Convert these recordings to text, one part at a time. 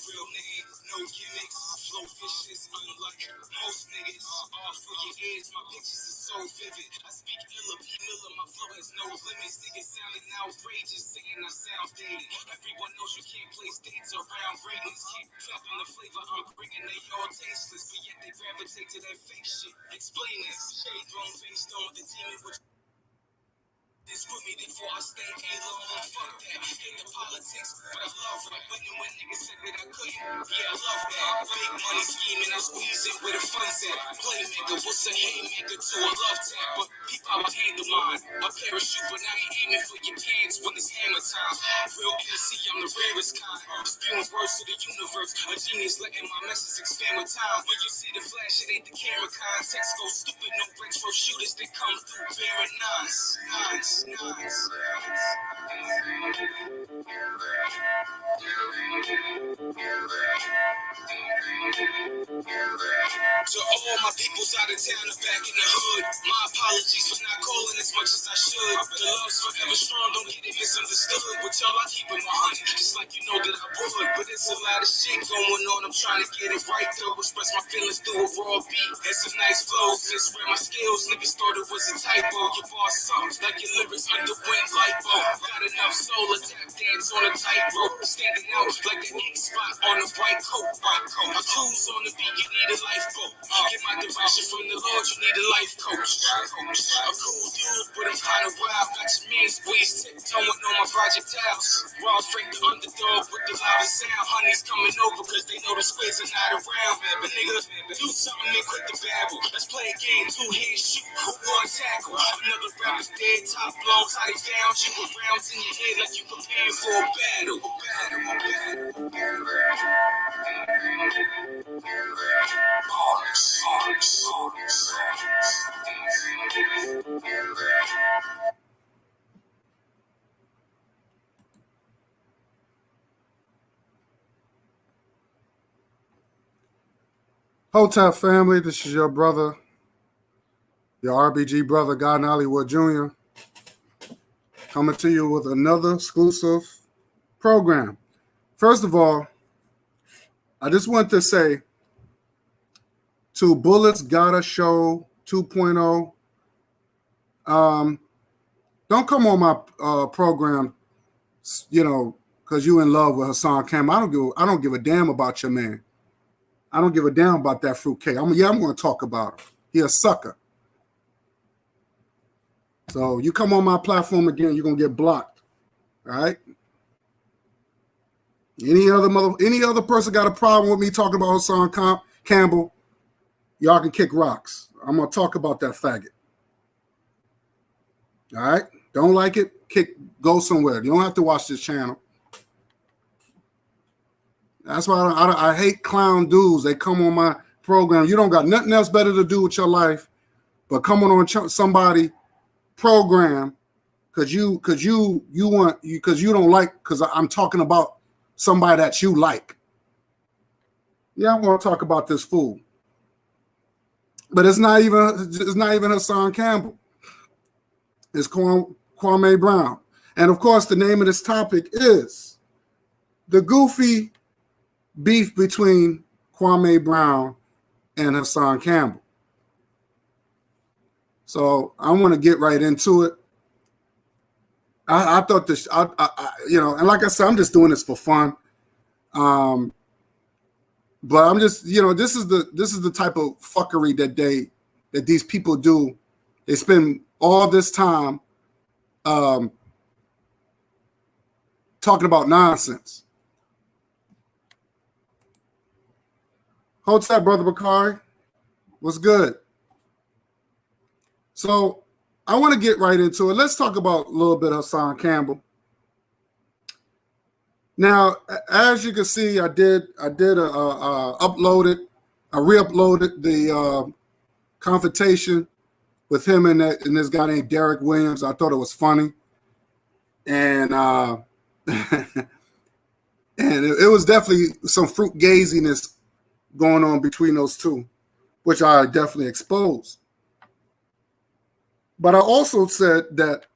Real niggas, no gimmicks, flow vicious, unlike most niggas. All for your ears, my pictures are so vivid. I speak illa, my flow has no limits. Niggas sounding outrageous, saying I sound dated. Everyone knows you can't place dates around ratings. Keep dropping the flavor I'm bringing, they all tasteless, but yet they gravitate to that fake shit. Explain this. Shade thrown face on the demon with this with me before I stay alone. Fuck that. Hate the politics, but I love rap. When niggas said that I couldn't, yeah, I love that. Big money scheming, I squeeze it where the fun's at. Playmaker, what's a haymaker to a love tap? But peep how I handle mine. I parachute, but I ain't aiming for your pants when it's hammer time. Real MC, I'm the rarest kind. Spewing words to the universe. A genius letting my message expand with time. When you see the flash, it ain't the camera kind. Text go stupid, no retro shooters that come through bearing nines. To all my peoples out of town and back in the hood, my apologies for not calling as much as I should. The love's forever strong, don't get it misunderstood. With y'all, I keep it 100, just like you know that I would. But it's a lot of shit going on, I'm trying to get it right though. Express my feelings through a raw beat and some nice flows. Just spread my skills, niggas thought it was a typo. Your boss songs like your lyrics underwent lipo. Got enough soul to tap dance on a tightrope. Standing out like an ink spot on a white coat. I cruise on the beat, you need a lifeboat. Get my direction from the Lord, you need a life coach. A cool dude, but I'm kind of wild. Got your man squeezed, tiptoeing on my projectiles. Wild Frank the underdog with the loudest sound. Honey's coming over cause they know the squares are not around. But nigga, do something and quit the babble. Let's play a game, 2 hands shoot, one tackle. Another rapper's dead, top blows, how they found you around in your head like you preparing for a battle. Hotel family, this is your brother, your RBG brother, God Hollywood Jr., coming to you with another exclusive program. First of all, I just want to say to Bullets Gotta Show 2.0, don't come on my program, because you in love with Hassan Campbell. I don't give a damn about your man. I don't give a damn about that fruitcake. I'm going to talk about him. He a sucker. So you come on my platform again, you're going to get blocked. All right? Any other person got a problem with me talking about Hassan Campbell, y'all can kick rocks. I'm going to talk about that faggot. All right? Don't like it? Go somewhere. You don't have to watch this channel. That's why I hate clown dudes. They come on my program. You don't got nothing else better to do with your life but coming on somebody program because you don't like, because I'm talking about somebody that you like. Yeah, I want to talk about this fool. But it's not even Hassan Campbell. It's Kwame Brown. And of course, the name of this topic is the goofy beef between Kwame Brown and Hassan Campbell. So I want to get right into it. I thought this, and like I said, I'm just doing this for fun. But I'm just, this is the type of fuckery that these people do. They spend all this time talking about nonsense. What's up, Brother Bakari? What's good? So I want to get right into it. Let's talk about a little bit of Hassan Campbell. Now, as you can see, I re-uploaded the confrontation with him and this guy named Derek Williams. I thought it was funny, and and it was definitely some fruit gaziness going on between those two, which I definitely exposed. But I also said that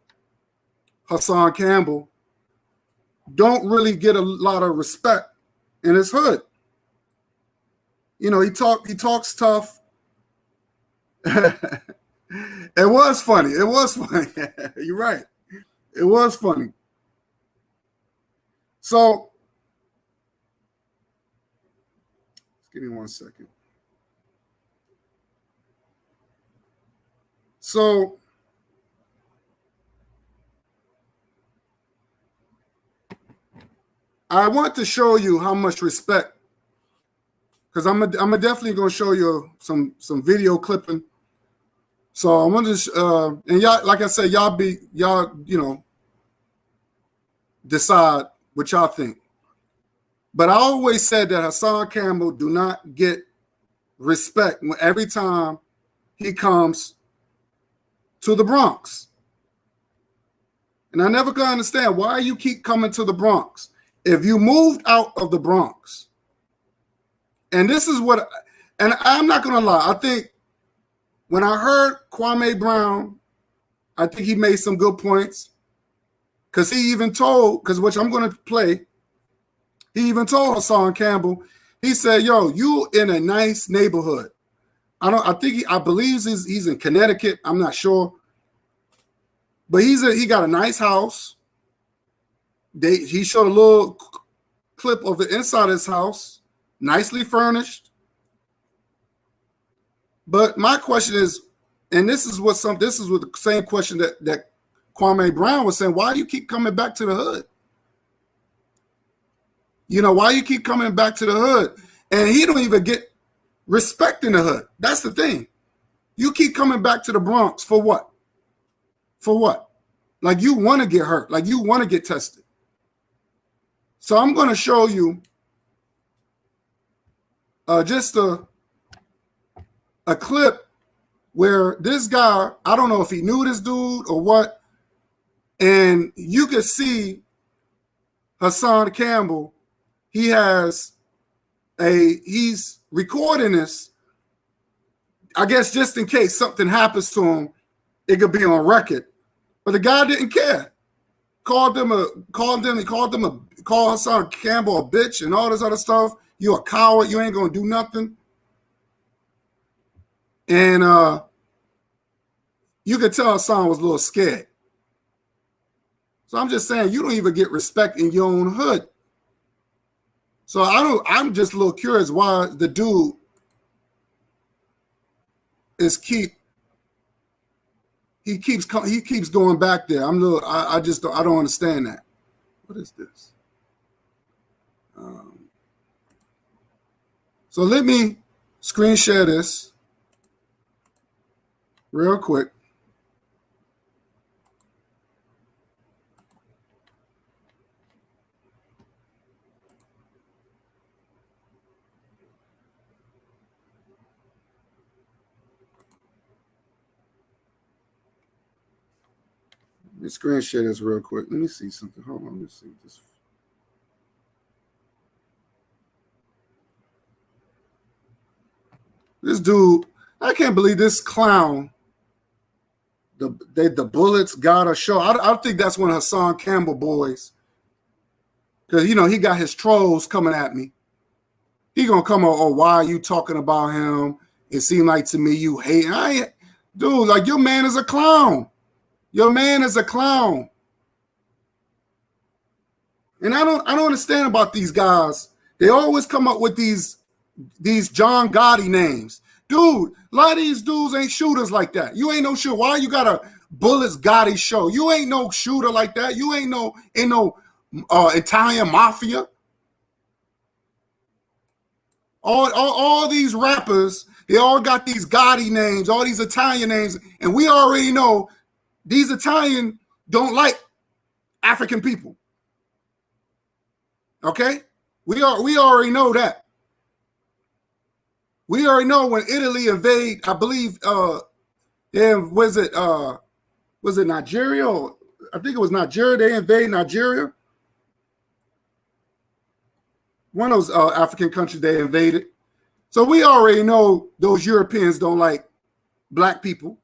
Hassan Campbell don't really get a lot of respect in his hood. You know, he talks tough. It was funny. It was funny. You're right. It was funny. So, give me 1 second. So, I want to show you how much respect, because I'm definitely going to show you some video clipping. So I want to, and y'all, like I said, y'all, you know, decide what y'all think. But I always said that Hassan Campbell do not get respect every time he comes to the Bronx. And I never could understand why you keep coming to the Bronx. If you moved out of the Bronx, and this is what, and I'm not going to lie, I think when I heard Kwame Brown, I think he made some good points, because he even told, which I'm going to play, he even told Hassan Campbell, he said, yo, you in a nice neighborhood. I believe he's in Connecticut. I'm not sure. But he got a nice house. He showed a little clip of the inside of his house, nicely furnished. But my question is, and this is what the same question that Kwame Brown was saying, why do you keep coming back to the hood? You know, why you keep coming back to the hood? And he don't even get respect in the hood. That's the thing. You keep coming back to the Bronx for what? For what? Like you want to get hurt. Like you want to get tested. So I'm going to show you just a clip where this guy, I don't know if he knew this dude or what, and you could see Hassan Campbell. He's recording this, I guess, just in case something happens to him, it could be on record. But the guy didn't care. Called Hassan Campbell a bitch and all this other stuff. You a coward. You ain't gonna do nothing. And you could tell Hassan was a little scared. So I'm just saying, you don't even get respect in your own hood. So I'm just a little curious why the dude keeps going back there. I don't understand that. What is this? So let me screen share this real quick. Let me screen share this real quick. Let me see something. Hold on. Let me see this. This dude, I can't believe this clown. The bullets got a show. I think that's one of Hassan Campbell boys. Because, you know, he got his trolls coming at me. He going to come on, oh, why are you talking about him? It seemed like to me you hate. Dude, like your man is a clown. Your man is a clown. And I don't understand about these guys. They always come up with these John Gotti names. Dude, a lot of these dudes ain't shooters like that. You ain't no shooter. Why you got a Bullets Gotti show? You ain't no shooter like that. You ain't no Italian mafia. All these rappers, they all got these Gotti names, all these Italian names, and we already know these Italian don't like African people. Okay? We already know that. We already know when Italy invade, I believe was it Nigeria? Or, I think it was Nigeria. They invade Nigeria. One of those African countries they invaded. So we already know those Europeans don't like black people.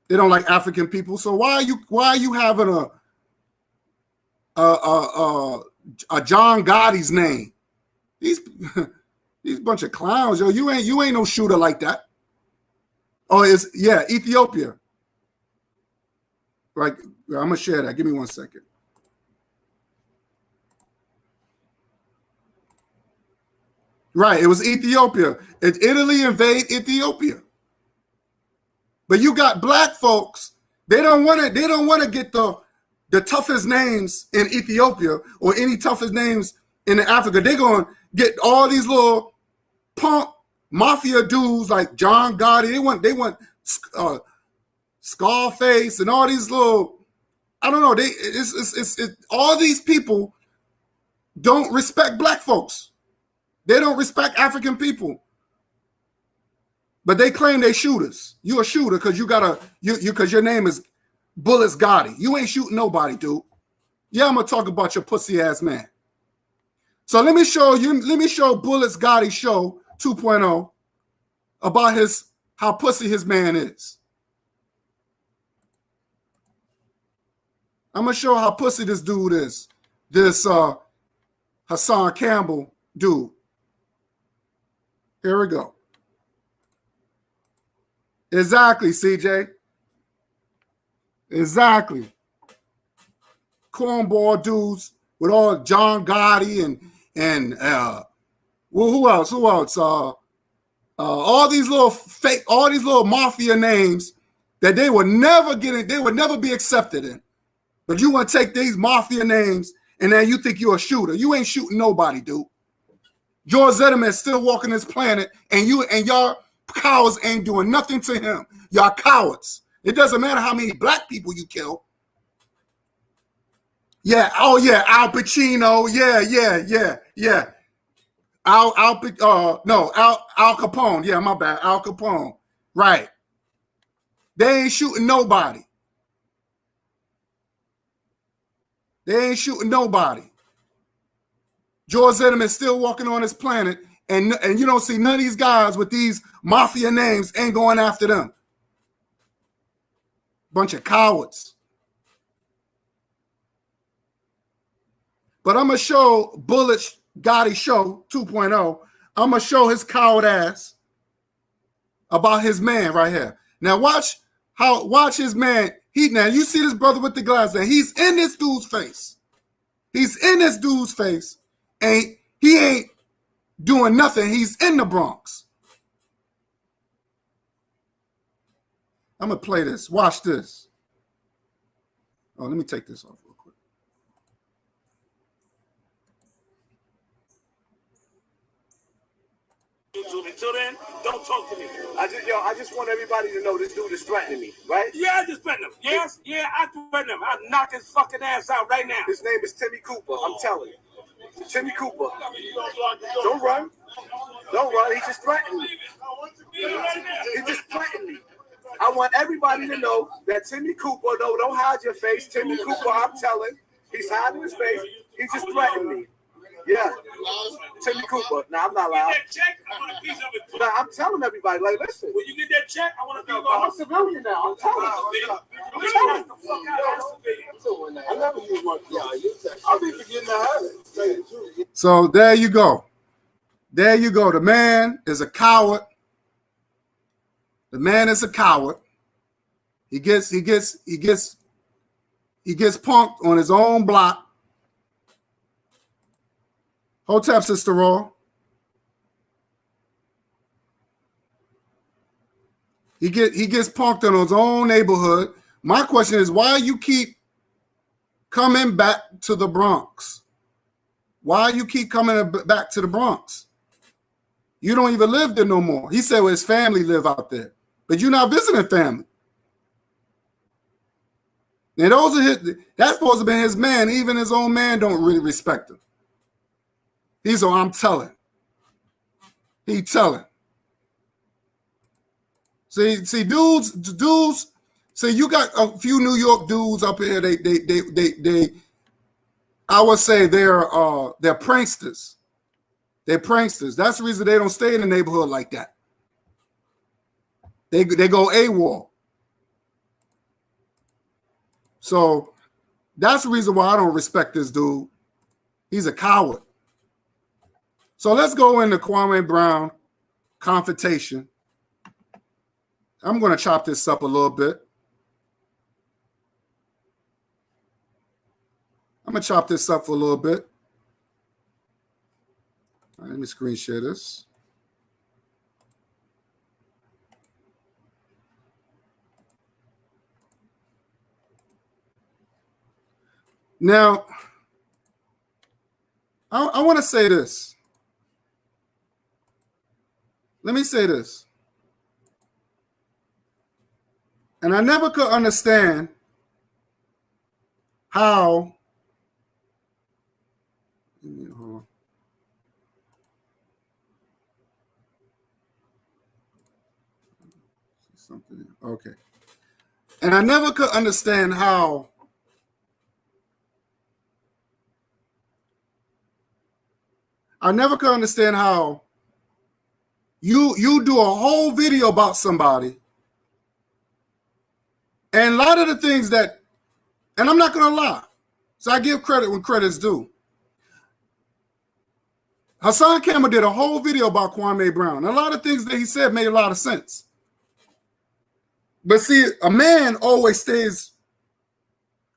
They don't like African people. So why are you having a John Gotti's name? These bunch of clowns, yo. You ain't no shooter like that. Oh, it's Ethiopia. Right. I'm gonna share that. Give me 1 second. Right, it was Ethiopia. Italy invade Ethiopia. But you got black folks, they don't want to get the toughest names in Ethiopia or any toughest names in Africa. They're going to get all these little punk mafia dudes like John Gotti. They want Scarface and all these little, I don't know, all these people don't respect black folks. They don't respect African people. But they claim they shooters. You a shooter because because your name is Bullets Gotti. You ain't shooting nobody, dude. Yeah, I'm gonna talk about your pussy ass man. So let me show Bullets Gotti show 2.0 about how pussy his man is. I'm gonna show how pussy this dude is. This Hassan Campbell dude. Here we go. Exactly, CJ. Exactly. Cornball dudes with all John Gotti and who else? All these little mafia names that they would never be accepted in. But you want to take these mafia names and then you think you're a shooter. You ain't shooting nobody, dude. George Zimmerman is still walking this planet, and y'all cowards ain't doing nothing to him. Y'all cowards. It doesn't matter how many black people you kill. Yeah, oh yeah, Al Pacino. Yeah. Al Capone. Yeah, my bad. Al Capone. Right. They ain't shooting nobody. They ain't shooting nobody. George Zimmerman is still walking on this planet, and you don't see none of these guys with these mafia names ain't going after them. Bunch of cowards. But I'm going to show Bullets Gotti show 2.0. I'm going to show his coward ass about his man right here. Now watch his man. Now you see this brother with the glass there. He's in this dude's face. He's in this dude's face. And he ain't doing nothing. He's in the Bronx. I'm going to play this. Watch this. Oh, let me take this off real quick. Until then, don't talk to me. I just want everybody to know this dude is threatening me, right? Yeah, I just threaten him. Yes, yeah, I threaten him. I'll knock his fucking ass out right now. His name is Timmy Cooper. I'm telling you. Timmy Cooper. Don't run. Don't run. He just threatened me. He just threatened me. I want everybody to know that Timmy Cooper, no, don't hide your face. Timmy Cooper, I'm telling. He's hiding his face. He just threatened me. Yeah. Timmy Cooper. Now, I'm not loud. Get that check, I want a piece of it. Now, I'm telling everybody, like, listen. When you get that check, I want to be I'm a civilian now. I'm telling you. I'm telling you. I never use one. I'll be forgetting to have it. So there you go. There you go. The man is a coward. The man is a coward. He gets punked on his own block. Hotep, Sister Raw. He gets punked in his own neighborhood. My question is, why you keep coming back to the Bronx? Why you keep coming back to the Bronx? You don't even live there no more. He said, well, his family live out there, but you're not visiting family. And that's supposed to be his man. Even his own man don't really respect him. He's on, I'm telling. He telling. See, dudes. See, you got a few New York dudes up here. They I would say they're pranksters. They're pranksters. That's the reason they don't stay in the neighborhood like that. They go AWOL. So that's the reason why I don't respect this dude. He's a coward. So let's go into Kwame Brown confrontation. I'm going to chop this up a little bit. I'm going to chop this up for a little bit. All right, let me screen share this. Now, I want to say this. Let me say this. And I never could understand how. Something. Okay. And I never could understand how you do a whole video about somebody, and a lot of the things that, and I'm not going to lie, so I give credit when credit's due. Hassan Campbell did a whole video about Kwame Brown. A lot of things that he said made a lot of sense. But see, a man always stays.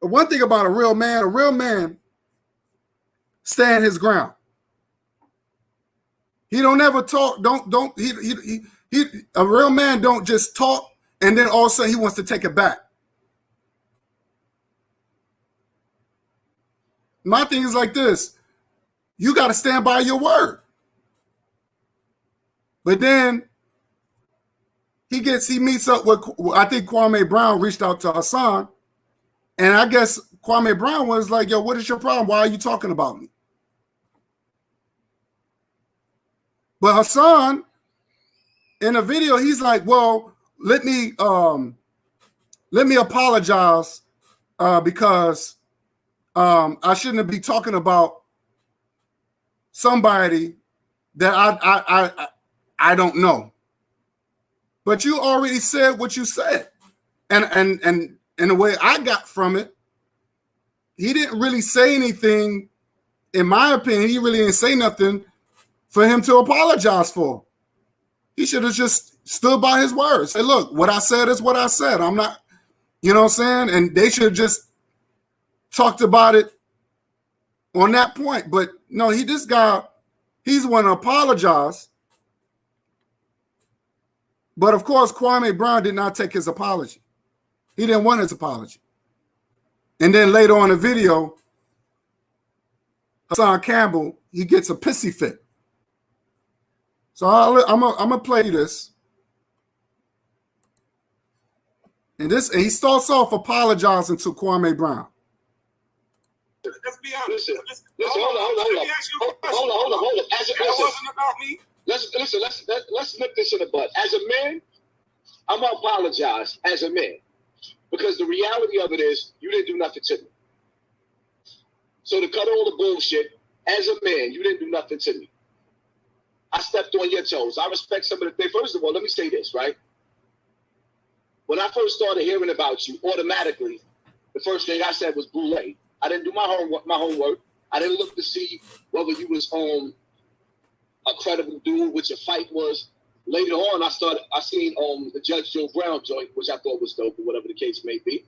One thing about a real man stand his ground. He don't ever talk. A real man don't just talk and then all of a sudden he wants to take it back. My thing is like this. You got to stand by your word. But then he meets up with, I think Kwame Brown reached out to Hassan. And I guess Kwame Brown was like, yo, what is your problem? Why are you talking about me? But Hassan, in a video, he's like, well, let me apologize because I shouldn't be talking about somebody that I don't know. But you already said what you said. And the way I got from it, he didn't really say anything, in my opinion, he really didn't say nothing for him to apologize for. He should have just stood by his words. Say, look, what I said is what I said. I'm not, you know what I'm saying? And they should have just talked about it on that point. But no, this guy, he's want to apologize. But of course, Kwame Brown did not take his apology. He didn't want his apology. And then later on in the video, Hassan Campbell, he gets a pissy fit. So I'm gonna play this. And he starts off apologizing to Kwame Brown. Let's be honest. Listen, hold on. That wasn't about me. Let's nip this in the bud. As a man, I'm gonna apologize as a man. Because the reality of it is you didn't do nothing to me. So to cut all the bullshit, as a man, you didn't do nothing to me. I stepped on your toes. I respect some of the things. First of all, let me say this, right? When I first started hearing about you, automatically, the first thing I said was boule. I didn't do my homework. I didn't look to see whether you was a credible dude, which a fight was. Later on, I seen the Judge Joe Brown joint, which I thought was dope, or whatever the case may be.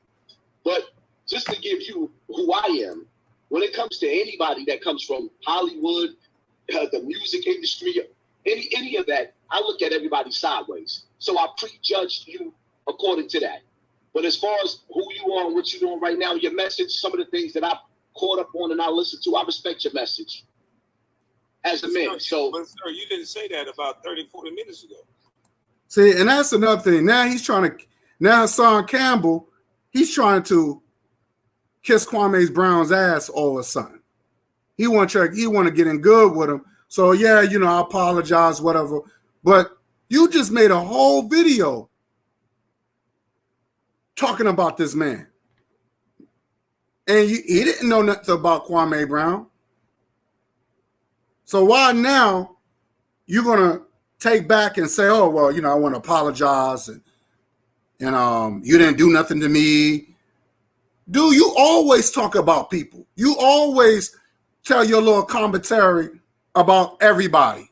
But just to give you who I am, when it comes to anybody that comes from Hollywood, the music industry, any of that, I look at everybody sideways. So I prejudge you according to that. But as far as who you are and what you're doing right now, your message, some of the things that I caught up on and I listened to, I respect your message as a man. But sir, you didn't say that about 30, 40 minutes ago. See, and that's another thing. Now Hassan Campbell, he's trying to kiss Kwame Brown's ass all of a sudden. He want to get in good with him. So yeah, you know, I apologize, whatever. But you just made a whole video talking about this man. And he didn't know nothing about Kwame Brown. So why now you're gonna take back and say, oh, well, you know, I want to apologize and you didn't do nothing to me. Dude, you always talk about people. You always tell your little commentary about everybody.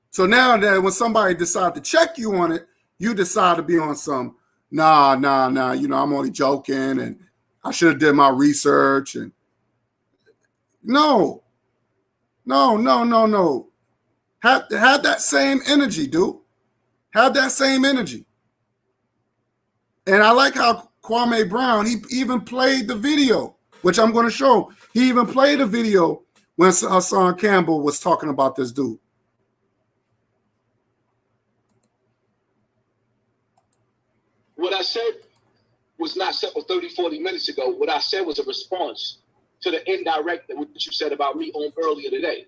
So now that when somebody decide to check you on it, you decide to be on some, nah, you know, I'm only joking and I should have did my research. And no. Have that same energy, dude. Have that same energy. And I like how Kwame Brown, he even played the video, which I'm going to show. He even played a video when Hassan Campbell was talking about this dude. What I said was not said 30, 40 minutes ago. What I said was a response to the indirect that what you said about me on earlier today.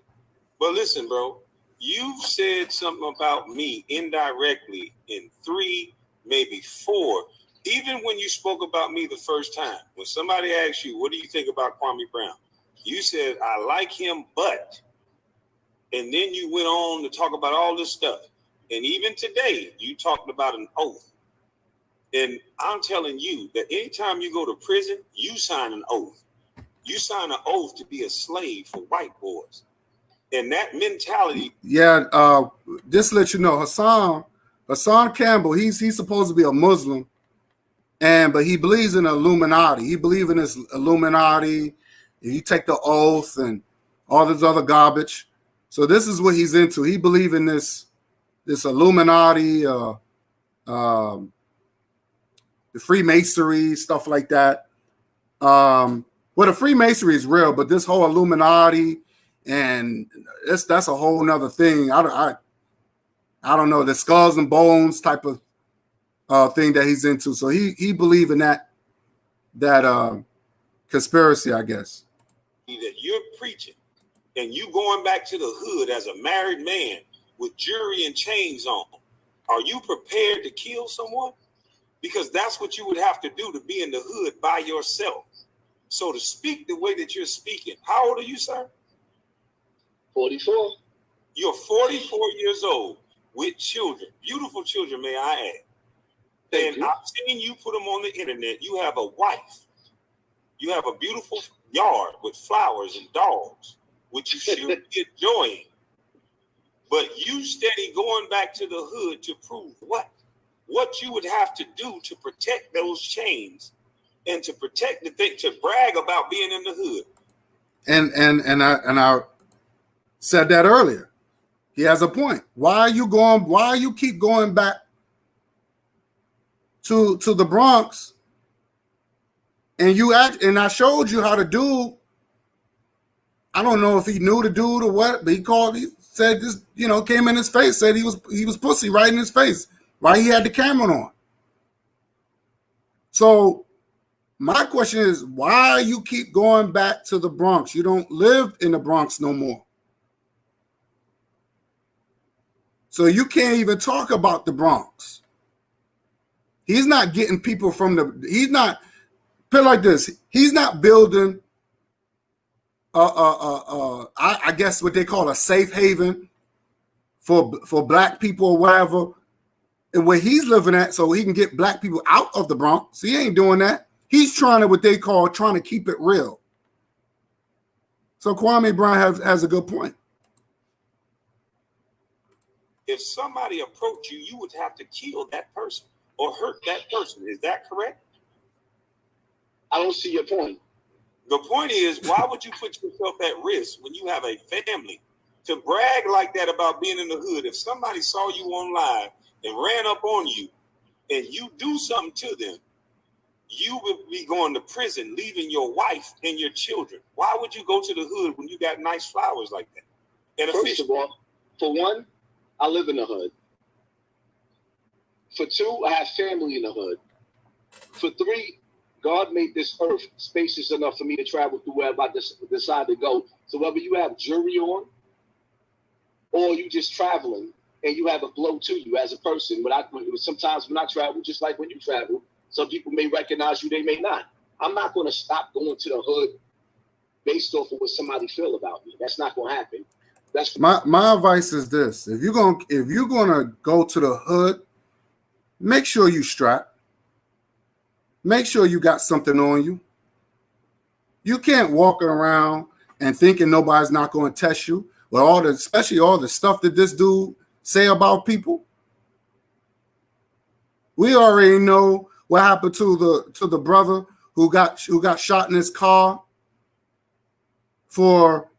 But listen, bro, you've said something about me indirectly in 3, maybe 4. Even when you spoke about me the first time, when somebody asked you, what do you think about Kwame Brown? You said, I like him, but. And then you went on to talk about all this stuff. And even today, you talked about an oath. And I'm telling you that anytime you go to prison, you sign an oath. You sign an oath to be a slave for white boys. And that mentality. Yeah, just to let you know, Hassan Campbell, he's supposed to be a Muslim, but he believes in Illuminati. He believes in this Illuminati. You take the oath and all this other garbage. So this is what he's into. He believes in this Illuminati, the Freemasonry, stuff like that. Well, the Freemasonry is real, but this whole Illuminati and that's a whole nother thing. I don't know, the skulls and bones type of thing that he's into. So he believe in that conspiracy, I guess. That you're preaching and you going back to the hood as a married man with jewelry and chains on. Are you prepared to kill someone? Because that's what you would have to do to be in the hood by yourself. So to speak the way that you're speaking, how old are you, sir? 44. You're 44 years old with children, beautiful children, may I add. And I've seen you put them on the internet. You have a wife. You have a beautiful yard with flowers and dogs, which you should be enjoying. But you steady going back to the hood to prove what? What you would have to do to protect those chains and to protect the thing, to brag about being in the hood. And I said that earlier. He has a point. Why you keep going back to the Bronx? And I showed you how to do. I don't know if he knew the dude or what, but he said this, came in his face, said he was pussy right in his face. Right, he had the camera on. So my question is, why you keep going back to the Bronx? You don't live in the Bronx no more. So you can't even talk about the Bronx. He's not getting people he's not, put it like this, he's not building I guess what they call a safe haven for black people or whatever. And where he's living at, so he can get black people out of the Bronx. He ain't doing that. He's trying to keep it real. So Kwame Brown has a good point. If somebody approached you, you would have to kill that person or hurt that person. Is that correct? I don't see your point. The point is, why would you put yourself at risk when you have a family to brag like that about being in the hood? If somebody saw you on live and ran up on you and you do something to them, you would be going to prison, leaving your wife and your children. Why would you go to the hood when you got nice flowers like that? And first of all, for one, I live in the hood. For two, I have family in the hood. For three, God made this earth spacious enough for me to travel through wherever I decide to go. So whether you have jewelry on, or you just traveling and you have a blow to you as a person. Sometimes when I travel, just like when you travel, some people may recognize you, they may not. I'm not going to stop going to the hood based off of what somebody feel about me. That's not going to happen. That's my advice is this: if you're gonna go to the hood, make sure you strap. Make sure you got something on you. You can't walk around and thinking nobody's not going to test you. But especially all the stuff that this dude say about people. We already know what happened to the brother who got shot in his car for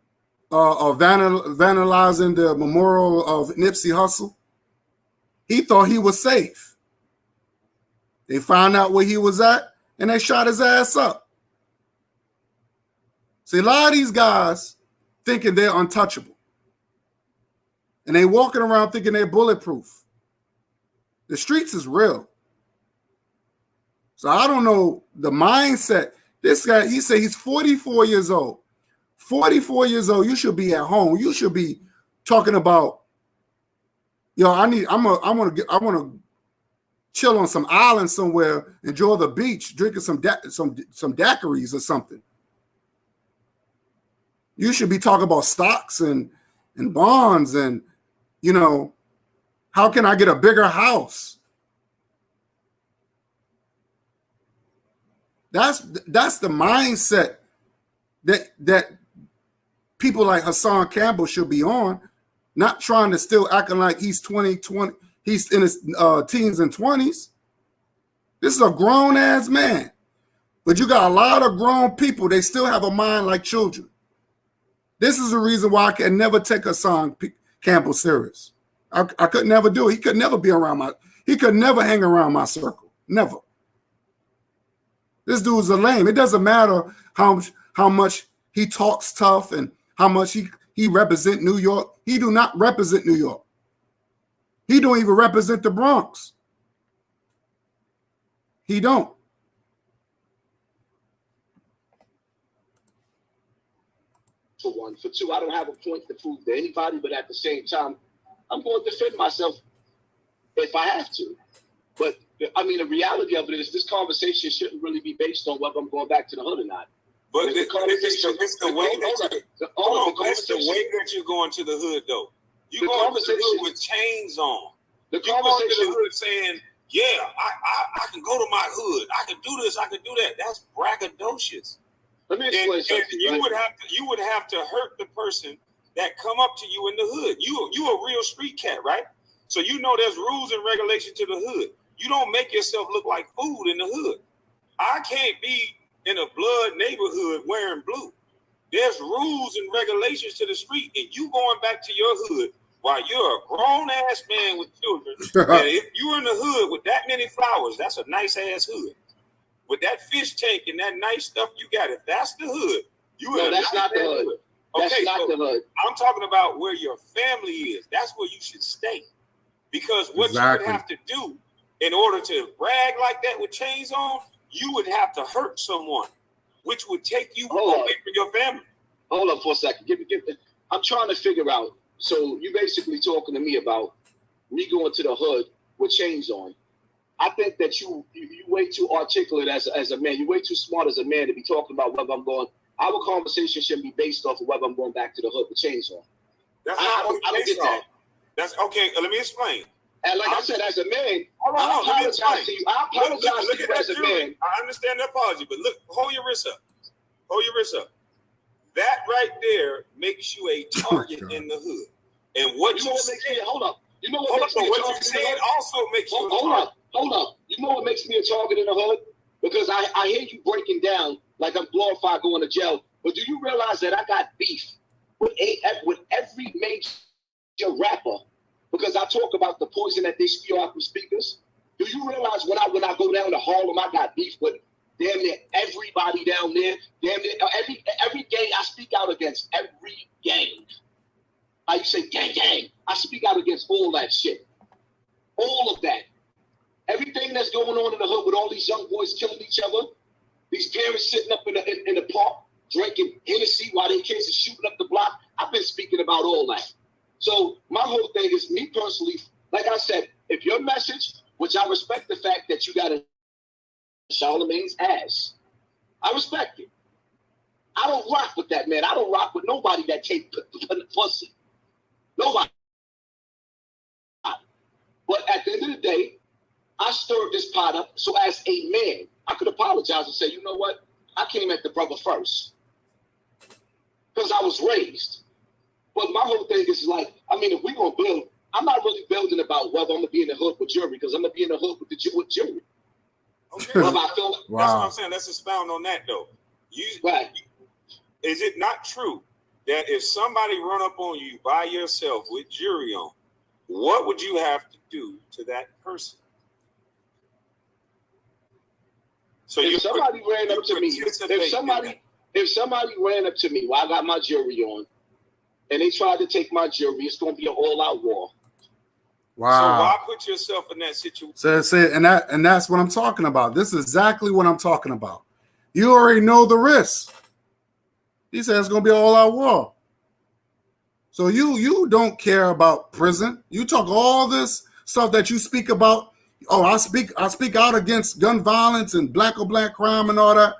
vandalizing the memorial of Nipsey Hussle. He thought he was safe. They found out where he was at, and they shot his ass up. See, a lot of these guys thinking they're untouchable. And they walking around thinking they're bulletproof. The streets is real. So I don't know the mindset. This guy, he said he's 44 years old. 44 years old, you should be at home. You should be talking about, I want to chill on some island somewhere, enjoy the beach, drinking some daiquiris or something. You should be talking about stocks and bonds and, how can I get a bigger house? That's the mindset that people like Hassan Campbell should be on, not trying to still acting like he's 20, he's in his teens and 20s. This is a grown-ass man. But you got a lot of grown people, they still have a mind like children. This is the reason why I can never take Hassan Campbell serious. I could never do it. He could never be around he could never hang around my circle. Never. This dude's a lame. It doesn't matter how much he talks tough and how much he represent New York. He do not represent New York. He don't even represent the Bronx. He don't. For one. For two, I don't have a point to prove to anybody, but at the same time, I'm going to defend myself if I have to. But, I mean, the reality of it is this conversation shouldn't really be based on whether I'm going back to the hood or not. But it's the way that you're going to the hood, though. You're going to the hood with chains on. You're going to the hood saying, yeah, I can go to my hood. I can do this. I can do that. That's braggadocious. Let me explain something. You would have to hurt the person that come up to you in the hood. You a real street cat, right? So you know there's rules and regulations to the hood. You don't make yourself look like food in the hood. I can't be in a blood neighborhood wearing blue. There's rules and regulations to the street, and you going back to your hood while you're a grown-ass man with children. And if you're in the hood with that many flowers, that's a nice-ass hood. With that fish tank and that nice stuff you got, if that's the hood, that's not the hood. That's not the hood. I'm talking about where your family is. That's where you should stay. Because what you would have to do in order to brag like that with chains on, you would have to hurt someone, which would take you away from your family. Hold up for a second. I'm trying to figure out. So you basically talking to me about me going to the hood with chains on. I think that you way too articulate as a man. You're way too smart as a man to be talking about whether I'm going. Our conversation should be based off of whether I'm going back to the hood with chains on. I don't get that. That's okay. Let me explain. And like I said, as a man, I apologize to you. I apologize to you as a man. I understand the apology, but look, hold your wrist up. Hold your wrist up. That right there makes you a target in the hood. And what you said, hold up. You know what makes me a target in the hood? Also makes you a target. Hold up. You know what makes me a target in the hood? Because I hear you breaking down like I'm glorified going to jail. But do you realize that I got beef with every major rapper? Because I talk about the poison that they spew out from speakers. Do you realize when I go down to Harlem, I got beef with damn near everybody down there? Damn near every gang I speak out against. Every gang. I used to say gang. I speak out against all that shit. All of that. Everything that's going on in the hood with all these young boys killing each other. These parents sitting up in the park drinking Hennessy while their kids are shooting up the block. I've been speaking about all that. So my whole thing is, me personally, like I said, if your message, which I respect the fact that you got a Charlemagne's ass, I respect it. I don't rock with that, man. I don't rock with nobody that take pussy. Nobody. But at the end of the day, I stirred this pot up so as a man, I could apologize and say, you know what? I came at the brother first. Because I was raised. But my whole thing is like, I mean, if we're going to build, I'm not really building about whether I'm going to be in the hood with jury, because I'm going to be in the hood with jury. Okay. Wow. That's what I'm saying. Let's expound on that, though. Is it not true that if somebody run up on you by yourself with jury on, what would you have to do to that person? So if somebody ran up to me, if somebody ran up to me while I got my jury on, and they tried to take my jury, it's going to be an all-out war. Wow. So why put yourself in that situation? And that's what I'm talking about. This is exactly what I'm talking about. You already know the risks. He said it's going to be an all-out war. So you don't care about prison. You talk all this stuff that you speak about. Oh, I speak out against gun violence and black on black crime and all that.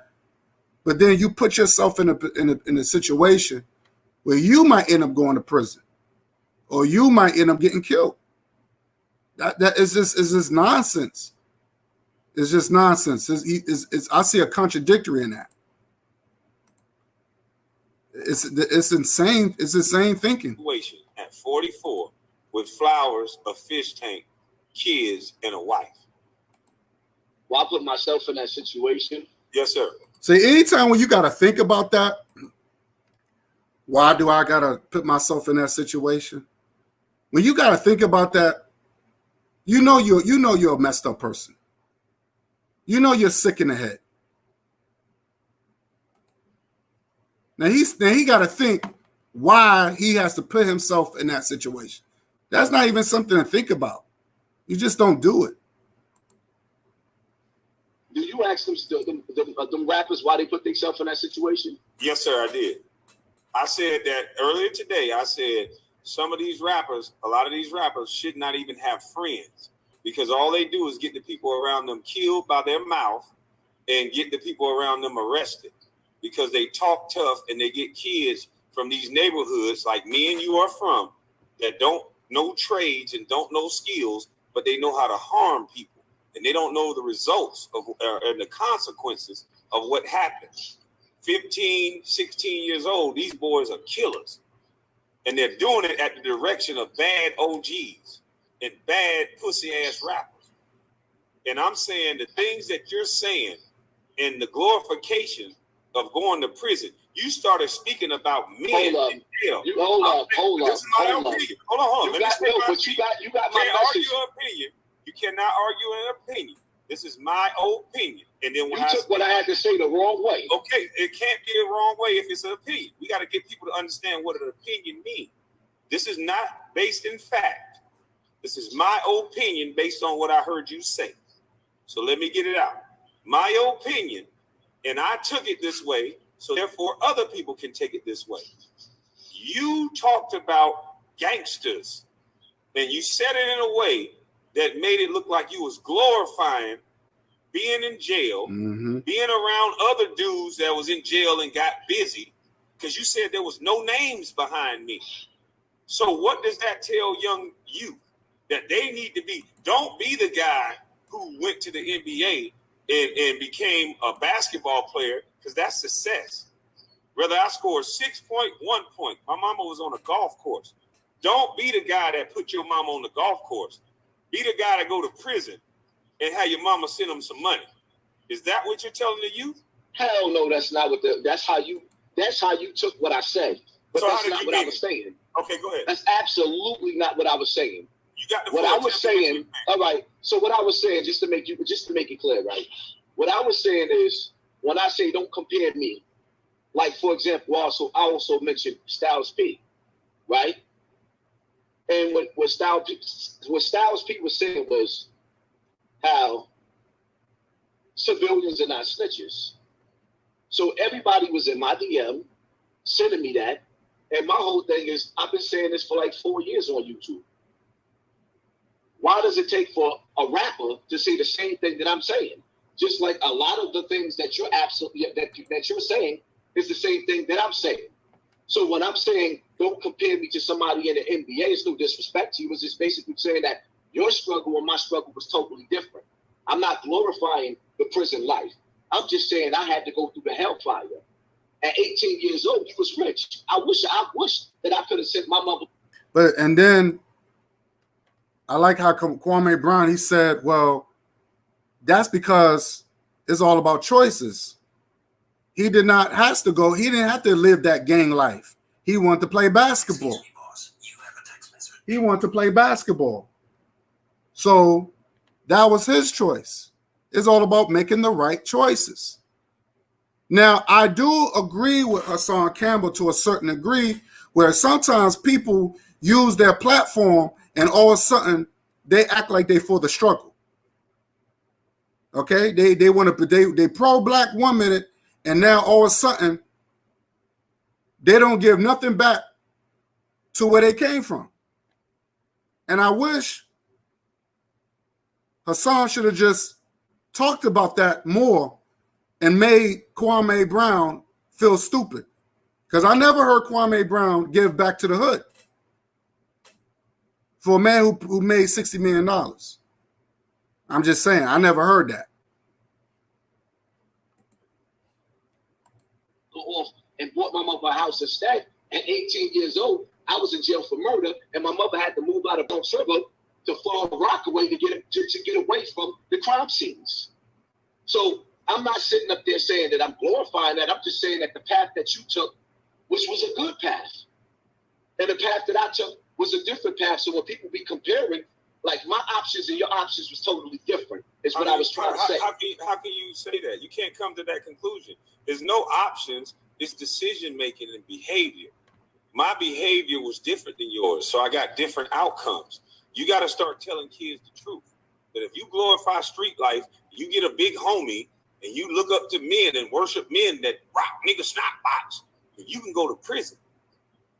But then you put yourself in a situation where you might end up going to prison, or you might end up getting killed. That is just nonsense. It's just nonsense. I see a contradictory in that. It's insane. It's insane thinking. At 44, with flowers, a fish tank, kids, and a wife. Well, I put myself in that situation. Yes, sir. See, anytime when you got to think about that, why do I got to put myself in that situation? When you got to think about that, you know you're a messed up person. You know you're sick in the head. Now he got to think why he has to put himself in that situation. That's not even something to think about. You just don't do it. Do you ask them rappers why they put themselves in that situation? Yes, sir, I did. I said that earlier today. I said some of these rappers, a lot of these rappers should not even have friends, because all they do is get the people around them killed by their mouth and get the people around them arrested, because they talk tough and they get kids from these neighborhoods like me and you are from, that don't know trades and don't know skills, but they know how to harm people, and they don't know the results of and the consequences of what happens. 15, 16 years old, these boys are killers, and they're doing it at the direction of bad OGs and bad pussy ass rappers. And I'm saying the things that you're saying and the glorification of going to prison, you started speaking about men in jail. Hold on. Hold on. You got my message. Your opinion. You cannot argue an opinion. This is my opinion. And then when you took what I had to say the wrong way. Okay, it can't be the wrong way if it's an opinion. We got to get people to understand what an opinion means. This is not based in fact. This is my opinion based on what I heard you say. So let me get it out. My opinion, and I took it this way, so therefore other people can take it this way. You talked about gangsters, and you said it in a way that made it look like you was glorifying being in jail, being around other dudes that was in jail and got busy, because you said there was no names behind me. So what does that tell young youth? That they need to be, don't be the guy who went to the NBA and became a basketball player, because that's success. Whether I scored 6 point, 1 point, my mama was on a golf course. Don't be the guy that put your mama on the golf course. Be the guy that go to prison and have your mama send them some money. Is that what you're telling the youth? Hell no, that's not what that's how you took what I said. But so that's not what I was saying. Okay, go ahead. That's absolutely not what I was saying. You got the what I was saying. All right. So what I was saying, just to make it clear, right? What I was saying is, when I say don't compare me, like for example, I also mentioned Styles P, right? And what Styles P was saying was how civilians are not snitches. So everybody was in my DM sending me that, And my whole thing is, I've been saying this for like 4 years on YouTube. Why does it take for a rapper to say the same thing that I'm saying? Just like a lot of the things that you're that you're saying is the same thing that I'm saying. So when I'm saying don't compare me to somebody in the NBA, it's no disrespect to you. It's just basically saying that your struggle and my struggle was totally different. I'm not glorifying the prison life. I'm just saying I had to go through the hellfire. At 18 years old, you was rich. I wish that I could have sent my mother. But and then I like how Kwame Brown, he said, well, that's because it's all about choices. He didn't have to live that gang life. He wanted to play basketball. He wanted to play basketball. So that was his choice. It's all about making the right choices. Now, I do agree with Hassan Campbell to a certain degree, where sometimes people use their platform and all of a sudden they act like they for the struggle. Okay, they want to they pro-black 1 minute, and now all of a sudden they don't give nothing back to where they came from. And I wish Hassan should have just talked about that more and made Kwame Brown feel stupid. Because I never heard Kwame Brown give back to the hood for a man who made $60 million. I'm just saying, I never heard that. Go off and bought my mother a house instead. At 18 years old, I was in jail for murder, and my mother had to move out of Bronx River to Fall Rockaway to get away from the crime scenes. So I'm not sitting up there saying that I'm glorifying that. I'm just saying that the path that you took, which was a good path, and the path that I took was a different path. So when people be comparing, like my options and your options was totally different, is what I was trying to say. How can you say that? You can't come to that conclusion. There's no options. It's decision making and behavior. My behavior was different than yours, so I got different outcomes. You got to start telling kids the truth. That if you glorify street life, you get a big homie, and you look up to men and worship men that rock nigga snot box, you can go to prison.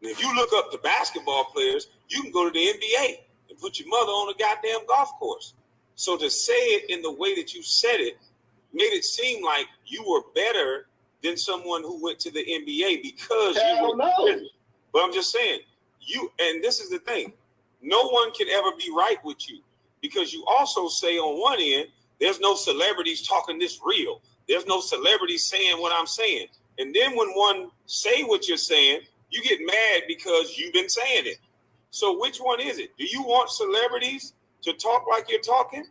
And if you look up to basketball players, you can go to the NBA and put your mother on a goddamn golf course. So to say it in the way that you said it made it seem like you were better than someone who went to the NBA because you were in prison. But I'm just saying, and this is the thing, no one can ever be right with you, because you also say on one end, there's no celebrities talking this real. There's no celebrities saying what I'm saying. And then when one say what you're saying, you get mad because you've been saying it. So which one is it? Do you want celebrities to talk like you're talking?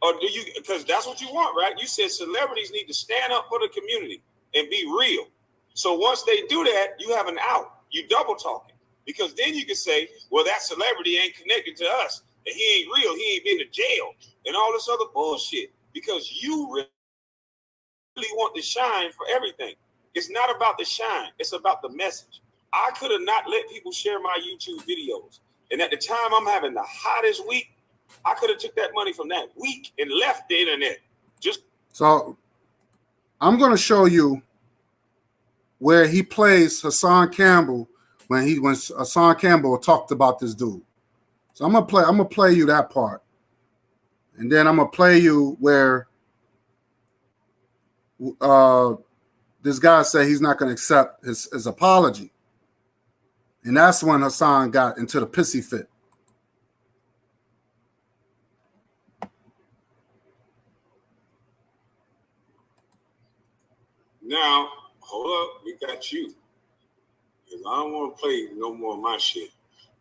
Or do you, because that's what you want, right? You said celebrities need to stand up for the community and be real. So once they do that, you have an out. You double talking. Because then you can say, well, that celebrity ain't connected to us. And he ain't real. He ain't been to jail and all this other bullshit. Because you really want to shine for everything. It's not about the shine. It's about the message. I could have not let people share my YouTube videos. And at the time I'm having the hottest week, I could have took that money from that week and left the internet. So I'm going to show you where he plays Hassan Campbell when Hassan Campbell talked about this dude. So I'm gonna play you that part. And then I'm gonna play you where this guy said he's not gonna accept his apology. And that's when Hassan got into the pissy fit. Now, hold up, we got you. Because I don't want to play no more of my shit.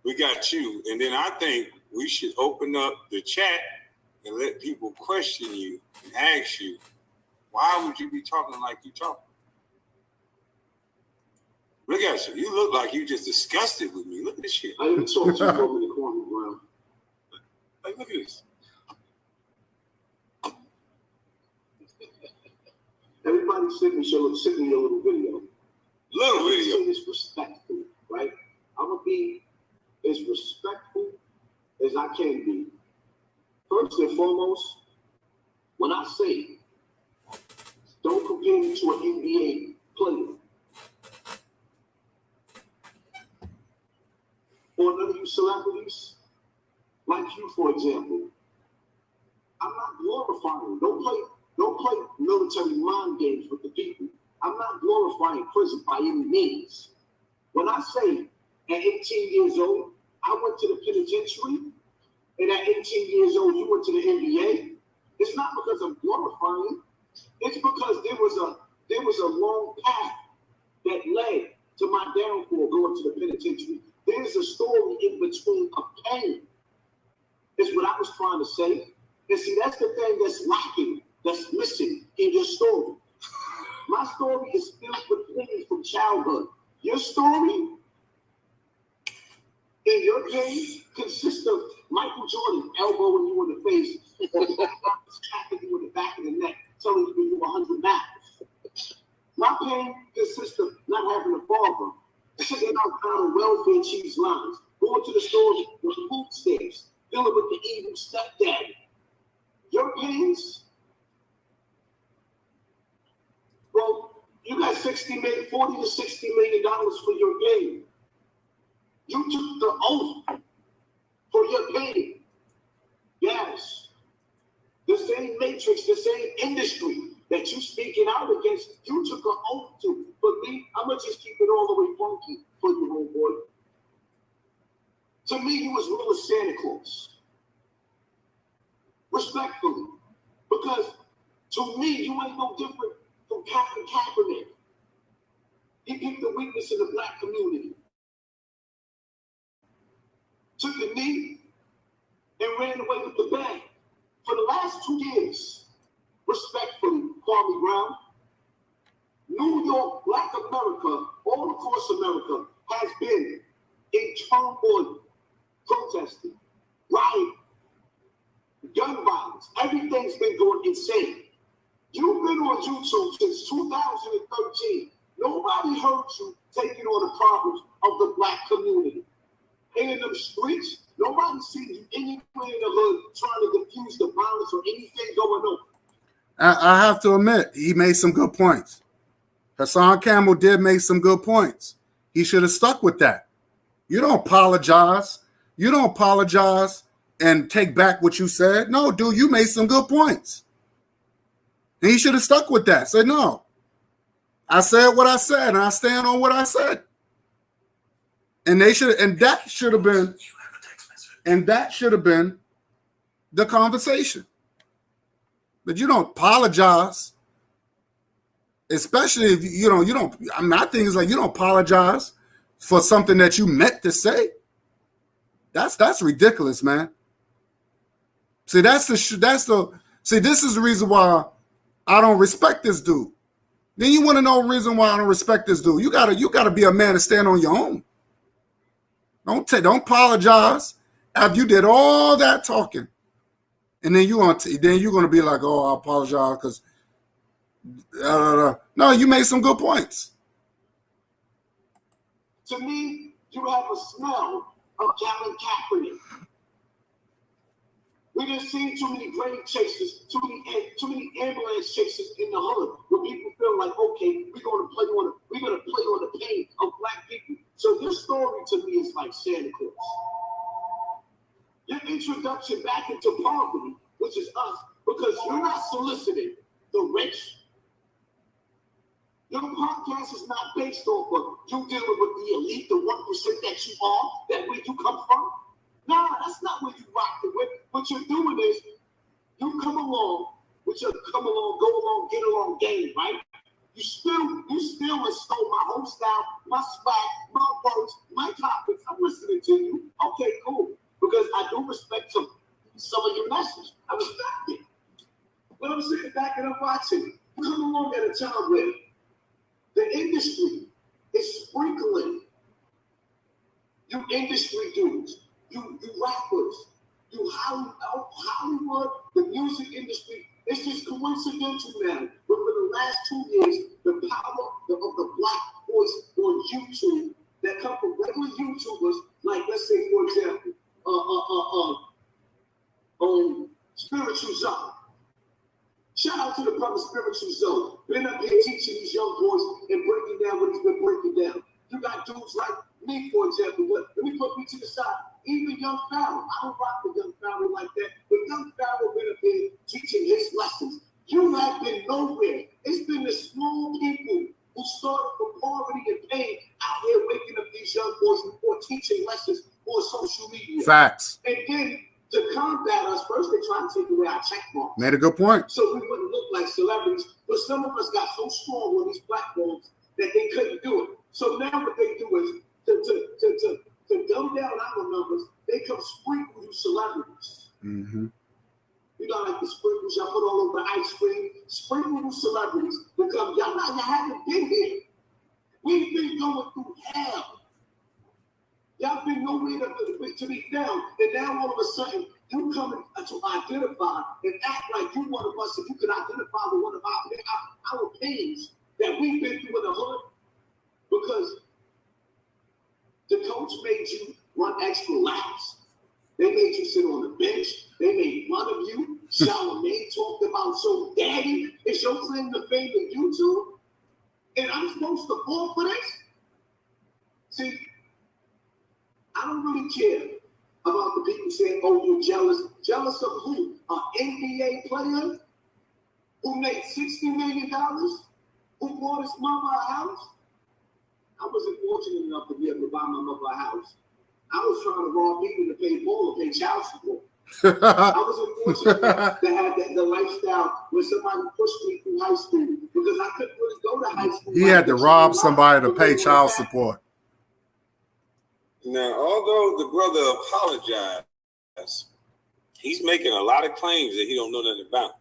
We got you. And then I think we should open up the chat and let people question you and ask you, why would you be talking like you talking? Look at you. You look like you just disgusted with me. Look at this shit. I didn't talk to you for me to Kwame Brown. Like, look at this. Everybody send me a little video. Little video. It's respectful, right? I'm gonna be as respectful as I can be. First and foremost, when I say don't compare me to an NBA player, or none of you celebrities, like you, for example. I'm not glorifying. Don't play military mind games with the people. I'm not glorifying prison by any means. When I say at 18 years old, I went to the penitentiary, and at 18 years old, you went to the NBA, it's not because I'm glorifying. It's because there was a long path that led to my downfall going to the penitentiary. There's a story in between of pain. Is what I was trying to say. And see, that's the thing that's lacking, that's missing in your story. My story is filled with pain from childhood. Your story in your pain consists of Michael Jordan elbowing you in the face or tapping you in the back of the neck, telling you to do 100 laps. My pain consists of not having a father, sitting outside on welfare cheese lines, going to the store with food stamps, dealing with the evil stepdaddy. Your pains, well, you got $40 to $60 million for your pain. You took the oath for your pain. Yes. The same matrix, the same industry that you speaking out against, you took an oath to. For me, I'm going to just keep it all the way funky for you, homeboy. To me, you was real as Santa Claus. Respectfully. Because to me, you ain't no different from Captain Kaepernick. He picked the weakness in the black community. Took a knee and ran away with the bag. For the last 2 years, respectfully, Kwame Brown, New York, Black America, all across America, has been in turmoil, protesting, rioting, gun violence. Everything's been going insane. You've been on YouTube since 2013. Nobody heard you taking on the problems of the black community. And in the streets, nobody seen you anywhere in the hood trying to diffuse the violence or anything going on. I have to admit, he made some good points. Hassan Campbell did make some good points. He should have stuck with that. You don't apologize. You don't apologize and take back what you said. No, dude, you made some good points. And he should have stuck with that. Say, no, I said what I said, and I stand on what I said. And they should, and that should have been the conversation. But you don't apologize, especially if you don't. I mean, my thing is like you don't apologize for something that you meant to say. That's ridiculous, man. See, this is the reason why I don't respect this dude. Then you want to know the reason why I don't respect this dude. You gotta be a man to stand on your own. Don't apologize after you did all that talking, and then you're gonna be like, oh, I apologize because no, you made some good points. To me, you have a smell of Captain Kaepernick. We didn't see too many grave chases, too many ambulance chases in the hood where people feel like, okay, we're gonna play on the pain of black people. So your story to me is like Santa Claus. Your introduction back into poverty, which is us, because you're not soliciting the rich. Your podcast is not based off of you dealing with the elite, the 1% that you are, that where you come from. Nah, that's not what you rocking with. What you're doing is you come along with your go along, get along game, right? You still install my whole style, my swag, my words, my topics. I'm listening to you. Okay, cool. Because I do respect some of your message. I respect it. But I'm sitting back and I'm watching. You come along at a time where the industry is sprinkling. You industry dudes, you rappers, you Hollywood, the music industry. It's just coincidental now. But for the last 2 years, the power of the black voice on YouTube that come from regular YouTubers, like let's say for example, Spiritual Zone. Shout out to the brother Spiritual Zone. Been up here teaching these young boys and breaking down what he's been breaking down. You got dudes like Me, for example, let me put me to the side. Even Young Pharaoh, I don't rock with Young Pharaoh like that, but Young Pharaoh been up here teaching his lessons. You have been nowhere. It's been the small people who started from poverty and pain out here waking up these young boys or teaching lessons on social media. Facts. And then to combat us, first they try to take away our check marks. Made a good point. So we wouldn't look like celebrities, but some of us got so strong on these platforms that they couldn't do it. So now what they do is to dumb down our numbers, they come sprinkle you celebrities. Mm-hmm. You know, like the sprinkles y'all put all over ice cream. Sprinkle you celebrities because y'all haven't been here. We've been going through hell. Y'all been nowhere to be found. And now all of a sudden, you come to identify and act like you one of us and you can identify with one of our pains that we've been through in the hood. Because the coach made you run extra laps. They made you sit on the bench. They made fun of you. Charlamagne talked about your daddy. It's your claim to fame on YouTube. And I'm supposed to fall for this? See, I don't really care about the people saying, oh, you're jealous. Jealous of who? An NBA player who made $60 million? Who bought his mother a house? I wasn't fortunate enough to be able to buy my mother a house. I was trying to rob people to pay ball or pay child support. I wasn't fortunate enough to have the lifestyle where somebody pushed me through high school because I couldn't really go to high school. He had to rob somebody to pay child support. Now, although the brother apologized, he's making a lot of claims that he don't know nothing about.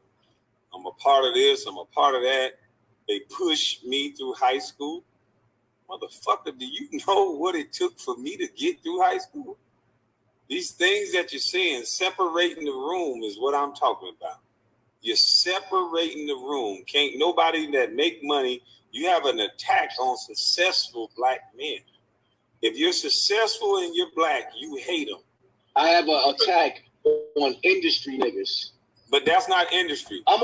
I'm a part of this. I'm a part of that. They pushed me through high school. Motherfucker, do you know what it took for me to get through high school? These things that you're saying, separating the room is what I'm talking about. You're separating the room. Can't nobody that make money, you have an attack on successful black men. If you're successful and you're black, you hate them. I have an attack on industry niggas. But that's not industry. I'm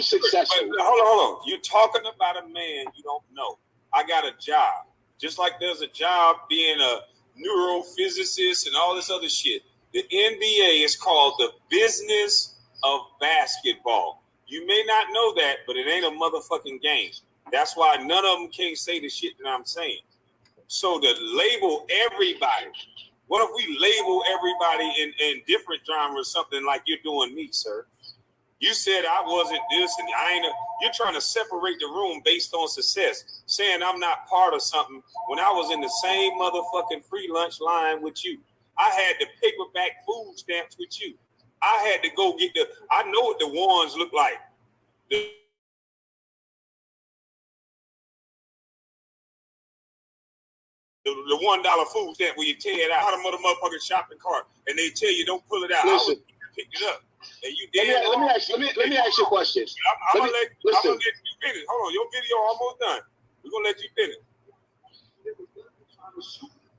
successful. But hold on. You're talking about a man you don't know. I got a job. Just like there's a job being a neurophysicist and all this other shit. The NBA is called the business of basketball. You may not know that, but it ain't a motherfucking game. That's why none of them can't say the shit that I'm saying. So to label everybody, what if we label everybody in different genres, something like you're doing me, sir? You said I wasn't this and I ain't. You're trying to separate the room based on success, saying I'm not part of something when I was in the same motherfucking free lunch line with you. I had the paperback food stamps with you. I had to go get I know what the ones look like. The $1 food stamp where you tear it out of the motherfucking shopping cart and they tell you don't pull it out. Listen. I would pick it up. And you let me ask you a question. I'm gonna let you finish. Hold on, your video almost done. We're gonna let you finish.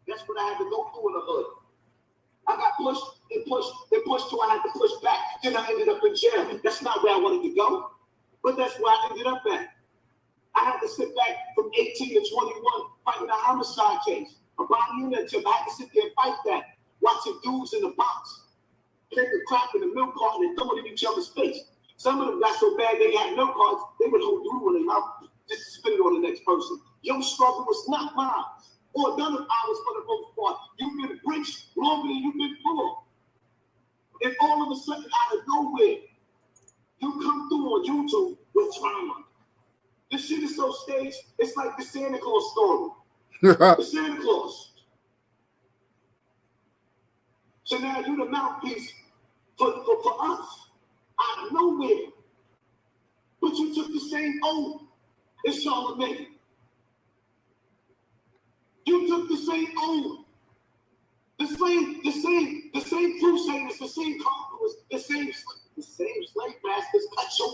That's what I had to go through in the hood. I got pushed till I had to push back. Then I ended up in jail. That's not where I wanted to go, but that's where I ended up at. I had to sit back from 18 to 21 fighting a homicide case, a body unit attempt. I had to sit there and fight that, watching dudes in the box take the crap in the milk carton and throw it in each other's face. Some of them got so bad they had milk cartons, they would hold glue in their mouth just to spit it on the next person. Your struggle was not mine, or none of ours for the most part. You've been rich longer than you've been poor. And all of a sudden, out of nowhere, you come through on YouTube with trauma. This shit is so staged, it's like the Santa Claus story. The Santa Claus. So now you're the mouthpiece for us out of nowhere. But you took the same oath as Charlamagne. You took the same oath. The same crusaders, the same conquerors, the same slave masters cut your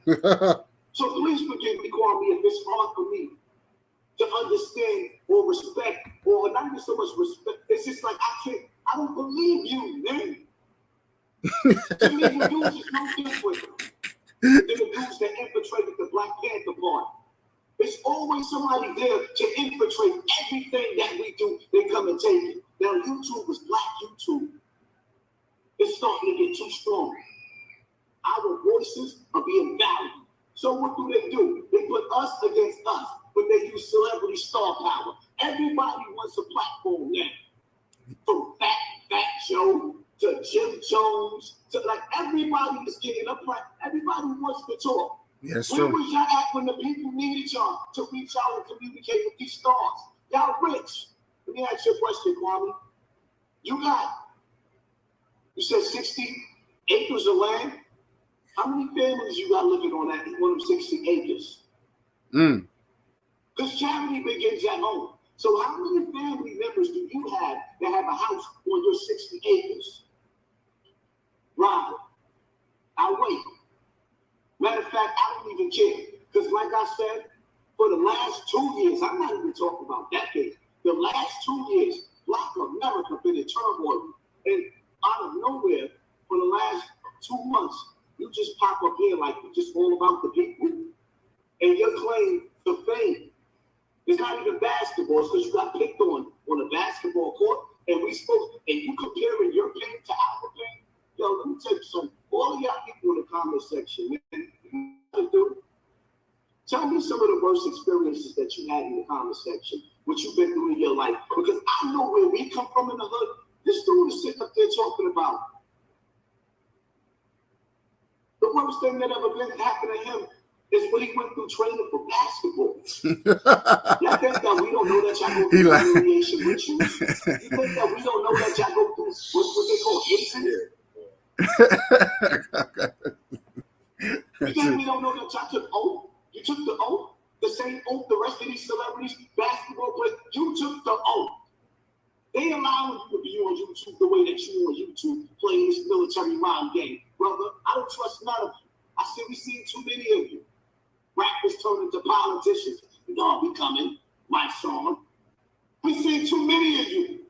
child. So please forgive me, Kwame, if it's hard for me to understand or respect, or not even so much respect. It's just like I don't believe you, man. To me, the dudes is no different than the dudes that infiltrated the Black Panther Party. There's always somebody there to infiltrate everything that we do. They come and take it. Now, YouTube is black YouTube. It's starting to get too strong. Our voices are being valued. So what do? They put us against us, but they use celebrity star power. Everybody wants a platform now. From Fat Joe to Jim Jones to like everybody is getting up. Everybody wants to talk. Yes, Where was y'all at when the people needed y'all to reach out and communicate with these stars? Y'all rich. Let me ask you a question, Kwame. You said 60 acres of land. How many families you got living on that one of them 60 acres? Because charity begins at home. So how many family members do you have that have a house on your 60 acres? Robert, I'll wait. Matter of fact, I don't even care. Because like I said, for the last 2 years, I'm not even talking about decades. The last 2 years, Black America been in turmoil. And out of nowhere, for the last 2 months, you just pop up here like you're just all about the people. And your claim to fame is not even basketball. It's because you got picked on a basketball court. And you comparing your pain to our pain. Yo, let me tell you something. All of y'all people in the comment section, man, you gotta do. Tell me some of the worst experiences that you had in the comment section, what you've been through in your life. Because I know where we come from in the hood. This dude is sitting up there talking about the worst thing that ever happened to him is what he went through training for basketball. Y'all think that we don't know that y'all go through humiliation with you? You think that we don't know that y'all go through what they call hazing? You think we don't know that y'all took oath? You took the oath? The same oath the rest of these celebrities, basketball players, you took the oath. They allowing you to be on YouTube the way that you on YouTube playing this military mind game. Brother, I don't trust none of you. I said we seen too many of you. Rappers turn into politicians. We coming. My song. We seen too many of you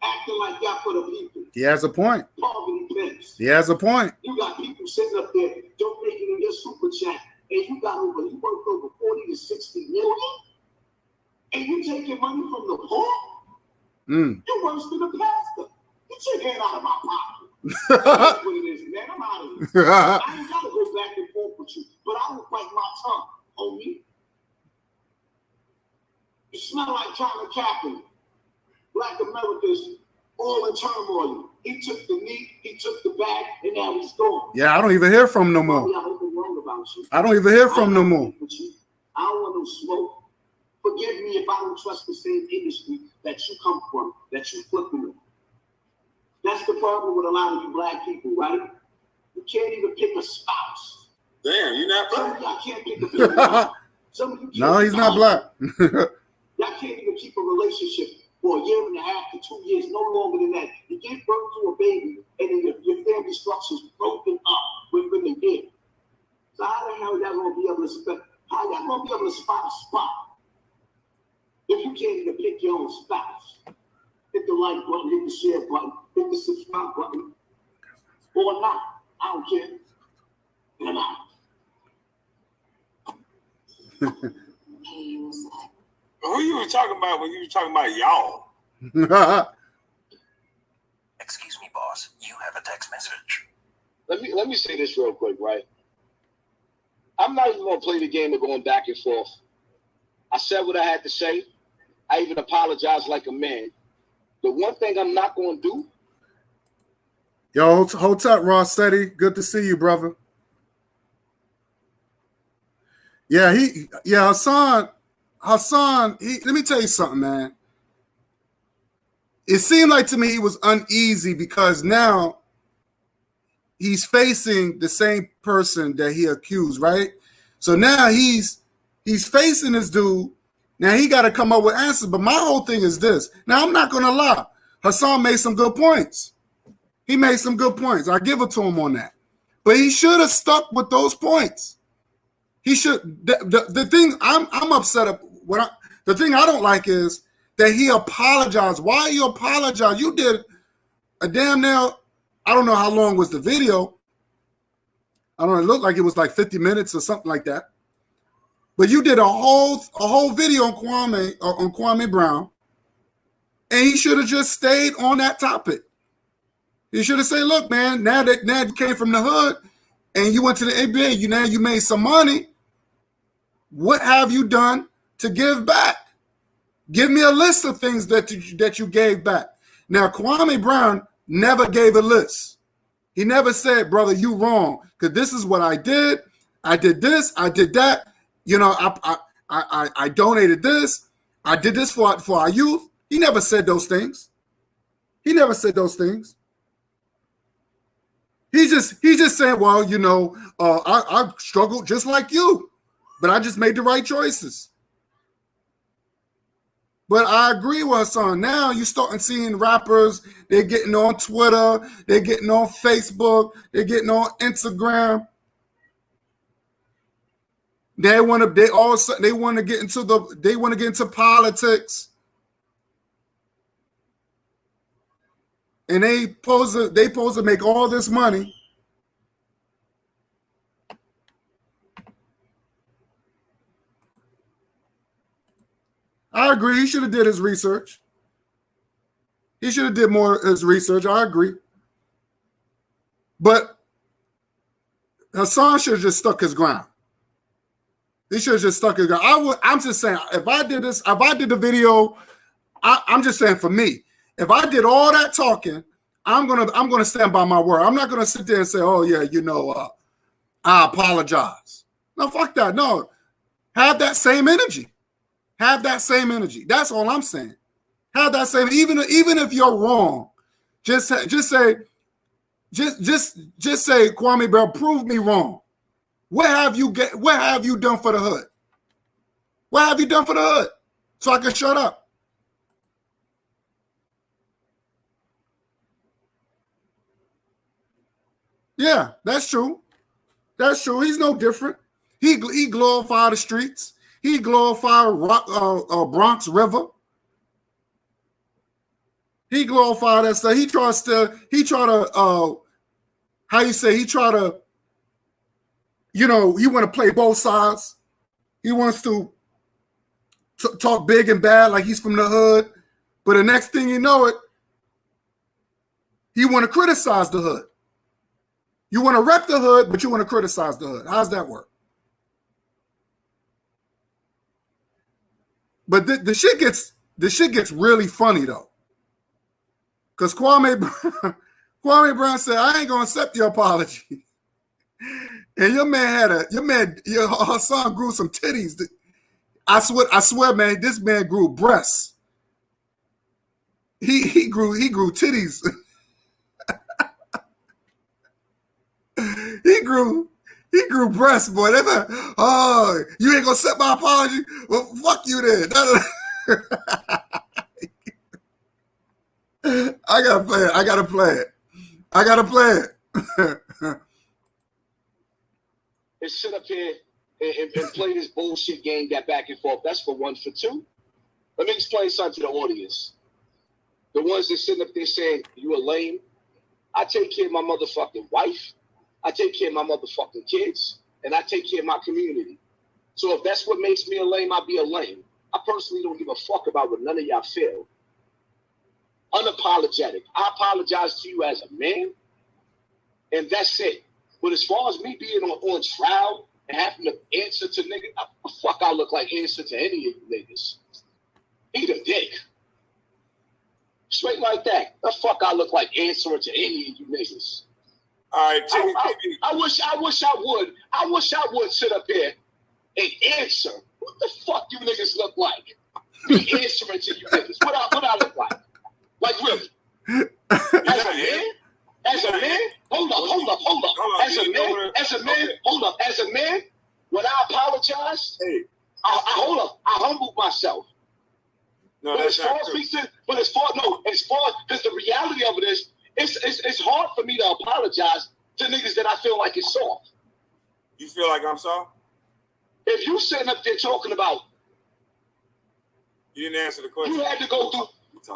acting like y'all for the people. He has a point. Poverty pimps. He has a point. You got people sitting up there donating in your super chat, and you worth over 40 to 60 million, and you taking money from the poor. You're worse than a pastor. Get your hand out of my pocket. That's what it is, man. I'm out of here. I ain't gotta go back and forth with you, but I will bite my tongue, homie. You smell like China Captain. Black America's all in turmoil. He took the knee, he took the bag, and now he's gone. Yeah, I don't even hear from him no more. I hope I'm wrong about you. I don't even hear from him no more. I don't want no smoke. Forgive me if I don't trust the same industry that you come from, that you flipping on. That's the problem with a lot of you black people, right? You can't even pick a spouse. Damn, you're not black. Some of y'all can't pick a spouse. Some of you can't. No, he's not black. Y'all can't even keep a relationship for a year and a half to 2 years, no longer than that. You give birth to a baby, and then your family structure's broken up within a year. So how the hell y'all gonna be able to spot a spot if you can't even pick your own spouse? Hit the like button, hit the share button, hit the subscribe button, or not. I don't care. And I'm out. Who you were talking about when you were talking about y'all? Excuse me, boss. You have a text message. Let me say this real quick, right? I'm not even gonna play the game of going back and forth. I said what I had to say. I even apologized like a man. The one thing I'm not gonna do. Yo, hold tight, Ross Steady. Good to see you, brother. Yeah, Hassan, let me tell you something, man. It seemed like to me he was uneasy because now he's facing the same person that he accused, right? So now he's facing this dude. Now he got to come up with answers. But my whole thing is this. Now, I'm not going to lie. Hassan made some good points. He made some good points. I give it to him on that. But he should have stuck with those points. He should. The thing I'm upset at. The thing I don't like is that he apologized. Why you apologize? You did a damn near. I don't know how long was the video. I don't know. It looked like it was like 50 minutes or something like that. But you did a whole video on Kwame Brown, and he should have just stayed on that topic. He should have said, "Look, man, now you came from the hood and you went to the NBA, you made some money. What have you done to give back? Give me a list of things that you gave back." Now, Kwame Brown never gave a list. He never said, "Brother, you wrong, because this is what I did. I did this, I did that. I donated this. I did this for our youth." He never said those things. He never said those things. He just said, "Well, I struggled just like you, but I just made the right choices." But I agree with Hassan. Now you're starting seeing rappers, they're getting on Twitter, they're getting on Facebook, they're getting on Instagram. They want to get into politics. And they supposed to make all this money. I agree. He should have did his research. He should have did more of his research. I agree. But Hassan should have just stuck his ground. He should have just stuck his ground. I'm just saying, if I did the video, I'm just saying for me, if I did all that talking, I'm gonna stand by my word. I'm not gonna sit there and say, "Oh yeah, I apologize." No, fuck that. No, have that same energy. Have that same energy. That's all I'm saying. Have that same. Even if you're wrong, just say, Kwame Brown, prove me wrong. What have you done for the hood? What have you done for the hood? So I can shut up. Yeah, that's true. That's true. He's no different. He glorified the streets. He glorified Bronx River. He glorified that stuff. He tried to he want to play both sides. He wants to talk big and bad like he's from the hood. But the next thing you know it, he want to criticize the hood. You want to rep the hood, but you want to criticize the hood. How's that work? But the shit gets really funny though, because Kwame Brown said, "I ain't gonna accept your apology," and your Hassan grew some titties. I swear, man, this man grew breasts. He grew titties. He grew breasts, boy. They like, "Oh, you ain't gonna accept my apology? Well, fuck you then." I gotta play it. And sit up here and play this bullshit game, that back and forth. That's for one. For two, let me explain something to the audience. The ones that sitting up there saying you a lame, I take care of my motherfucking wife. I take care of my motherfucking kids, and I take care of my community. So if that's what makes me a lame, I'll be a lame. I personally don't give a fuck about what none of y'all feel. Unapologetic. I apologize to you as a man, and that's it. But as far as me being on trial and having to answer to niggas, the fuck I look like answer to any of you niggas. Eat a dick. Straight like that. The fuck I look like answering to any of you niggas. All right, I wish I would sit up here and answer. What the fuck you niggas look like? Me answering to you niggas. What I look like? Like really? As a man? Hold up. As a man, when I apologize, I hold up. I humbled myself. No, that's not true. Because the reality of it is, it's hard for me to apologize to niggas that I feel like is soft. You feel like I'm soft? If you sitting up there talking about, you didn't answer the question. You had to go through.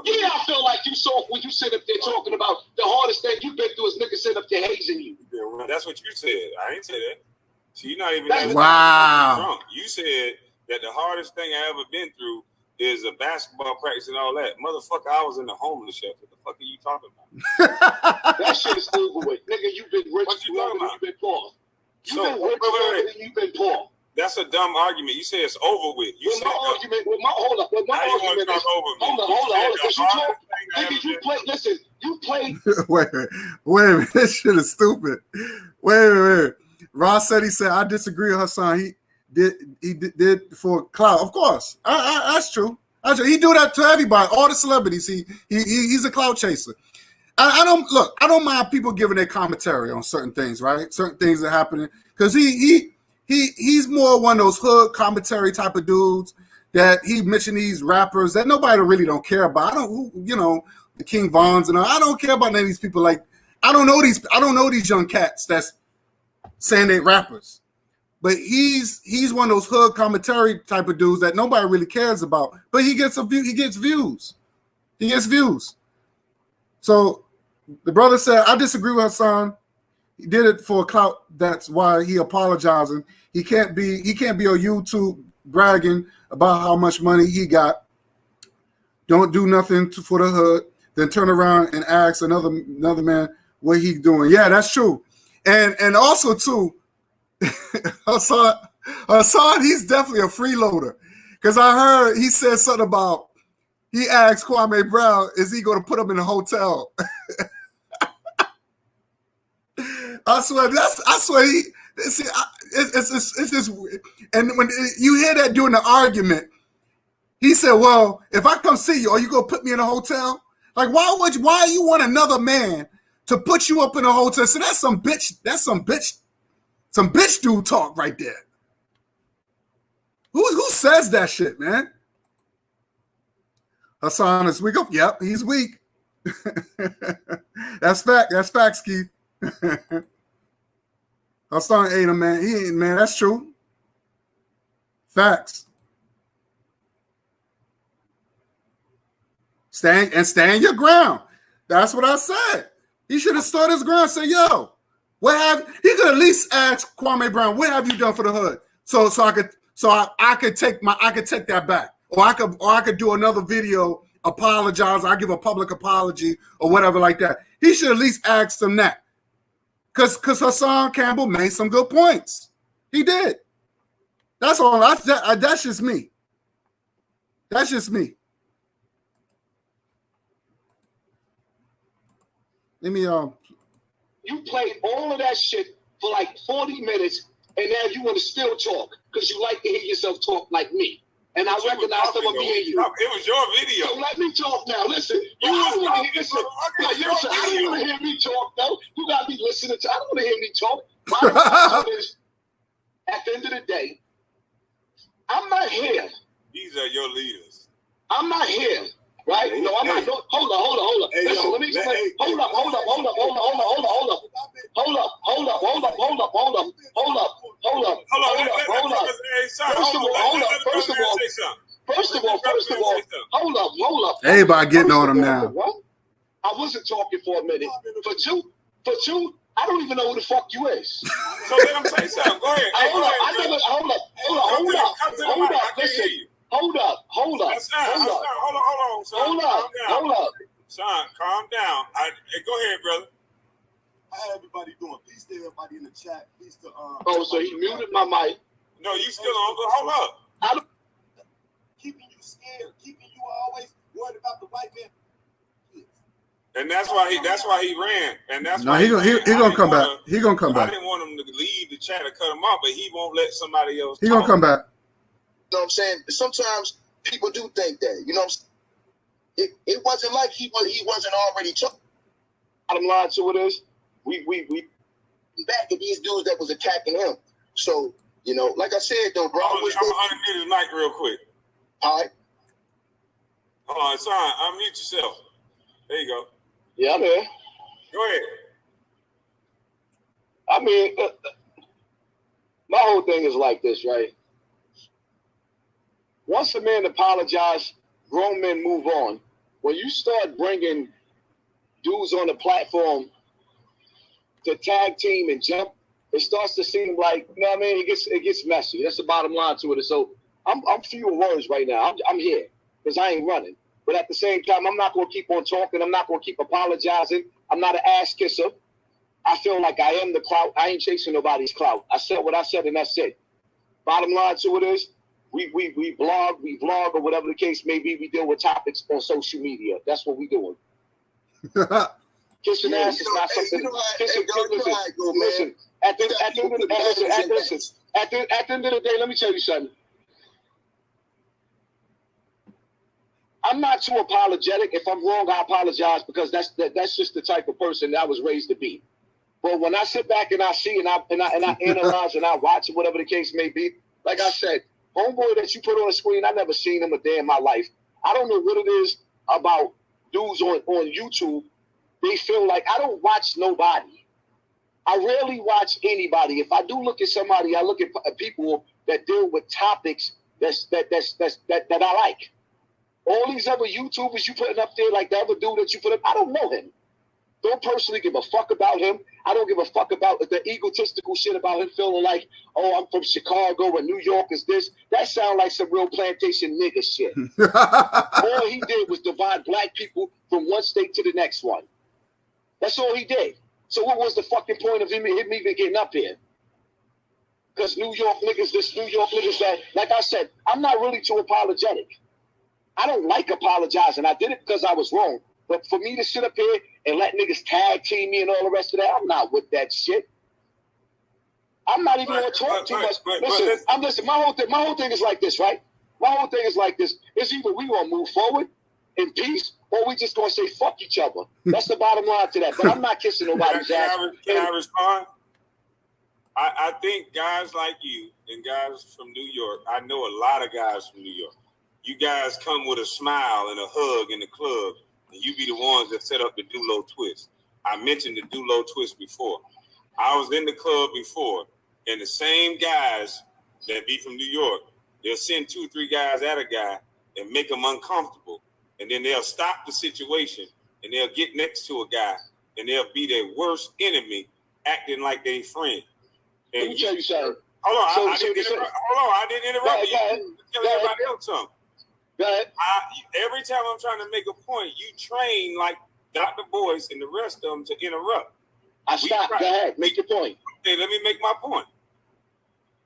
Yeah, I feel like you soft when you sit up there talking about the hardest thing you've been through is niggas sitting up there hazing you. Yeah, well, that's what you said. I ain't say that. See, you're not even wow. Drunk. You said that the hardest thing I ever been through is a basketball practice and all that. Motherfucker, I was in the homeless shelter. What the fuck are you talking about? That shit is over with. Nigga, you've been rich longer than you've been poor. You've been rich longer than you've been poor. That's a dumb argument. You say it's over with. You said hold up. My argument is hold on. Because you talk, nigga, you play. Listen, you play. wait a minute. This shit is stupid. Wait a minute. Ross said I disagree with Hassan. He did for clout. Of course. That's true. He do that to everybody. All the celebrities. He's a clout chaser. I don't mind people giving their commentary on certain things, right? Certain things that are happening. Because he's more one of those hood commentary type of dudes that he mentioned these rappers that nobody really don't care about. The King Vons and all. I don't care about any of these people. Like, I don't know these young cats that's saying they rappers. But he's one of those hood commentary type of dudes that nobody really cares about. But he gets views. He gets views. So the brother said, I disagree with Hassan. He did it for clout. That's why he apologizing. He can't be on YouTube bragging about how much money he got. Don't do nothing for the hood. Then turn around and ask another man what he's doing. Yeah, that's true. And also too, Hassan, he's definitely a freeloader. Because I heard he said something about, he asked Kwame Brown, is he going to put him in a hotel? I swear it's just, and when you hear that during the argument, he said, well, if I come see you, are you going to put me in a hotel? Like, why you want another man to put you up in a hotel? So that's some bitch dude talk right there. Who says that shit, man? Hassan is weak. Yep, he's weak. That's facts, Keith. Hassan ain't a man. He ain't, man. That's true. Facts. Stand your ground. That's what I said. He should have stood his ground and said, yo, he could at least ask Kwame Brown, what have you done for the hood? So I could take that back. Or I could do another video, apologize, I give a public apology or whatever like that. He should at least ask them that. Because Hassan Campbell made some good points. He did. That's all. That's just me. That's just me. Let me You played all of that shit for like 40 minutes, and now you want to still talk because you like to hear yourself talk like me. And I recognize some of me and you. It was your video. So let me talk now. Listen, you don't want to hear me talk, though. You got to be listening to. I don't want to hear me talk. My point is, at the end of the day, I'm not here. These are your leaders. I'm not here. Right? No, I'm not. Hold up. Hey, listen, let me explain. Hold up. First of all, hold up. Everybody getting on him now. I wasn't talking for a minute. For two, I don't even know who the fuck you is. So let him say something. Go ahead. Hold up. Listen. Hold up. Hold on. Son, calm down. Go ahead, brother. How everybody doing? Please stay everybody in the chat. Please to so he muted my mic. No, you still on, but hold up. Keeping you scared, keeping you always worried about the white man. And that's why he ran. And that's why he gonna come back. He gonna come back. I didn't want him to leave the chat or cut him off, but he won't let somebody else He gonna come back. You know what I'm saying? Sometimes people do think that, you know, it wasn't like he wasn't already talking. Bottom line to it is, we back at these dudes that was attacking him. So, you know, like I said though, bro. I'm gonna unmute his mic real quick. All right. Hold on, son, unmute yourself. There you go. Yeah, I'm here. Go ahead. I mean, my whole thing is like this, right? Once a man apologizes, grown men move on. When you start bringing dudes on the platform to tag team and jump it starts to seem like, you know what I mean? It gets messy. That's the bottom line to it. And so I'm few of words right now. I'm here because I ain't running. But at the same time, I'm not going to keep on talking. I'm not going to keep apologizing. I'm not an ass kisser. I feel like I am the clout. I ain't chasing nobody's clout. I said what I said, and that's it. Bottom line to it is, we blog, we vlog, or whatever the case may be. We deal with topics on social media. That's what we doing. Kissing ass is not something. Listen, at the end of the day, let me tell you something. I'm not too apologetic. If I'm wrong, I apologize because that's just the type of person that I was raised to be. But when I sit back and I see and I analyze and I watch whatever the case may be, like I said, homeboy that you put on the screen, I never seen him a day in my life. I don't know what it is about dudes on YouTube. They feel like I don't watch nobody. I rarely watch anybody. If I do look at somebody, I look at people that deal with topics that I like. All these other YouTubers you putting up there, like the other dude that you put up, I don't know him. Don't personally give a fuck about him. I don't give a fuck about the egotistical shit about him feeling like, oh, I'm from Chicago and New York is this. That sounds like some real plantation nigga shit. All he did was divide black people from one state to the next one. That's all he did. So what was the fucking point of him even getting up here? Because New York niggas this, New York niggas that. Like I said, I'm not really too apologetic. I don't like apologizing. I did it because I was wrong. But for me to sit up here and let niggas tag team me and all the rest of that, I'm not with that shit. I'm not even going to talk too much. Listen, my whole thing is like this, right? My whole thing is like this. It's either we going to move forward in peace or we just going to say fuck each other. That's the bottom line to that. But I'm not kissing nobody's ass. Can I respond? I think guys like you and guys from New York, I know a lot of guys from New York. You guys come with a smile and a hug in the club, and you be the ones that set up the do-low twist. I mentioned the do-low twist before. I was in the club before, and the same guys that be from New York, they'll send 2-3 guys at a guy and make them uncomfortable, and then they'll stop the situation, and they'll get next to a guy, and they'll be their worst enemy, acting like they friend. And let me tell you something. Hold on, I didn't interrupt you. Tell everybody else something. Go ahead. Every time I'm trying to make a point, you train like Dr. Boyce and the rest of them to interrupt. I stop. Go ahead. Make your point. Okay, let me make my point.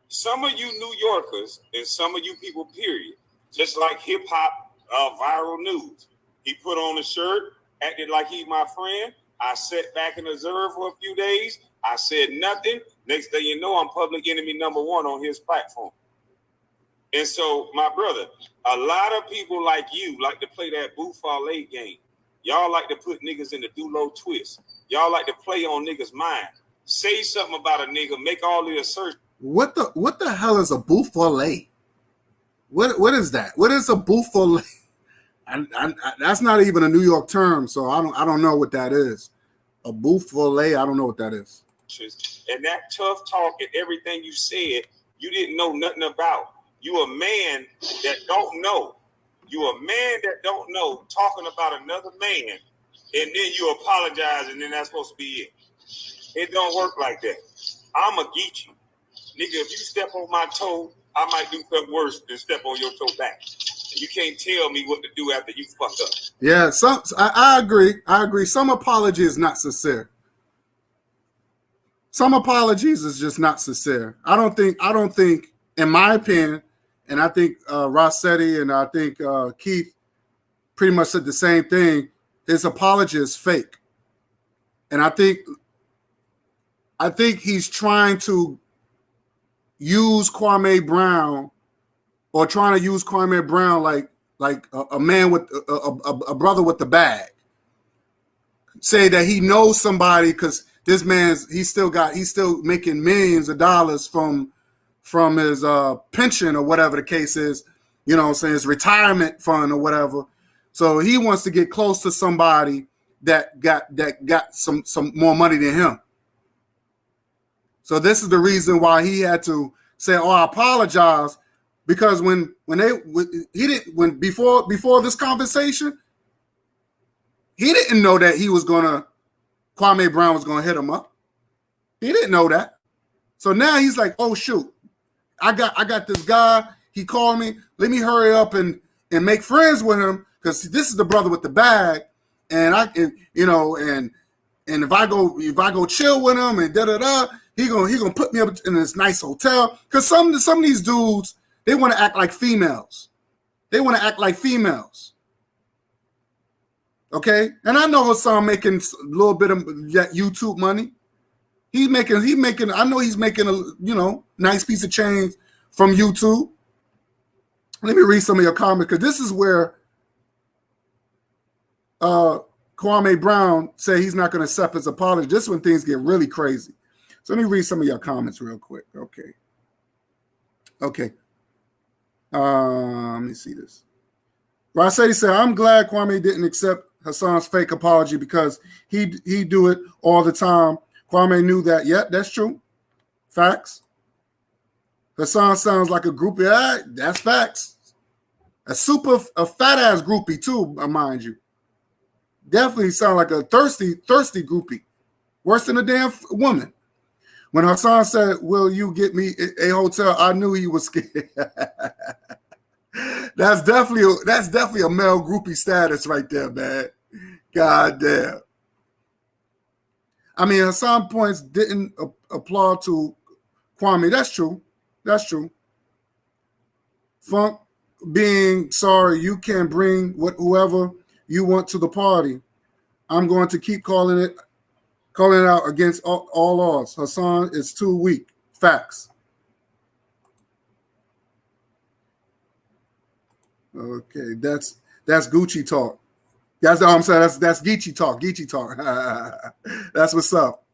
Some of you New Yorkers and some of you people, period, just like hip-hop viral news. He put on a shirt, acted like he's my friend. I sat back and observed for a few days. I said nothing. Next thing you know, I'm public enemy number 1 on his platform. And so, my brother, a lot of people like you like to play that bouffale game. Y'all like to put niggas in the do-low twist. Y'all like to play on niggas' mind. Say something about a nigga, make all the assertions. What the hell is a bouffale? What is that? What is a bouffale? That's not even a New York term, so I don't know what that is. A bouffale, I don't know what that is. And that tough talk and everything you said, you didn't know nothing about. You a man that don't know. You a man that don't know talking about another man, and then you apologize, and then that's supposed to be it. It don't work like that. I'ma get you. Nigga, if you step on my toe, I might do something worse than step on your toe back. And you can't tell me what to do after you fuck up. Yeah, I agree. I agree. Some apology is not sincere. Some apologies is just not sincere. I don't think, in my opinion, and I think Rossetti and I think Keith pretty much said the same thing. His apology is fake. And I think he's trying to use Kwame Brown, or trying to use Kwame Brown like a man with a brother with the bag. Say that he knows somebody because this man's he's still making millions of dollars from his pension or whatever the case is, you know what I'm saying, his retirement fund or whatever. So he wants to get close to somebody that got some more money than him. So this is the reason why he had to say, "Oh, I apologize," because before this conversation, he didn't know that Kwame Brown was gonna hit him up. He didn't know that. So now he's like, oh shoot, I got this guy. He called me. Let me hurry up and make friends with him because this is the brother with the bag, and and if I go chill with him and he gonna put me up in this nice hotel because some of these dudes they want to act like females. They want to act like females. Okay, and I know Hassan making a little bit of that YouTube money. He's making. I know he's making a nice piece of change from YouTube. Let me read some of your comments because this is where Kwame Brown said he's not going to accept his apology. This is when things get really crazy. So let me read some of your comments real quick. Okay. Let me see this. Rossetti said, I'm glad Kwame didn't accept Hassan's fake apology because he do it all the time. Kwame knew that. Yeah, that's true. Facts. Hassan sounds like a groupie. Yeah, that's facts. A fat ass groupie too, mind you. Definitely sound like a thirsty groupie. Worse than a damn woman. When Hassan said, will you get me a hotel? I knew he was scared. That's definitely a male groupie status right there, man. God damn. I mean, Hassan points didn't applaud to Kwame. That's true. Funk being sorry, you can bring whoever you want to the party. I'm going to keep calling it out against all odds. Hassan is too weak. Facts. Okay, that's Gucci talk. That's all I'm saying. That's Geechee talk. Geechee talk. That's what's up.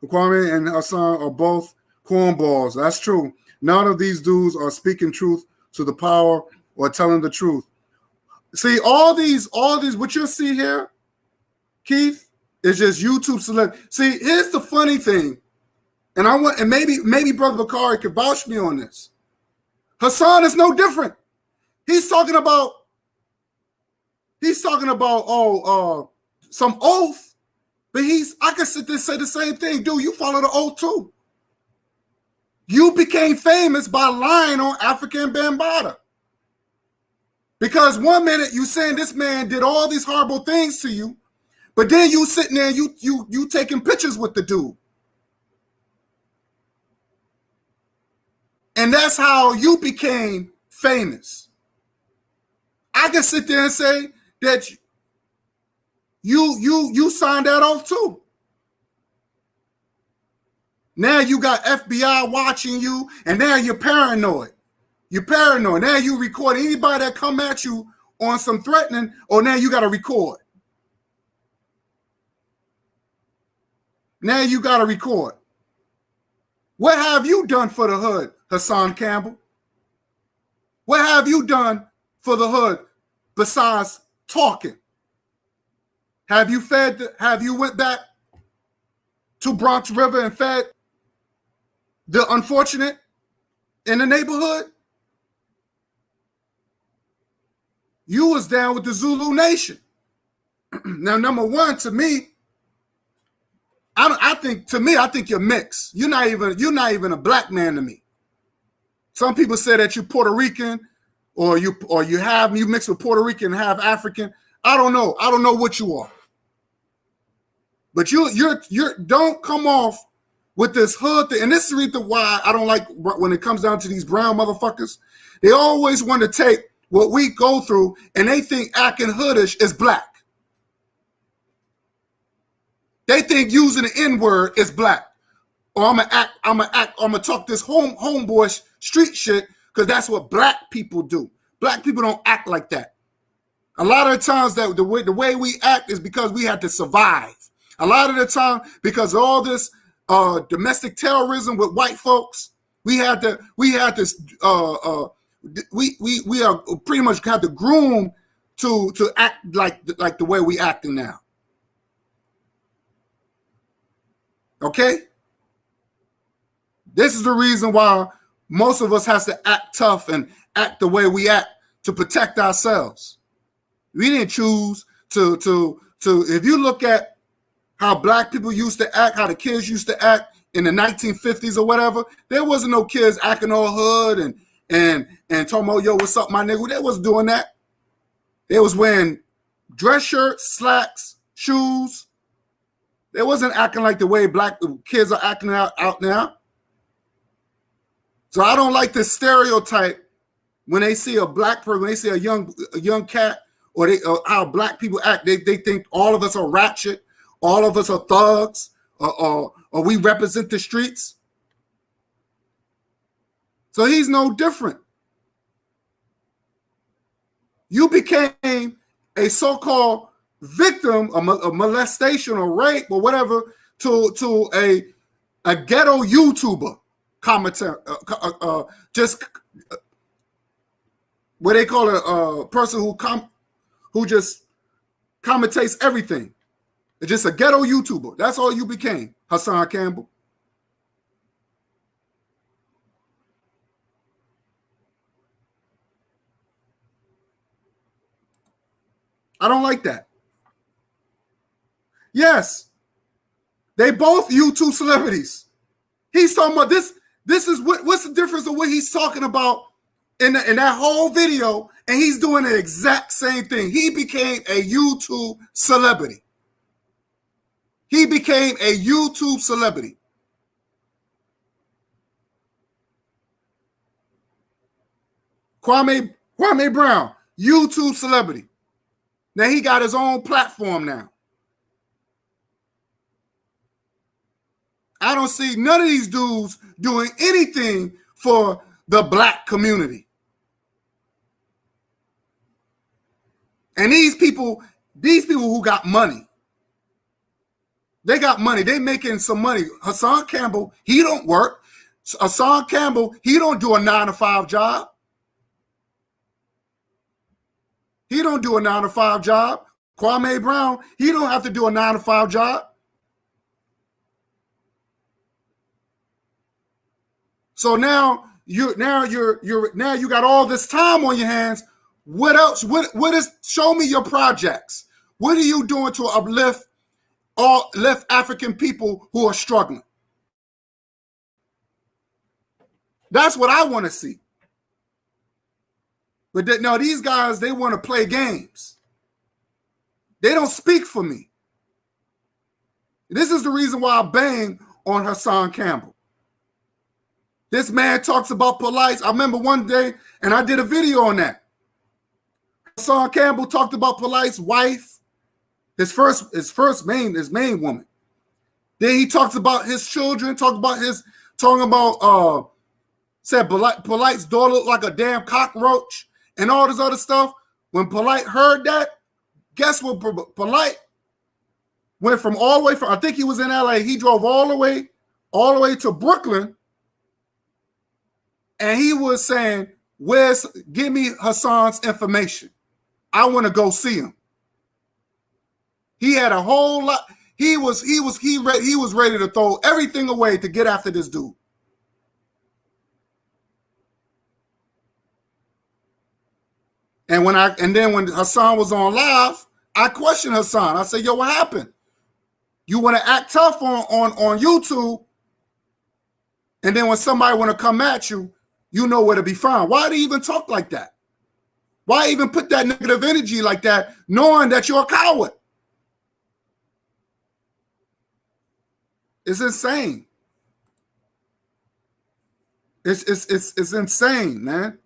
Kwame and Hassan are both cornballs. That's true. None of these dudes are speaking truth to the power or telling the truth. See, all these, what you'll see here, Keith, is just YouTube celebrity. See, here's the funny thing, and maybe Brother Bakari could vouch me on this. Hassan is no different. He's talking about some oath, but I can sit there and say the same thing. Dude, you follow the oath too. You became famous by lying on African Bambaataa. Because one minute you saying this man did all these horrible things to you, but then you sitting there and you taking pictures with the dude. And that's how you became famous. I can sit there and say that you signed that off too. Now you got FBI watching you, and now you're paranoid. Now you record anybody that come at you on some threatening, or now you got to record. What have you done for the hood, Hassan Campbell? What have you done for the hood besides talking? Have you went back to Bronx River and fed the unfortunate in the neighborhood? You was down with the Zulu Nation. Now, number one, to me, I think you're mixed. You're not even a black man to me. Some people say that you're Puerto Rican, or you mix with Puerto Rican and half African. I don't know. I don't know what you are. But you don't come off with this hood thing. And this is the reason why I don't like when it comes down to these brown motherfuckers. They always want to take what we go through and they think acting hoodish is black. They think using the N-word is black. Or I'm gonna talk this homeboy street shit because that's what black people do. Black people don't act like that. A lot of the times that the way we act is because we had to survive. A lot of the time, because of all this domestic terrorism with white folks, we are pretty much have to groom to act like the way we acting now. Okay? This is the reason why most of us has to act tough and act the way we act to protect ourselves. We didn't choose to if you look at how black people used to act, how the kids used to act in the 1950s or whatever, there wasn't no kids acting all hood and talking about, yo, what's up, my nigga? They wasn't doing that. They was wearing dress shirts, slacks, shoes. They wasn't acting like the way black kids are acting out now. So I don't like this stereotype when they see a black person, when they see a young cat, or how black people act. They think all of us are ratchet, all of us are thugs, or we represent the streets. So he's no different. You became a so-called victim of molestation or rape or whatever to a ghetto YouTuber commentator, just what they call a person who just commentates everything. It's just a ghetto YouTuber. That's all you became, Hassan Campbell. I don't like that. Yes, they both YouTube celebrities. He's talking about this. This is what's the difference of what he's talking about in that whole video, and he's doing the exact same thing. He became a YouTube celebrity. He became a YouTube celebrity. Kwame Brown, YouTube celebrity. Now he got his own platform now. I don't see none of these dudes doing anything for the black community. And these people who got money, they got money. They making some money. Hassan Campbell, he don't work. Hassan Campbell, he don't do a 9-to-5 job. He don't do a 9-to-5 job. Kwame Brown, he don't have to do a 9-to-5 job. So now you got all this time on your hands. What else? What is? Show me your projects. What are you doing to uplift African people who are struggling? That's what I want to see. But no, these guys, they want to play games. They don't speak for me. This is the reason why I bang on Hassan Campbell. This man talks about police. I remember one day, and I did a video on that. Hassan Campbell talked about police wife, his main woman. Then he talks about his children, said Polite's daughter looked like a damn cockroach and all this other stuff. When Polite heard that, guess what? Polite went from all the way from, I think he was in LA. He drove all the way to Brooklyn. And he was saying, give me Hassan's information. I want to go see him. He had a whole lot. He was ready to throw everything away to get after this dude. And then when Hassan was on live, I questioned Hassan. I said, yo, what happened? You want to act tough on YouTube, and then when somebody want to come at you, you know where to be found. Why do you even talk like that? Why even put that negative energy like that, knowing that you're a coward? It's insane. It's insane, man.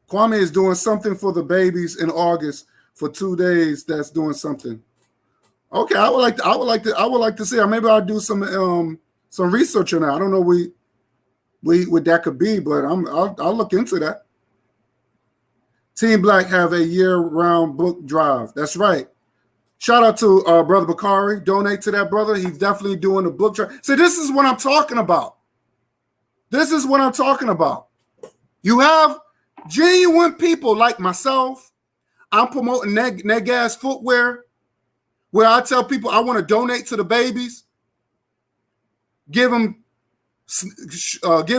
Kwame is doing something for the babies in August for 2 days. That's doing something. Okay, I would like to see. Maybe I'll do some research on that. I don't know what that could be, but I'll look into that. Team Black have a year-round book drive. That's right. Shout out to Brother Bakari. Donate to that brother. He's definitely doing a book drive. See, this is what I'm talking about. This is what I'm talking about. You have genuine people like myself. I'm promoting Negaz footwear, where I tell people I want to donate to the babies, give them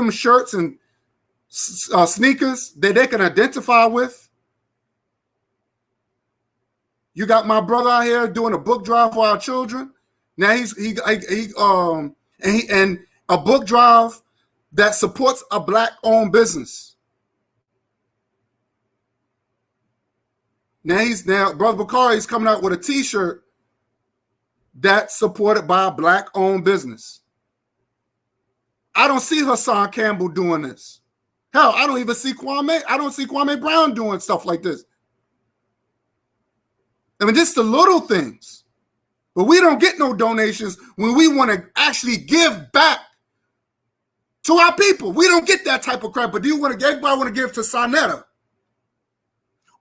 shirts and sneakers that they can identify with. You got my brother out here doing a book drive for our children. Now and a book drive that supports a Black-owned business. Now Brother Bakari is coming out with a T-shirt that's supported by a Black-owned business. I don't see Hassan Campbell doing this. Hell, I don't even see Kwame. I don't see Kwame Brown doing stuff like this. I mean, just the little things. But we don't get no donations when we want to actually give back to our people. We don't get that type of crap. But do you want to? Everybody want to give to Sonetta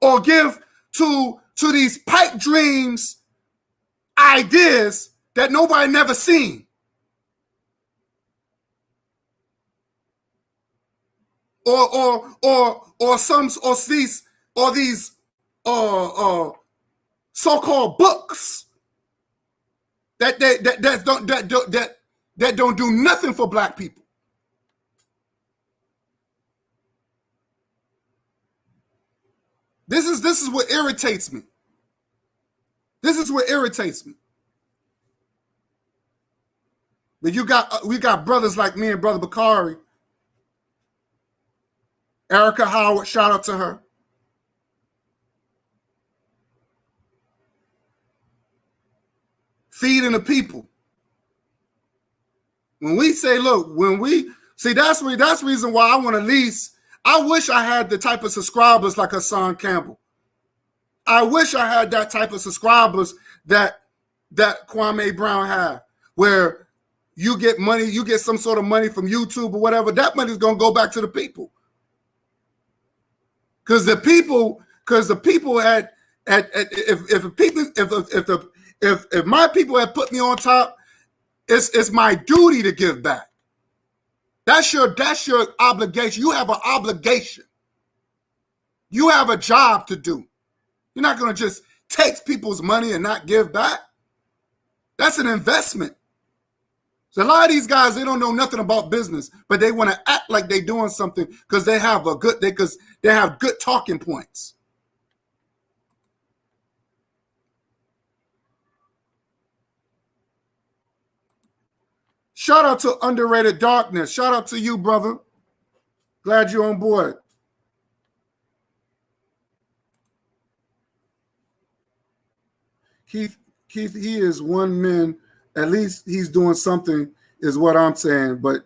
or give to these pipe dreams ideas that nobody never seen. Or these so-called books that don't do nothing for Black people. This is what irritates me. This is what irritates me. But we got brothers like me and Brother Bakari. Erica Howard, shout out to her. Feeding the people. When we say, look, that's the reason why I want to lease. I wish I had the type of subscribers like Hassan Campbell. I wish I had that type of subscribers that Kwame Brown had, where you get money, you get some sort of money from YouTube or whatever. That money is going to go back to the people. Because the people had if my people had put me on top, it's my duty to give back. That's your obligation. You have an obligation. You have a job to do. You're not going to just take people's money and not give back. That's an investment. So a lot of these guys, they don't know nothing about business, but they want to act like they're doing something because they have good talking points. Shout out to Underrated Darkness. Shout out to you, brother. Glad you're on board. Keith, he is one man. At least he's doing something, is what I'm saying. But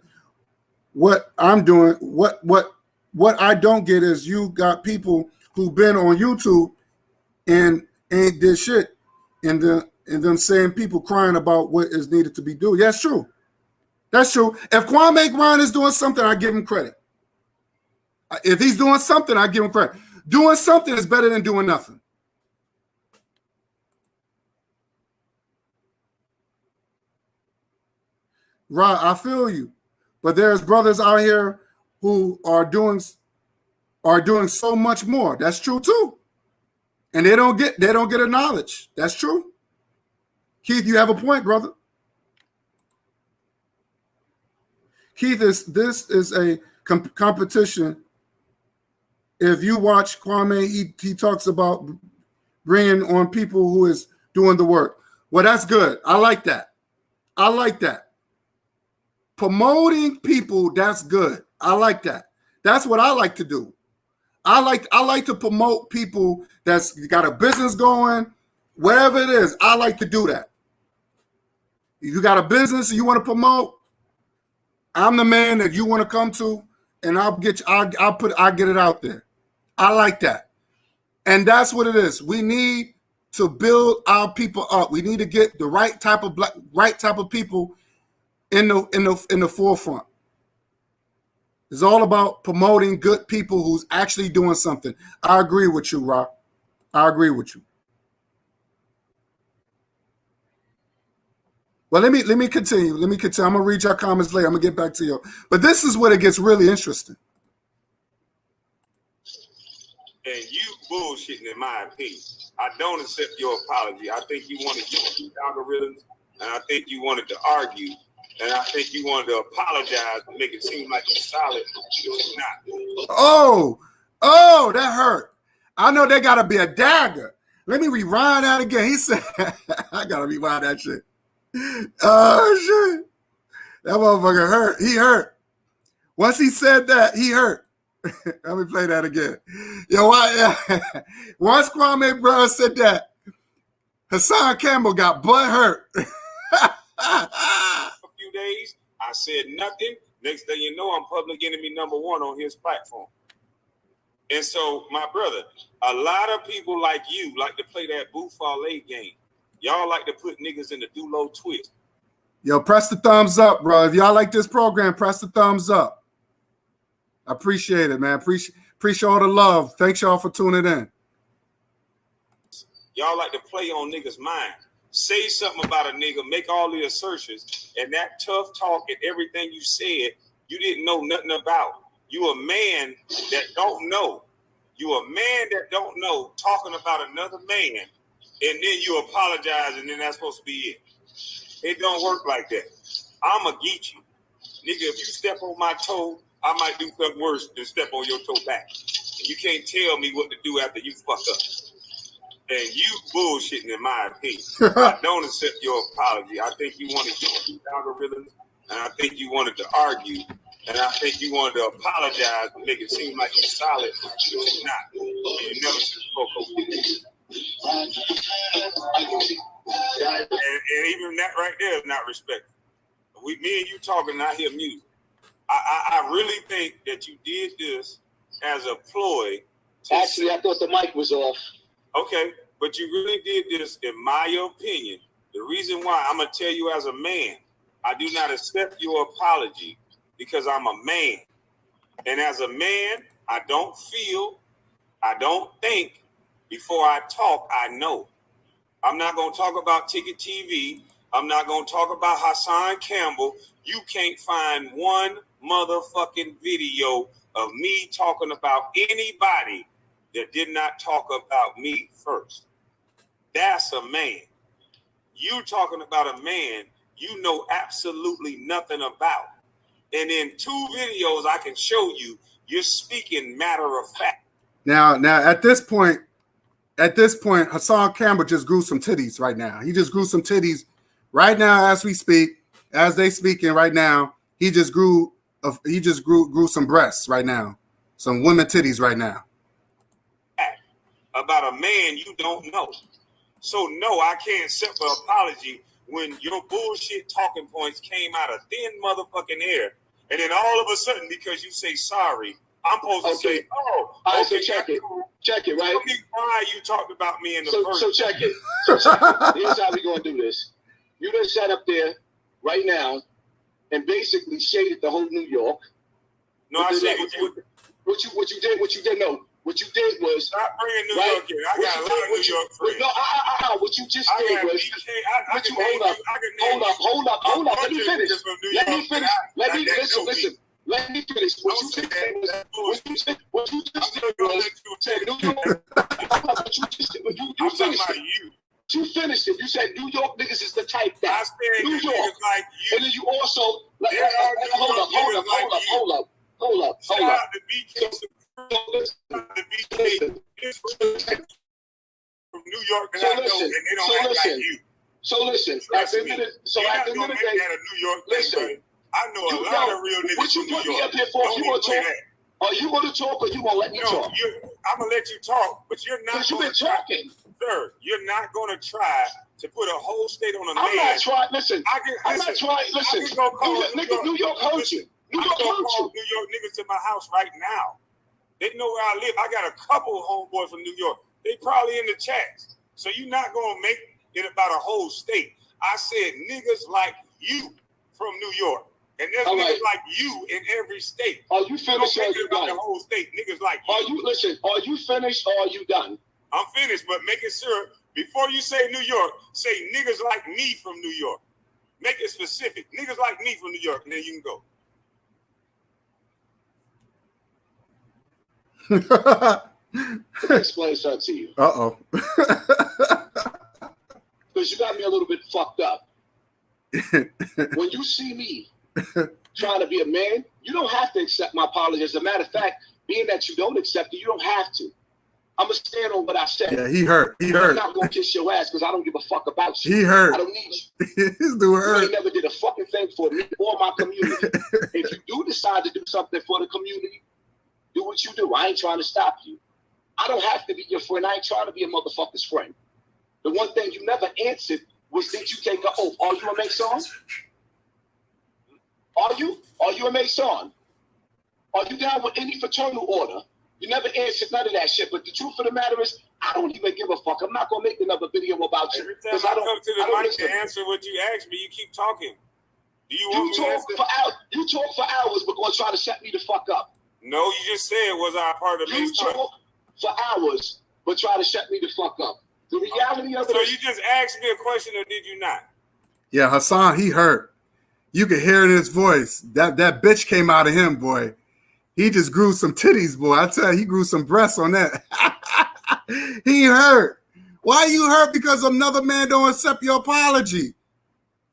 what I'm doing, what I don't get is you got people who've been on YouTube and ain't did shit, and them saying people crying about what is needed to be done. Yeah, that's true. That's true. If Kwame Brown is doing something, I give him credit. If he's doing something, I give him credit. Doing something is better than doing nothing. Right, I feel you. But there's brothers out here who are doing so much more. That's true too. And they don't get acknowledged. That's true. Keith, you have a point, brother. Keith, this is a competition. If you watch Kwame, he talks about bringing on people who is doing the work. Well, that's good. I like that. I like that. Promoting people, that's good. I like that. That's what I like to do. I like to promote people that's got a business going, whatever it is. I like to do that. If you got a business you want to promote, I'm the man that you want to come to, and I'll get it out there. I like that. And that's what it is. We need to build our people up. We need to get the right type of people in the forefront. It's all about promoting good people who's actually doing something. I agree with you, Rob. I agree with you. Well, let me continue. I'm gonna read your comments later. I'm gonna get back to you. But this is where it gets really interesting. And you bullshitting, in my opinion. I don't accept your apology. I think you wanted to use algorithms, and I think you wanted to argue, and I think you wanted to apologize and make it seem like you're solid. You're not. Oh, that hurt. I know there gotta be a dagger. Let me rewind that again. He said, I gotta rewind that shit. Oh shit. That motherfucker hurt. He hurt. Once he said that, he hurt. Let me play that again. Yo, once Kwame Brown said that, Hassan Campbell got butt hurt. A few days, I said nothing. Next thing you know, I'm public enemy #1 on his platform. And so, my brother, a lot of people like you like to play that Bouffale game. Y'all like to put niggas in the Dulo twist. Yo, press the thumbs up, bro. If y'all like this program, press the thumbs up. I appreciate it, man. Appreciate all the love. Thanks y'all for tuning in. Y'all like to play on niggas' mind. Say something about a nigga, make all the assertions, and that tough talk and everything you said, you didn't know nothing about. You a man that don't know. You a man that don't know talking about another man, and then you apologize, and then that's supposed to be it. It don't work like that. I'ma get you. Nigga, if you step on my toe, I might do something worse than step on your toe back. And you can't tell me what to do after you fuck up. And you bullshitting, in my opinion. I don't accept your apology. I think you wanted to do algorithms, and I think you wanted to argue, and I think you wanted to apologize and make it seem like you're solid, but you're not. You never should have spoke over it. And even that right there is not respectful. Me and you talking, not hear music. I really think that you did this as a ploy. Actually, I thought the mic was off. Okay, but you really did this, in my opinion. The reason why, I'm going to tell you as a man, I do not accept your apology because I'm a man. And as a man, I don't feel, I don't think. Before I talk, I know. I'm not going to talk about Ticket TV. I'm not going to talk about Hassan Campbell. You can't find one motherfucking video of me talking about anybody that did not talk about me first. That's a man. You talking about a man you know absolutely nothing about. And in 2 videos I can show you, you're speaking matter of fact. Now at this point, Hassan Campbell just grew some titties right now. He just grew some titties right now as we speak, as they speaking right now. He just grew some breasts right now, some women titties right now. About a man you don't know. So no, I can't accept an apology when your bullshit talking points came out of thin motherfucking air, and then all of a sudden, because you say sorry, I'm supposed to say, oh, all right, okay, so check it, right? Tell me why you talked about me in the first. So check it. Here's how we gonna do this. You done sat up there right now and basically shaded the whole New York. No, I said what you did was stop bringing New York in. I got a lot of New York friends. No, what you just did was hold up. Let me finish. Listen. Let me finish. What you just did was you finished it. You said New York niggas is the type that New York, like you. and then you also hold up. From New York that I know, and they don't act like you. So listen. At the end of the day, listen. I know a lot of real niggas. What you from put New me York. up here for? You want to talk? Are you going to talk, or you going to let me talk? I'm gonna let you talk, but you're not. You've been talking, sir. You're not going to try to put a whole state on a man. I'm not trying. Listen, I'm not trying. Listen, New York hurt you. New York hurt you. New York niggas to my house right now. They know where I live. I got a couple of homeboys from New York. They probably in the chats. So you're not gonna make it about a whole state. I said niggas like you from New York. And there's niggas like you in every state. Are you finished or are you done? The whole state, niggas like you. Are you finished or are you done? I'm finished, but make it sure before you say New York, say niggas like me from New York. Make it specific. Niggas like me from New York, and then you can go. Explain something to you. Uh-oh. Because you got me a little bit fucked up. When you see me trying to be a man, you don't have to accept my apology. As a matter of fact, being that you don't accept it, you don't have to. I'm gonna stand on what I said. Yeah, he hurt. I'm not gonna kiss your ass because I don't give a fuck about you. He hurt. I don't need you. This dude hurt. You ain't never did a fucking thing for me or my community. If you do decide to do something for the community, do what you do. I ain't trying to stop you. I don't have to be your friend. I ain't trying to be a motherfucker's friend. The one thing you never answered was, did you take an oath? Are you a Mason? Are you? Are you a Mason? Are you down with any fraternal order? You never answered none of that shit. But the truth of the matter is, I don't even give a fuck. I'm not gonna make another video about you. Every time I come to the mic to answer what you ask me, you keep talking. Do you want you talk for hours? You talk for hours, but gonna try to shut me the fuck up. No, you just said, was I a part of You talk for hours, but try to shut me the fuck up. The reality of it. So you just asked me a question, or did you not? Yeah, Hassan, he hurt. You could hear in his voice that bitch came out of him, boy. He just grew some titties, boy. I tell you, he grew some breasts on that. He hurt. Why you hurt? Because another man don't accept your apology.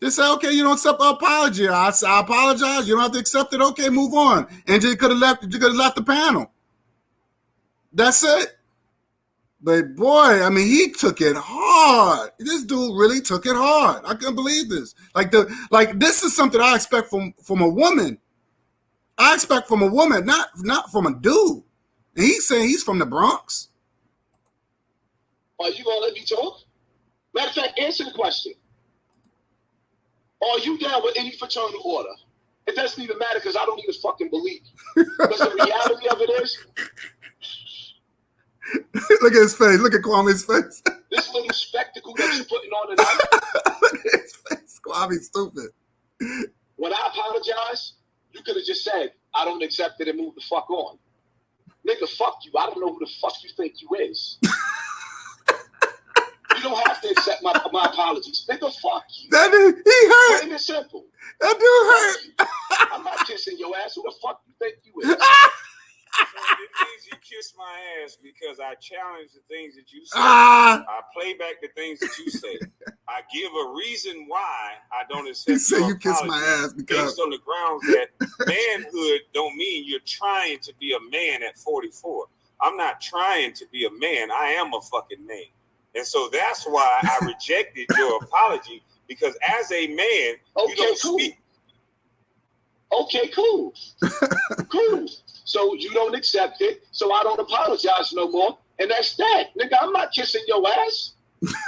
Just say, okay, you don't accept the apology. I apologize. You don't have to accept it. Okay, move on. And you could have left. You could have left the panel. That's it. But boy, I mean, he took it hard. This dude really took it hard. I couldn't believe this. Like this is something I expect from a woman. I expect from a woman, not from a dude. And he's saying he's from the Bronx. Are you gonna let me talk? Matter of fact, answer the question. Are you down with any fraternal order? It doesn't even matter because I don't even fucking believe. Because the reality of it is, look at his face. Look at Kwame's face. This little spectacle that you're putting on tonight. Look at his face. Kwame's stupid. When I apologize, you could have just said, I don't accept it and move the fuck on. Nigga, fuck you. I don't know who the fuck you think you is. You don't have to accept my apologies. Nigga, fuck you. That dude, he hurt. Plain and simple. That dude hurt. I'm not kissing your ass. Who the fuck you think you is? So it means you kiss my ass because I challenge the things that you say. I play back the things that you say. I give a reason why I don't accept He said your you kiss my apology ass because based on the grounds that manhood don't mean you're trying to be a man at 44. I'm not trying to be a man. I am a fucking man. And so that's why I rejected your apology, because as a man, you don't speak. Okay, cool. Cool. So you don't accept it, so I don't apologize no more. And that's that. Nigga, I'm not kissing your ass.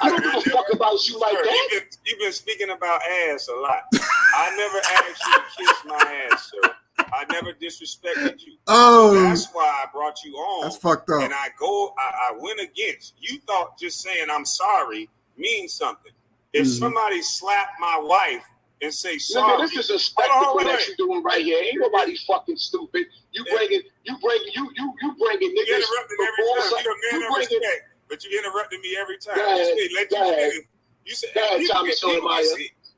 I don't give a fuck about you like that. You've been speaking about ass a lot. I never asked you to kiss my ass, sir. I never disrespected you. Oh, that's why I brought you on. That's fucked up. And I went against. You thought just saying I'm sorry means something. If somebody slapped my wife and say sorry, nigga, this is a spectacle that you're doing right here. Ain't nobody fucking stupid. You bringing niggas. You interrupted every time. You're a man of respect, but you interrupted me every time. You said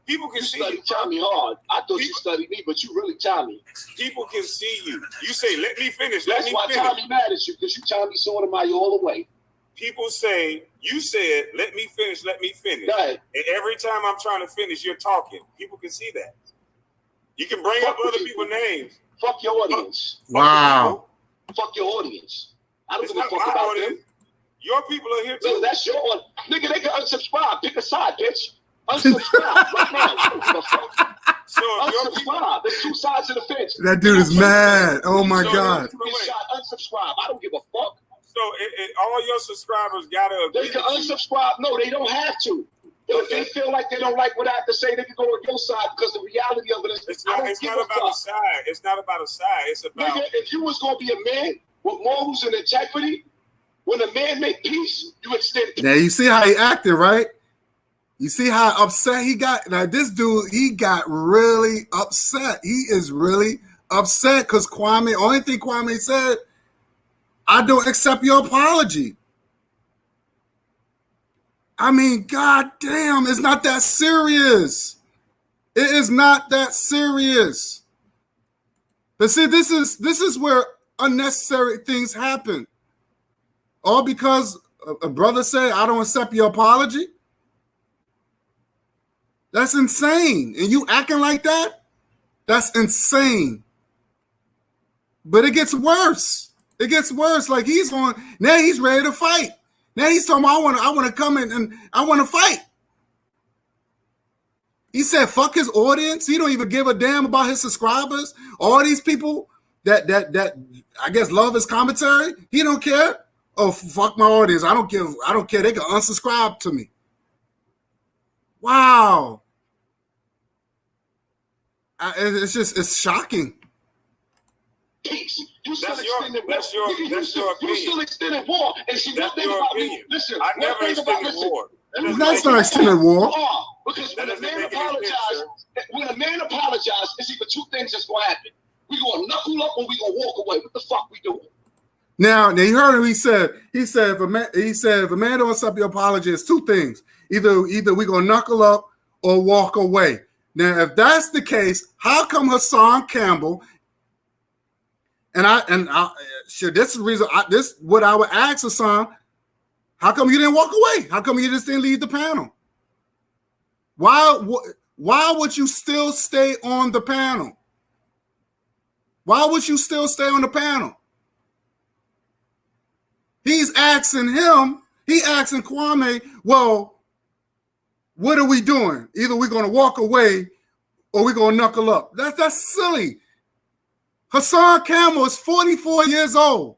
people can see you. Tommy hard. I thought you studied me, but you really Tommy. People can see you. You say, let me finish. That's why Tommy mad at you, because you Tommy Sotomayor all the way. People say, you said, let me finish. And every time I'm trying to finish, you're talking. People can see that. You can bring up other people's names. Fuck your audience. Wow. Fuck your audience. I don't give a fuck about them. Your people are here too. No, that's your audience. Nigga, they can unsubscribe. Pick a side, bitch. Unsubscribe right now. I don't give a fuck. So unsubscribe. There's two sides of the fence. That dude is mad. Oh my God. Unsubscribe. I don't give a fuck. So all your subscribers gotta agree. They can unsubscribe. No, they don't have to. But if they feel like they don't like what I have to say, they can go on your side, because the reality of it is it's not about a side. It's not about a side. It's about, nigga, if you was gonna be a man with morals and integrity, when a man make peace, you extend. Now you see how he acted, right? You see how upset he got. Now this dude, he got really upset. He is really upset because only thing Kwame said, I don't accept your apology. I mean, god damn, it's not that serious. It is not that serious. But see, this is where unnecessary things happen. All because a brother said, I don't accept your apology. That's insane. And you acting like that? That's insane. But it gets worse. It gets worse. Like he's on now. He's ready to fight. Now he's talking about, I want to come in and I want to fight. He said, fuck his audience. He don't even give a damn about his subscribers. All these people that I guess love his commentary. He don't care. Oh, fuck my audience. I don't care. They can unsubscribe to me. Wow. It's shocking. Peace. You still That's your you still extended war. And see, one thing about me, listen, I never extended war. That's not extended war. Because when a man apologizes, it's either two things that's going to happen. We going to knuckle up or we going to walk away. What the fuck we doing? Now you heard him. He said if a man don't accept your apology, it's two things. Either we gonna knuckle up or walk away. Now, if that's the case, how come Hassan Campbell and I sure this is the reason this what I would ask Hassan, how come you didn't walk away? How come you just didn't leave the panel? Why would you still stay on the panel? Why would you still stay on the panel? He's asking Kwame, well, what are we doing? Either we're going to walk away or we're going to knuckle up. That's silly. Hassan Campbell is 44 years old.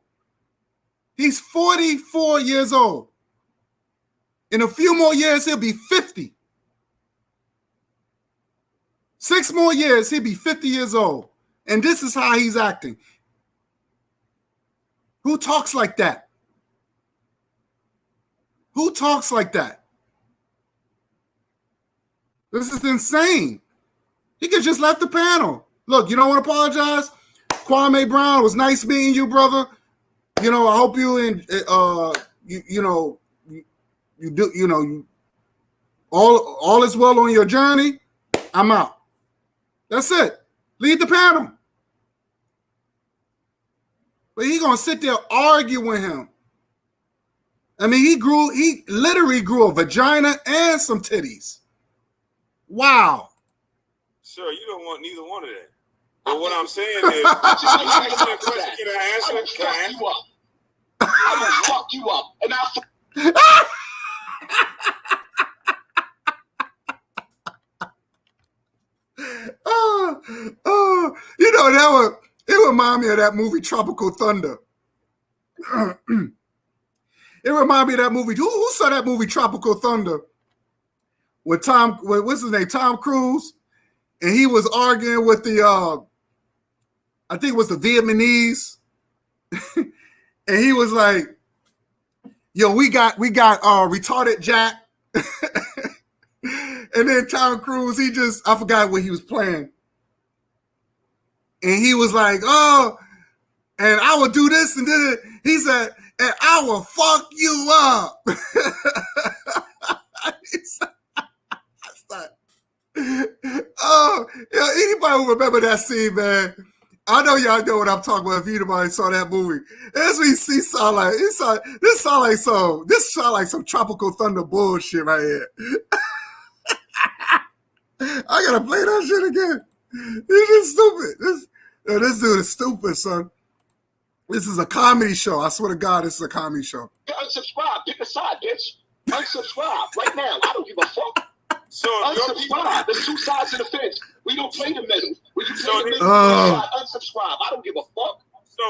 He's 44 years old. In a few more years, he'll be 50. 6 more years, he'll be 50 years old. And this is how he's acting. Who talks like that? Who talks like that? This is insane. He could just left the panel. Look, you don't want to apologize? Kwame Brown, it was nice meeting you, brother. You know, I hope you and all is well on your journey. I'm out. That's it. Leave the panel. But he gonna sit there arguing with him. I mean, he literally grew a vagina and some titties. Wow. Sure, you don't want neither one of that. But what I'm saying is, can I answer? I will fuck you up. And you know, it reminded me of that movie Tropical Thunder. It reminded me of that movie. Who saw that movie Tropical Thunder? With what's his name? Tom Cruise. And he was arguing with the I think it was the Vietnamese. And he was like, yo, we got retarded Jack. And then Tom Cruise, I forgot what he was playing. And he was like, oh, and I will do this and then he said, and I will fuck you up. Oh, yeah, anybody who remember that scene, man? I know y'all know what I'm talking about. If anybody saw that movie, this sound like some Tropical Thunder bullshit right here. I gotta play that shit again. This is stupid. This dude is stupid, son. This is a comedy show. I swear to God, this is a comedy show. Unsubscribe. Pick a side, bitch. Unsubscribe right now. I don't give a fuck. So unsubscribe. There's two sides of the fence. We don't play the middle. We can play the middle. Unsubscribe. I don't give a fuck. So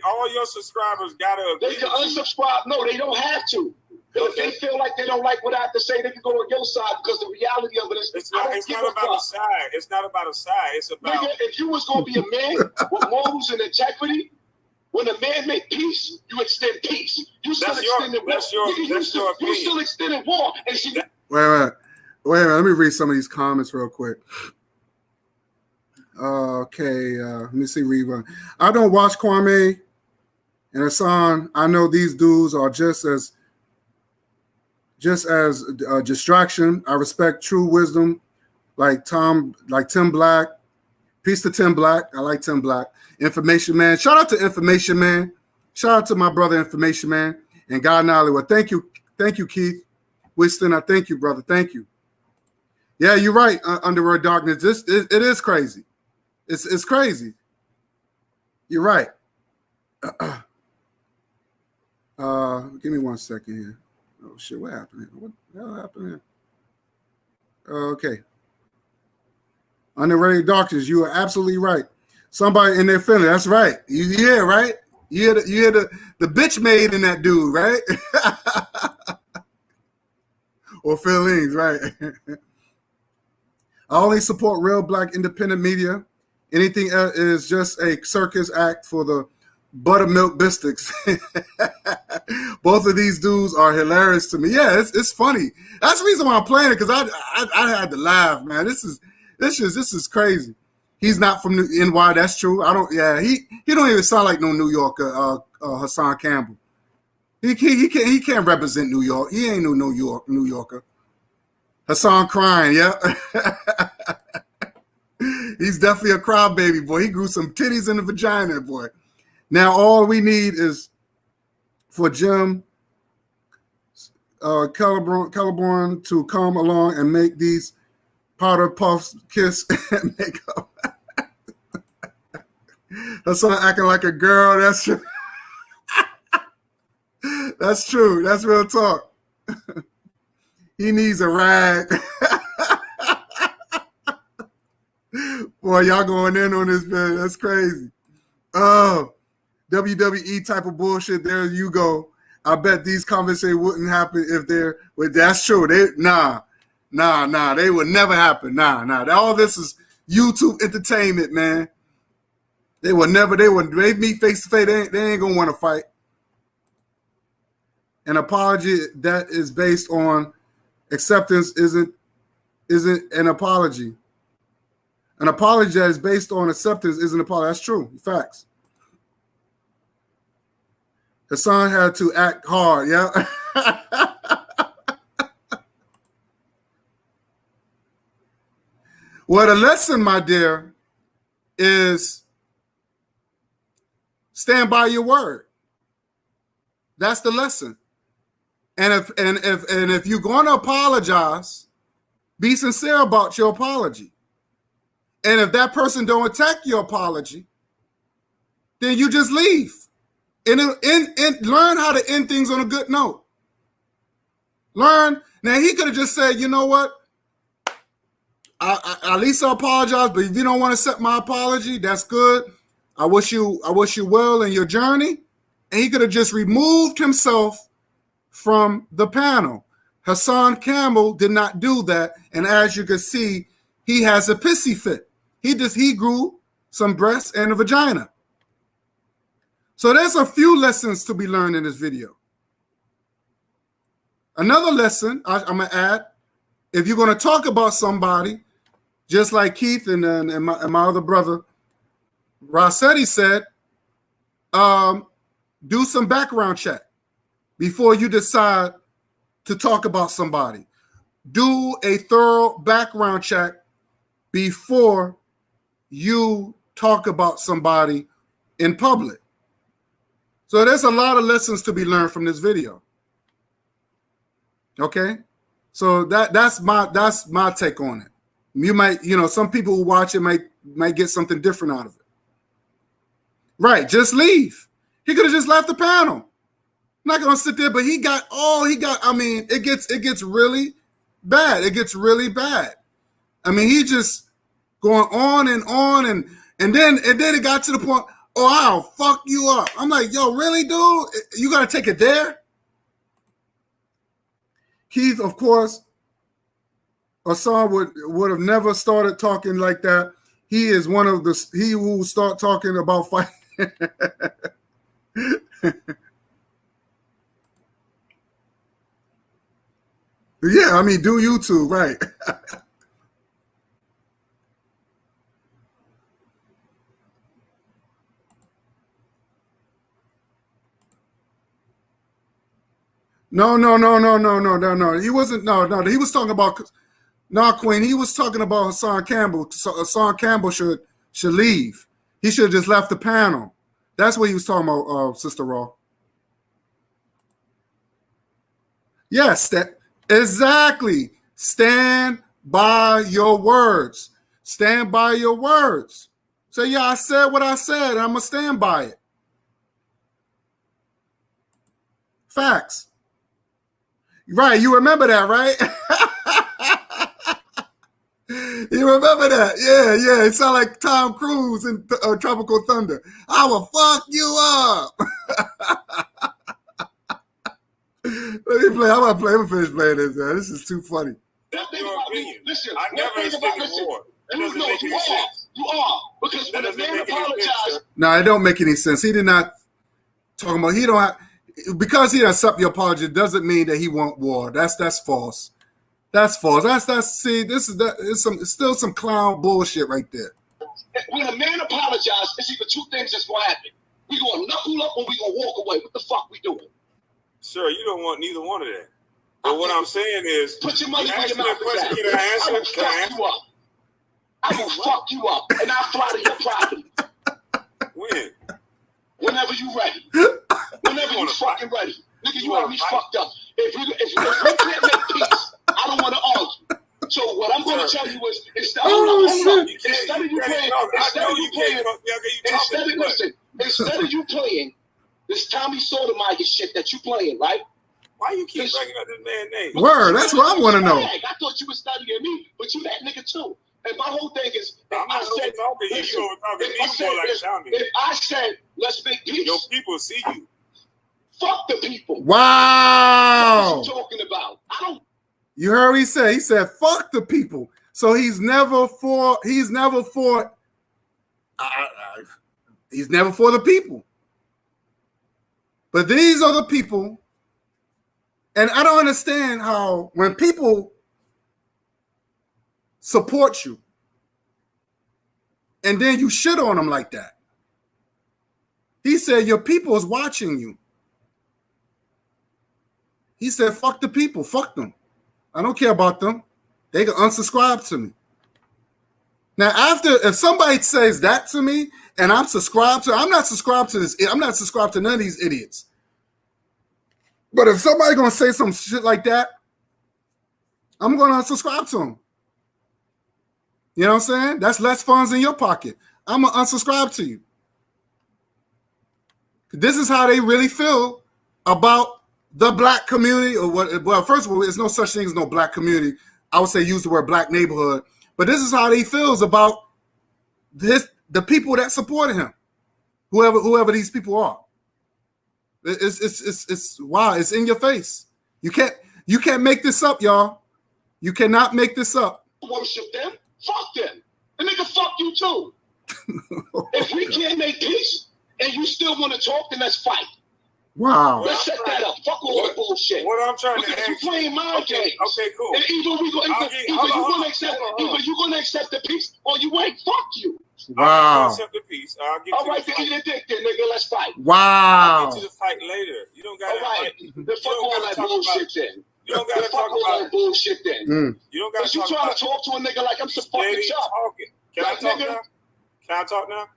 all your subscribers gotta agree. They can unsubscribe. No, they don't have to. If they feel like they don't like what I have to say, they can go on your side because the reality of it is it's not about a side. It's not about a side. It's about nigga, if you was gonna be a man with morals and integrity, when a man make peace, you extend peace. You still extending war. You still extending war. And she Wait a minute. Let me read some of these comments real quick. Okay, let me see. Rerun. I don't watch Kwame and Hassan. I know these dudes are just as a distraction. I respect true wisdom, like Tim Black. Peace to Tim Black. I like Tim Black. Information Man. Shout out to Information Man. Shout out to my brother Information Man and God Nollywood. Thank you, Keith Winston. I thank you, brother. Thank you. Yeah, you're right. Underworld Darkness. It is crazy. It's crazy. You're right. Give me 1 second here. Oh shit, what happened here? What the hell happened here? Okay. Underrated doctors, you are absolutely right. Somebody in their feeling, that's right. You hear, right? You hear the bitch made in that dude, right? Or feelings, right? I only support real black independent media. Anything else is just a circus act for the buttermilk biscuits. Both of these dudes are hilarious to me. Yeah, it's funny. That's the reason why I'm playing it, because I had to laugh, man. This is crazy. He's not from NY. That's true. I don't. Yeah, he don't even sound like no New Yorker. Hassan Campbell. He can't represent New York. He ain't no New Yorker. Hassan crying. Yeah. He's definitely a crybaby, boy. He grew some titties in the vagina, boy. Now all we need is for Jim Kelleborn to come along and make these powder puffs kiss and make up. Hassan acting like a girl. That's true. That's true. That's real talk. He needs a rag. Boy, y'all going in on this, man. That's crazy. Oh, WWE type of bullshit. There you go. I bet these conversations wouldn't happen if they're. Well, that's true. Nah. They would never happen. Nah. All this is YouTube entertainment, man. They would meet face to face. They ain't gonna want to fight. An apology that is based on acceptance isn't an apology. An apology that is based on acceptance isn't an apology. That's true. Facts. Hassan had to act hard. Yeah. Well, the lesson, my dear, is stand by your word. That's the lesson. And if you're going to apologize, be sincere about your apology. And if that person don't attack your apology, then you just leave. And learn how to end things on a good note. Learn. Now he could have just said, you know what? I at least I apologize, but if you don't want to accept my apology, that's good. I wish you well in your journey. And he could have just removed himself from the panel. Hassan Campbell did not do that, and as you can see, he has a pissy fit. He grew some breasts and a vagina. So there's a few lessons to be learned in this video. Another lesson I'm gonna add: if you're gonna talk about somebody, just like Keith and my other brother Rossetti said, do some background check before you decide to talk about somebody. Do a thorough background check before you talk about somebody in public. So there's a lot of lessons to be learned from this video. Okay? So that's my take on it. You might, some people who watch it might get something different out of it. Right, just leave. He could have just left the panel. I'm not gonna sit there, but I mean, it gets really bad. It gets really bad. I mean, he just going on and then it got to the point, oh, I'll fuck you up. I'm like, yo, really, dude? You gotta take it there? Keith, of course, Hassan would have never started talking like that. He is he who will start talking about fighting. Yeah, I mean, do YouTube, right? No. He wasn't. No. He was talking about. No, Queen. He was talking about Hassan Campbell. So Hassan Campbell should leave. He should have just left the panel. That's what he was talking about, Sister Raw. Yes, exactly. Stand by your words. Stand by your words. So yeah, I said what I said, and I'm gonna stand by it. Facts. Right, you remember that, right? You remember that? Yeah. It sounded like Tom Cruise in Tropical Thunder. I will fuck you up. Let me play. I'm gonna finish playing this, man. This is too funny. That's your opinion. Listen, I never extended war. That doesn't make any sense. You are. Because when the man apologized. No, it don't make any sense. He did not talk about, he don't have, because he accept your apology doesn't mean that he want war. That's false. That's false. See, it's still some clown bullshit right there. When a man apologizes, it's either two things that's gonna happen. We gonna knuckle up or we gonna walk away. What the fuck we doing? Sir, you don't want neither one of that. But what I'm saying is, put your money where your mouth is at. Can I answer? I will fuck you up, and I'll fly to your property. When? Whenever you ready. Whenever you fucking ready. Nigga, you already fucked up. If we can't make peace, I don't want to argue. So what I'm going to tell you is, instead of you playing this Tommy Sotomayor shit that you playing, right? Why you keep bringing up this man's name? Word, that's what I want to know. I thought you were studying me, but you that nigga too. And my whole thing is, if I said, let's make peace. Your people see you. Fuck the people. Wow. What you talking about? I don't. You heard what he said. He said, fuck the people. So he's never for the people. But these are the people. And I don't understand how when people support you and then you shit on them like that. He said, your people is watching you. He said, fuck the people. Fuck them. I don't care about them. They can unsubscribe to me. Now, if somebody says that to me and I'm not subscribed to this. I'm not subscribed to none of these idiots. But if somebody going to say some shit like that, I'm going to unsubscribe to them. You know what I'm saying? That's less funds in your pocket. I'm going to unsubscribe to you. This is how they really feel about the black community, or what? Well, first of all, there's no such thing as no black community. I would say use the word black neighborhood, but this is how they feels about the people that supported him, whoever these people are. It's wow. It's in your face. You can't make this up, y'all. You cannot make this up. Worship them. Fuck them. And nigga, fuck you too. If we can't make peace and you still want to talk, then let's fight. Wow. Let's set that up. Fuck all the bullshit. What I'm trying to ask you, playing mind games. Okay, cool. And either you're gonna accept the peace or you ain't. Fuck you. Wow. I'll accept the peace. All right, then eat a dick, then nigga. Let's fight. Wow. I'll get to the fight later. You don't gotta fight. Then fuck all that bullshit then. You don't gotta talk about that bullshit then. You don't gotta talk about. You trying to talk to a nigga like I'm some fucking chop. Can I talk now? Can I talk now?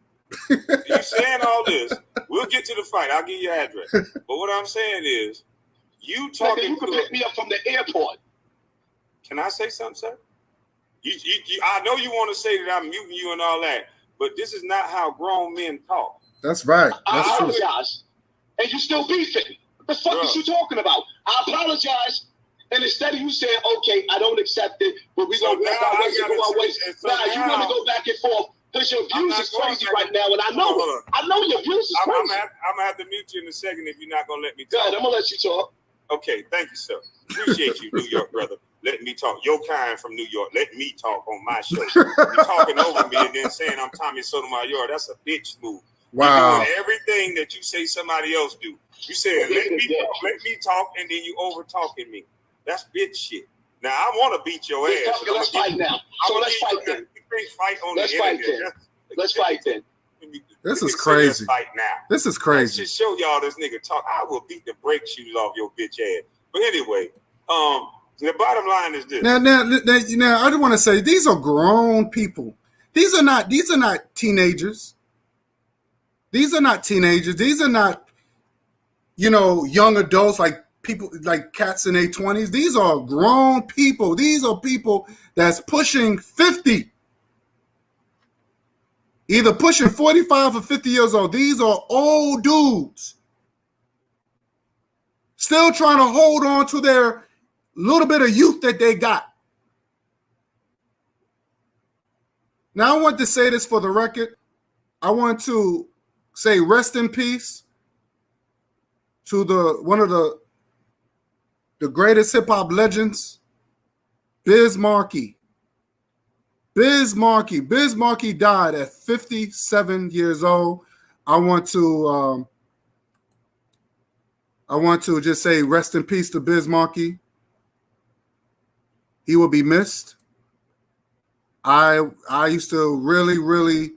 You saying all this? We'll get to the fight. I'll give you your address. But what I'm saying is, you talking. You can pick me up from the airport. Can I say something, sir? I know you want to say that I'm muting you and all that, but this is not how grown men talk. That's right. I apologize, and you still beefing. What the fuck is you talking about? I apologize, and instead of you saying, "Okay, I don't accept it," but we gonna walk our ways and go our ways. Now you want to go back and forth. Because your views is crazy right now, and I know it. I know your views is crazy. I'm going to have to mute you in a second if you're not going to let me talk. Good, I'm going to let you talk. Okay, thank you, sir. Appreciate you, New York brother. Let me talk. Your kind from New York. Let me talk on my show. You're talking over me and then saying I'm Tommy Sotomayor. That's a bitch move. Wow. You're doing everything that you say somebody else do. You said, let me talk, and then you over-talking me. That's bitch shit. Now, I want to beat your ass. Let's fight now. So let's fight then. Let's fight then. Let's fight then. This is crazy. Fight now. This is crazy. Let's just show y'all this nigga talk. I will beat the brake shoes off your bitch ass. But anyway, the bottom line is this. Now, I just want to say these are grown people. These are not teenagers. These are not teenagers. These are not, young adults like people like cats in their 20s. These are grown people. These are people that's pushing 50. Either pushing 45 or 50 years old. These are old dudes Still trying to hold on to their little bit of youth that they got. Now, I want to say this for the record. I want to say rest in peace to one of the greatest hip-hop legends, Biz Markie. Biz Markie. Biz Markie died at 57 years old. I want to just say rest in peace to Biz Markie. He will be missed. I used to really, really,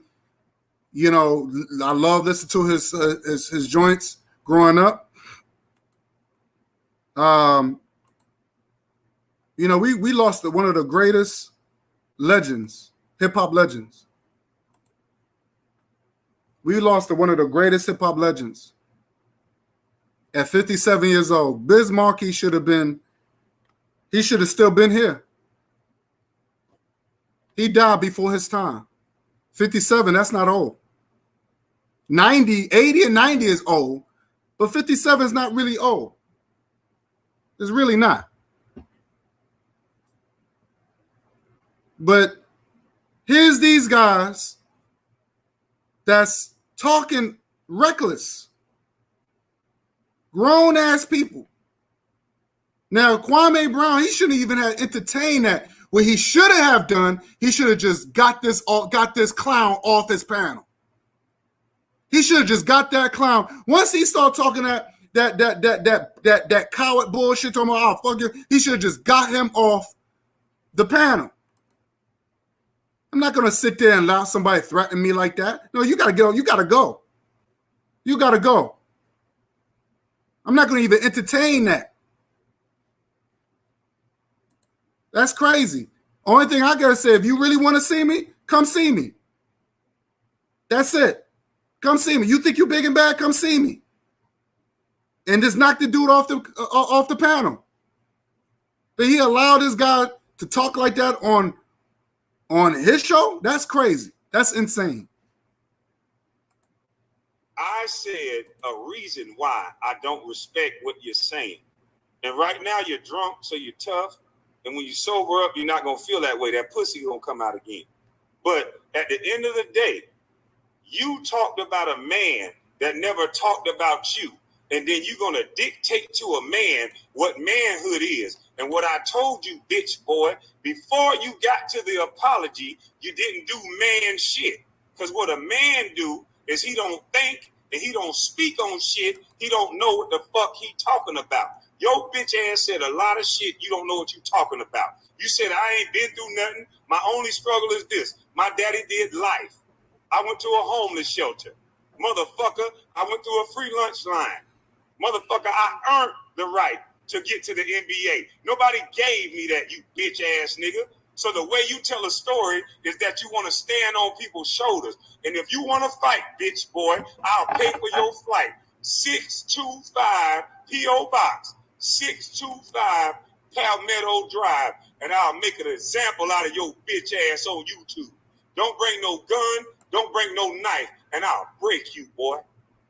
I love listening to his joints growing up. We lost one of the greatest legends, hip-hop legends. We lost one of the greatest hip-hop legends at 57 years old. Biz Markie should have still been here. He died before his time. 57, that's not old. 80 and 90 is old, but 57 is not really old. It's really not. But here's these guys that's talking reckless. Grown-ass people. Now, Kwame Brown, he shouldn't even have entertained that. What he should have done, he should have just got this clown off his panel. He should have just got that clown. Once he started talking that coward bullshit, talking about, oh, fuck you, he should have just got him off the panel. I'm not gonna sit there and allow somebody threaten me like that. No, you gotta go. You gotta go. You gotta go. I'm not gonna even entertain that. That's crazy. Only thing I gotta say, if you really want to see me, come see me. That's it. Come see me. You think you big and bad? Come see me. And just knock the dude off the panel. But he allowed this guy to talk like that on his show? That's crazy. That's insane. I said a reason why I don't respect what you're saying. And right now you're drunk, so you're tough. And when you sober up, you're not going to feel that way. That pussy going to come out again. But at the end of the day, you talked about a man that never talked about you. And then you're going to dictate to a man what manhood is. And what I told you, bitch boy, before you got to the apology, you didn't do man shit. Because what a man do is he don't think and he don't speak on shit. He don't know what the fuck he talking about. Your bitch ass said a lot of shit. You don't know what you talking about. You said, I ain't been through nothing. My only struggle is this. My daddy did life. I went to a homeless shelter. Motherfucker, I went through a free lunch line. Motherfucker, I earned the right to get to the NBA. Nobody gave me that, you bitch ass nigga. So the way you tell a story is that you want to stand on people's shoulders. And if you want to fight, bitch boy, I'll pay for your flight. 625 P.O. Box, 625 Palmetto Drive, and I'll make an example out of your bitch ass on YouTube. Don't bring no gun, don't bring no knife, and I'll break you, boy.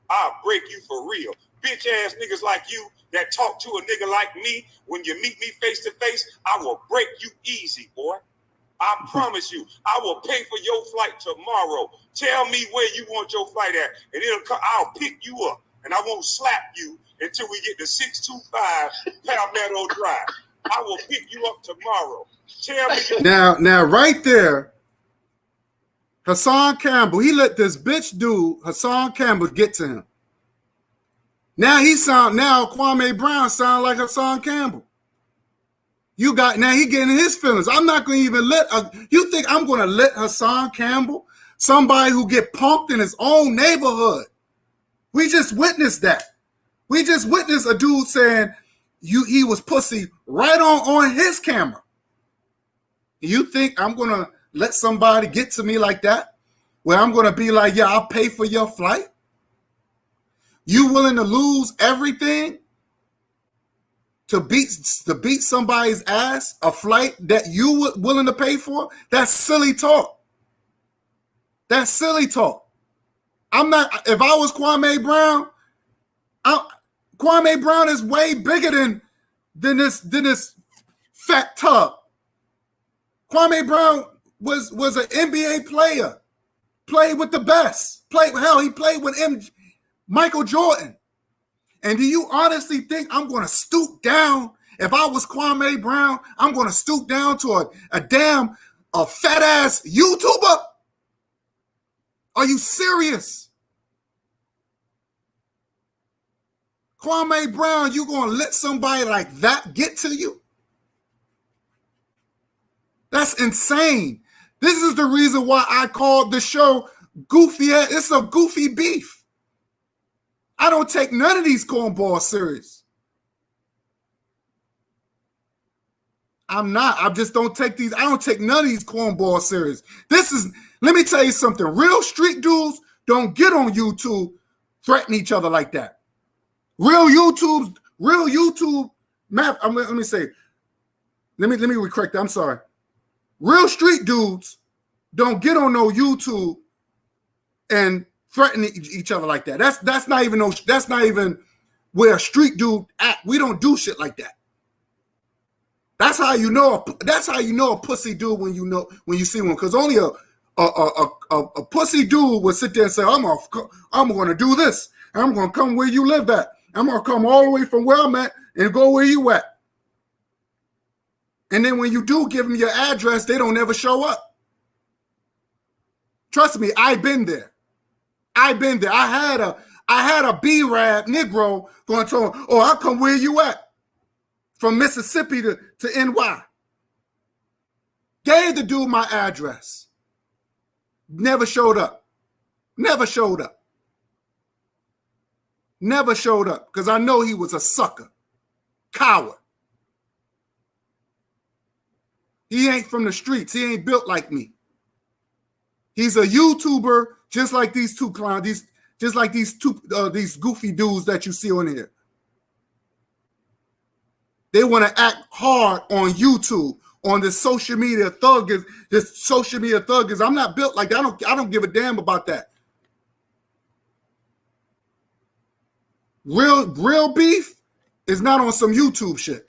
I'll break you for real. Bitch ass niggas like you that talk to a nigga like me, when you meet me face to face, I will break you easy, boy. I promise you, I will pay for your flight tomorrow. Tell me where you want your flight at, and I'll pick you up, and I won't slap you until we get to 625 Palmetto Drive. I will pick you up tomorrow. Tell me. Now, right there, Hassan Campbell, he let this bitch dude, Hassan Campbell, get to him. Now Kwame Brown sound like Hassan Campbell. Now he getting his feelings. I'm not going to even you think I'm going to let Hassan Campbell, somebody who get punked in his own neighborhood. We just witnessed that. We just witnessed a dude saying he was pussy right on his camera. You think I'm going to let somebody get to me like that? Where I'm going to be like, yeah, I'll pay for your flight? You willing to lose everything to beat somebody's ass, a flight that you were willing to pay for? That's silly talk. That's silly talk. I'm not, if I was Kwame Brown, Kwame Brown is way bigger than this fat tub. Kwame Brown was an NBA player. Played with the best. He played with Michael Jordan. And do you honestly think I'm going to stoop down? If I was Kwame Brown, I'm going to stoop down to a fat ass YouTuber? Are you serious? Kwame Brown, you going to let somebody like that get to you? That's insane. This is the reason why I called the show Goofy. It's a goofy beef. I don't take none of these cornballs serious. I'm not. I just don't take these. I don't take none of these cornballs serious. Let me tell you something. Real street dudes don't get on YouTube threaten each other like that. Real YouTube, let me correct that. I'm sorry. Real street dudes don't get on no YouTube and threaten each other like that. That's not even where a street dude act. We don't do shit like that. That's how you know a pussy dude when you see one. Because only a pussy dude would sit there and say, I'm gonna do this. I'm gonna come where you live at. I'm gonna come all the way from where I'm at and go where you at. And then when you do give them your address, they don't ever show up. Trust me, I've been there. I had a B-Rab Negro going to tell him, oh, I'll come where you at. From Mississippi to NY. Gave the dude my address. Never showed up. Never showed up. Never showed up because I know he was a sucker. Coward. He ain't from the streets. He ain't built like me. He's a YouTuber just like these two clowns, these goofy dudes that you see on here. They want to act hard on YouTube, on this social media thuggers. I'm not built like that. I don't give a damn about that. Real beef is not on some YouTube shit.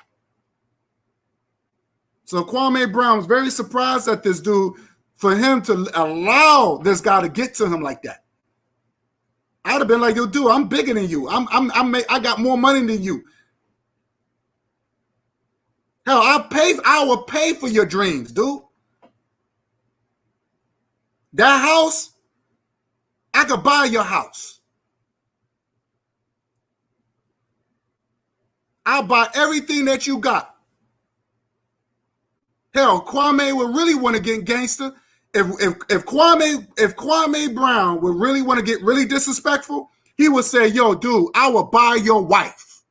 So Kwame Brown was very surprised at this dude for him to allow this guy to get to him like that. I'd have been like, yo, dude, I'm bigger than you. I got more money than you. Hell, I will pay for your dreams, dude. That house, I could buy your house. I'll buy everything that you got. Hell, Kwame would really want to get gangster. If Kwame Brown would really want to get really disrespectful, he would say, yo, dude, I will buy your wife.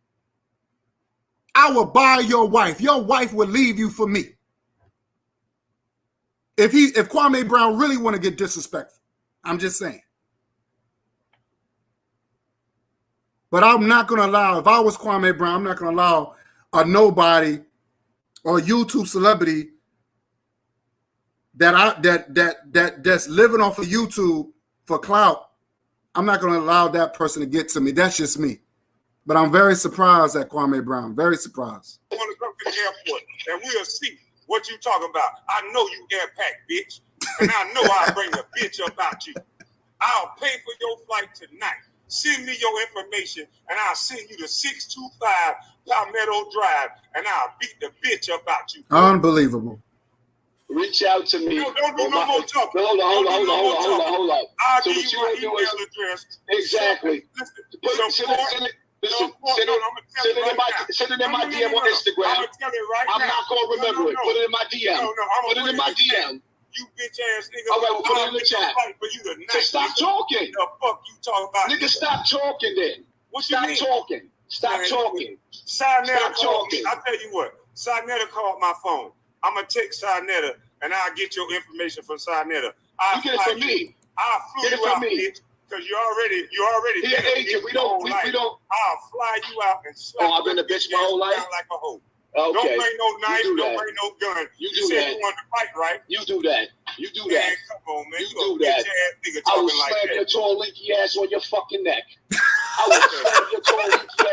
I will buy your wife. Your wife would leave you for me. If Kwame Brown really want to get disrespectful. I'm just saying. But I'm not going to allow, if I was Kwame Brown, I'm not going to allow a nobody or a YouTube celebrity that's living off of YouTube for clout. I'm not going to allow that person to get to me. That's just me. But I'm very surprised at Kwame Brown. Very surprised. I want to come to the airport and we'll see what you talking about. I know you airpack, bitch. And I know I'll bring a bitch up out you. I'll pay for your flight tonight. Send me your information and I'll send you to 625 Palmetto Drive and I'll beat the bitch up out you. Unbelievable. Reach out to me. No, don't do no more talking. Hold on. I'll So give you my email address. Exactly. Send it in my DM on Instagram. I'm not going to remember it. Put it in my DM. Put it in my DM. You bitch ass nigga. All right, we'll put it in the chat. So stop talking. The fuck you talking about? Nigga, stop talking then. Stop talking. Stop talking. Sinetta called me. I'll tell you what. Sinetta called my phone. I'm going to text Sinetta and I'll get your information from Sinetta. You get it from me. I'll fly you out, bitch. Because you already He an agent. We don't. I'll fly you out and slap. I've been a bitch my whole life. Like a hoe. Okay. Don't bring no knife. Don't bring no gun. You said that. You want to fight, right? You do that. Man, come on, man. You do that. Bitch ass nigga I will talking like slam that. your tall linky ass on your fucking neck. I will slam your tall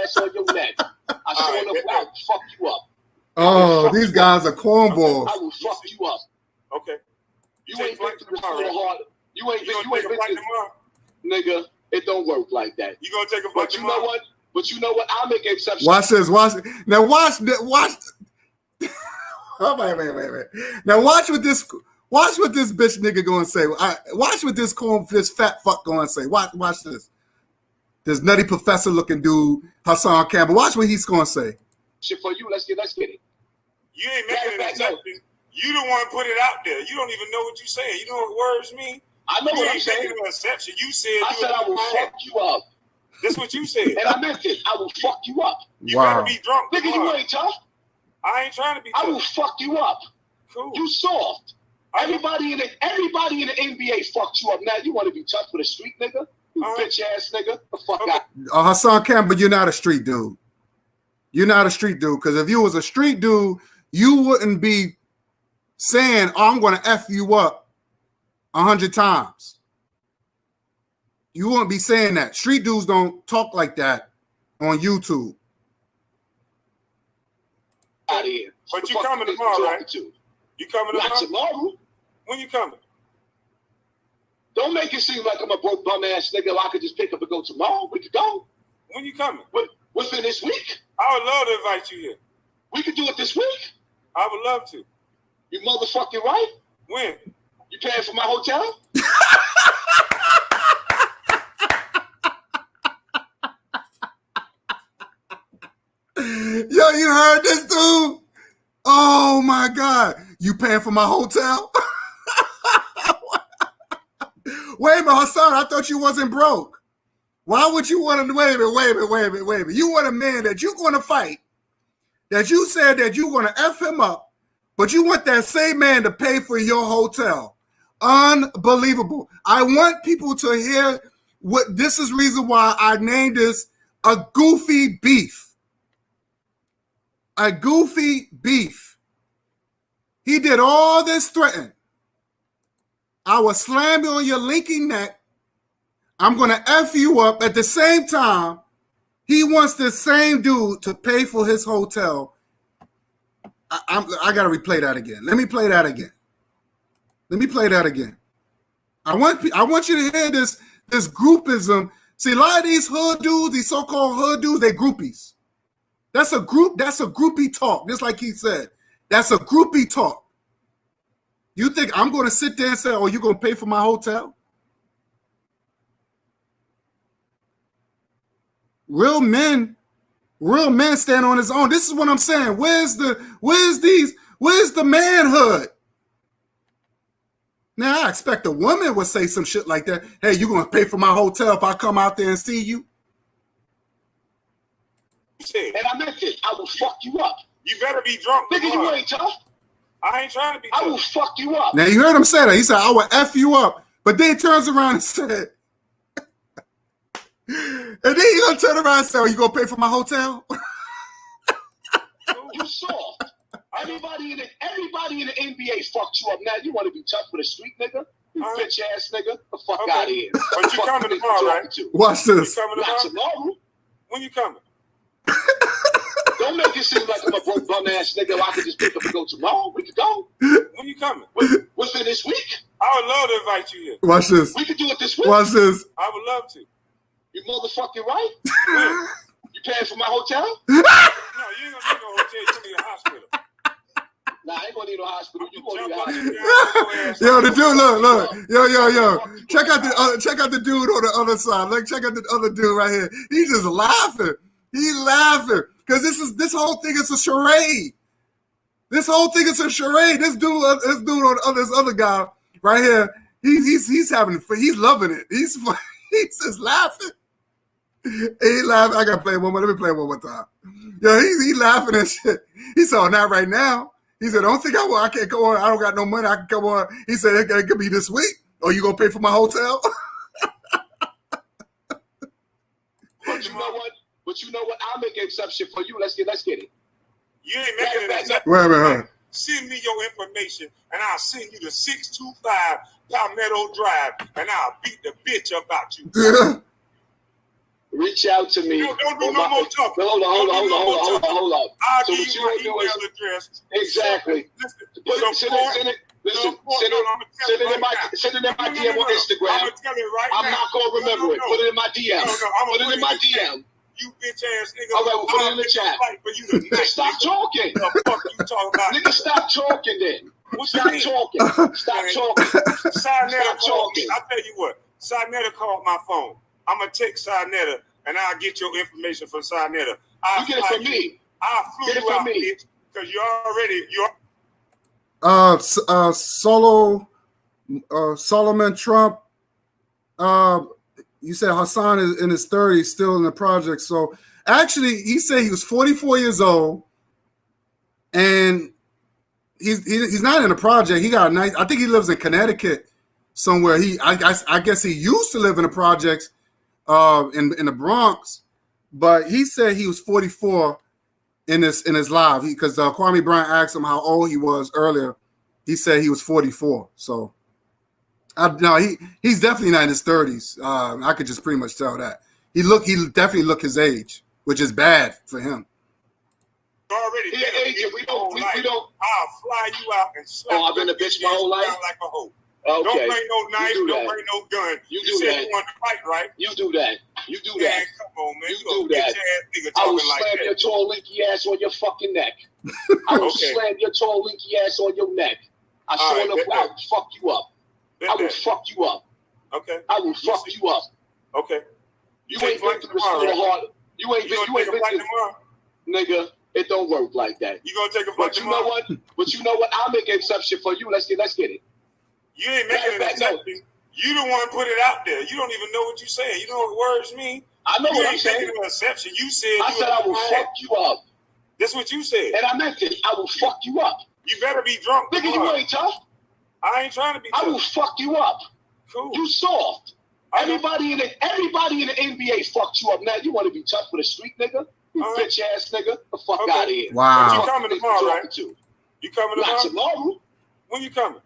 ass on your neck. I swear to God, I will fuck you up. Oh, these guys are cornballs. I will fuck you up. Okay. You ain't been through this so hard. You ain't been through, nigga. It don't work like that. You gonna take a flight tomorrow? But you know what? I'll make an exception. Watch this. Watch. Now watch. Oh, wait. Now watch what this bitch nigga gonna say. Watch what this fat fuck gonna say. Watch this. This nutty professor looking dude, Hassan Campbell. Watch what he's gonna say. Shit for you. Let's get it. You ain't making an exception. You the one put it out there. You don't even know what you're saying. You know what words mean? I know what I'm saying. You ain't making an exception. You said I will fuck you up. That's what you said. And I meant it. I will fuck you up. You better be drunk. Nigga, you ain't tough. I ain't trying to be tough. I will fuck you up. Cool. You soft. Everybody in the NBA fucked you up. Now you want to be tough with a street nigga? You bitch ass nigga. The fuck out. Hassan Campbell, you're not a street dude. You're not a street dude. Because if you was a street dude, you wouldn't be saying, oh, I'm going to F you up 100 times. You wouldn't be saying that. Street dudes don't talk like that on YouTube. Out of here. But you coming tomorrow, right? You coming tomorrow? Not tomorrow. When you coming? Don't make it seem like I'm a broke bum ass nigga. I could just pick up and go tomorrow. We could go. When you coming? Within this week. I would love to invite you here. We could do it this week. I would love to. You motherfucking right. When? You paying for my hotel? Yo, you heard this dude? Oh my God. You paying for my hotel? Wait a minute, Hassan, I thought you wasn't broke. Why would you want to, wait a minute. You want a man that you're going to fight, that you said that you're going to F him up, but you want that same man to pay for your hotel. Unbelievable. I want people to hear what this is reason why I named this a goofy beef. A goofy beef. He did all this threatening. I will slam you on your linking neck. I'm going to F you up. At the same time, he wants the same dude to pay for his hotel. I got to replay that again. Let me play that again. I want you to hear this groupism. See, a lot of these hood dudes, these so-called hood dudes, they groupies. That's a groupie talk, just like he said. That's a groupie talk. You think I'm going to sit there and say, oh, you're going to pay for my hotel? Real men stand on his own. This is what I'm saying. Where's the manhood? Now, I expect a woman would say some shit like that. Hey, you're going to pay for my hotel if I come out there and see you? And I meant it. I will fuck you up. You better be drunk. Nigga, you ain't tough. I ain't trying to be tough. I will fuck you up. Now, you heard him say that. He said, I will F you up. But then he turns around and said, and then he going to turn around and say, oh, you going to pay for my hotel? You soft. Everybody in the NBA fucked you up. Now you want to be tough with a street nigga? You bitch ass nigga. The fuck out of here. But you coming tomorrow, right? Watch this. You coming Not tomorrow. When you coming? Don't make it seem like I'm a broke bum ass nigga. I could just pick up and go tomorrow. We could go. When you coming? Within this week. I would love to invite you here. Watch this. We could do it this week. Watch this. I would love to. You motherfucking right? You paying for my hotel? No, you ain't gonna need no hotel. You need a hospital. Nah, I ain't gonna need no hospital. You gonna need a hospital. Yo, the dude, look. Yo. Check out the dude on the other side. Like, check out the other dude right here. He's just laughing. He's laughing. Because this whole thing is a charade. This whole thing is a charade. This dude on this other guy right here, he's having, he's loving it. He's just laughing. He laughing. I gotta play one more. Let me play one more time. Yo, he's laughing and shit. He said, not right now. He said, don't think I can't go on. I don't got no money. I can come on. He said, it could be this week. Oh, you gonna pay for my hotel? But you know what? I'll make an exception for you. Let's get it. You ain't making an exception. Wait a minute. Send me your information, and I'll send you to 625 Palmetto Drive, and I'll beat the bitch about you. reach out to me. Don't do no more talking. Hold on. I'll So give you my email address. Exactly. Send it in my DM on Instagram. I'm not gonna remember it. Put it in my DM. Put it in my DM. You bitch ass nigga. All right, we'll put it in the chat. Stop talking. The fuck you talking about? Nigga, stop talking then. Stop talking. Stop talking. Sinetta called me. I'll tell you what. Sinetta called my phone. I'm going to text Sinetta, and I'll get your information from Sinetta. You get it from me. I'll flew you out, bitch, because you're Solomon Trump. You said Hassan is in his 30s, still in the project. So actually, he said he was 44 years old, and he's not in the project. He got a nice. I think he lives in Connecticut somewhere. I guess he used to live in the projects, in the Bronx, but he said he was 44 in his live because Kwame Bryant asked him how old he was earlier. He said he was 44. So. No, he's definitely not in his 30s. I could just pretty much tell that. He definitely look his age, which is bad for him. Already, agent, we don't. I'll fly you out and slap. I've been a bitch my whole life. Like a hoe. Okay. Don't bring no knife. Don't bring no gun. You said you want to fight, right? You do that. Man, come on, man. You do that. I will slam your tall, linky ass on your fucking neck. I will slam your tall, linky ass on your neck. I will fuck you up. I will fuck you up. Okay. I will fuck you up. Okay. You ain't been through the hard. You ain't been tomorrow. Nigga, it don't work like that. You gonna take a fight tomorrow? But you know what? I'll make an exception for you. Let's get it. You ain't making an exception. You the one put it out there. You don't even know what you're saying. You know what words mean? I know what I'm saying. You ain't making an exception. You said I said I will fuck you up. That's what you said. And I meant it. I will fuck you up. You better be drunk. Nigga, you ain't tough. I ain't trying to be tough. I will fuck you up. Cool. You soft. Everybody in the NBA fucked you up. Now you want to be tough with a street nigga? You bitch ass nigga. The fuck out of here. Wow. You coming tomorrow, right? You coming tomorrow? Not tomorrow. When you coming?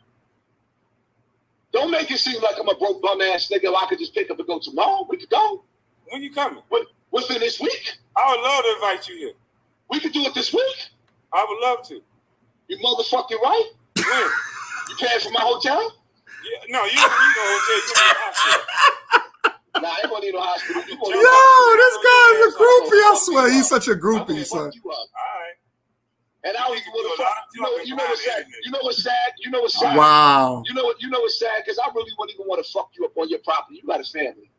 Don't make it seem like I'm a broke bum ass nigga. I could just pick up and go tomorrow. We could go. When you coming? Within this week. I would love to invite you here. We could do it this week. I would love to. You motherfucking right? When? You paying for my hotel? Yeah, no, you don't need no hotel. You need a hospital. Nah, I don't need no hospital. Yo, this guy's a groupie. I swear, he's such a groupie, son. You up. All right. And I was you know what's sad? You know what's sad? Wow. You know what's sad? Because I really wouldn't even want to fuck you up on your property. You got a family.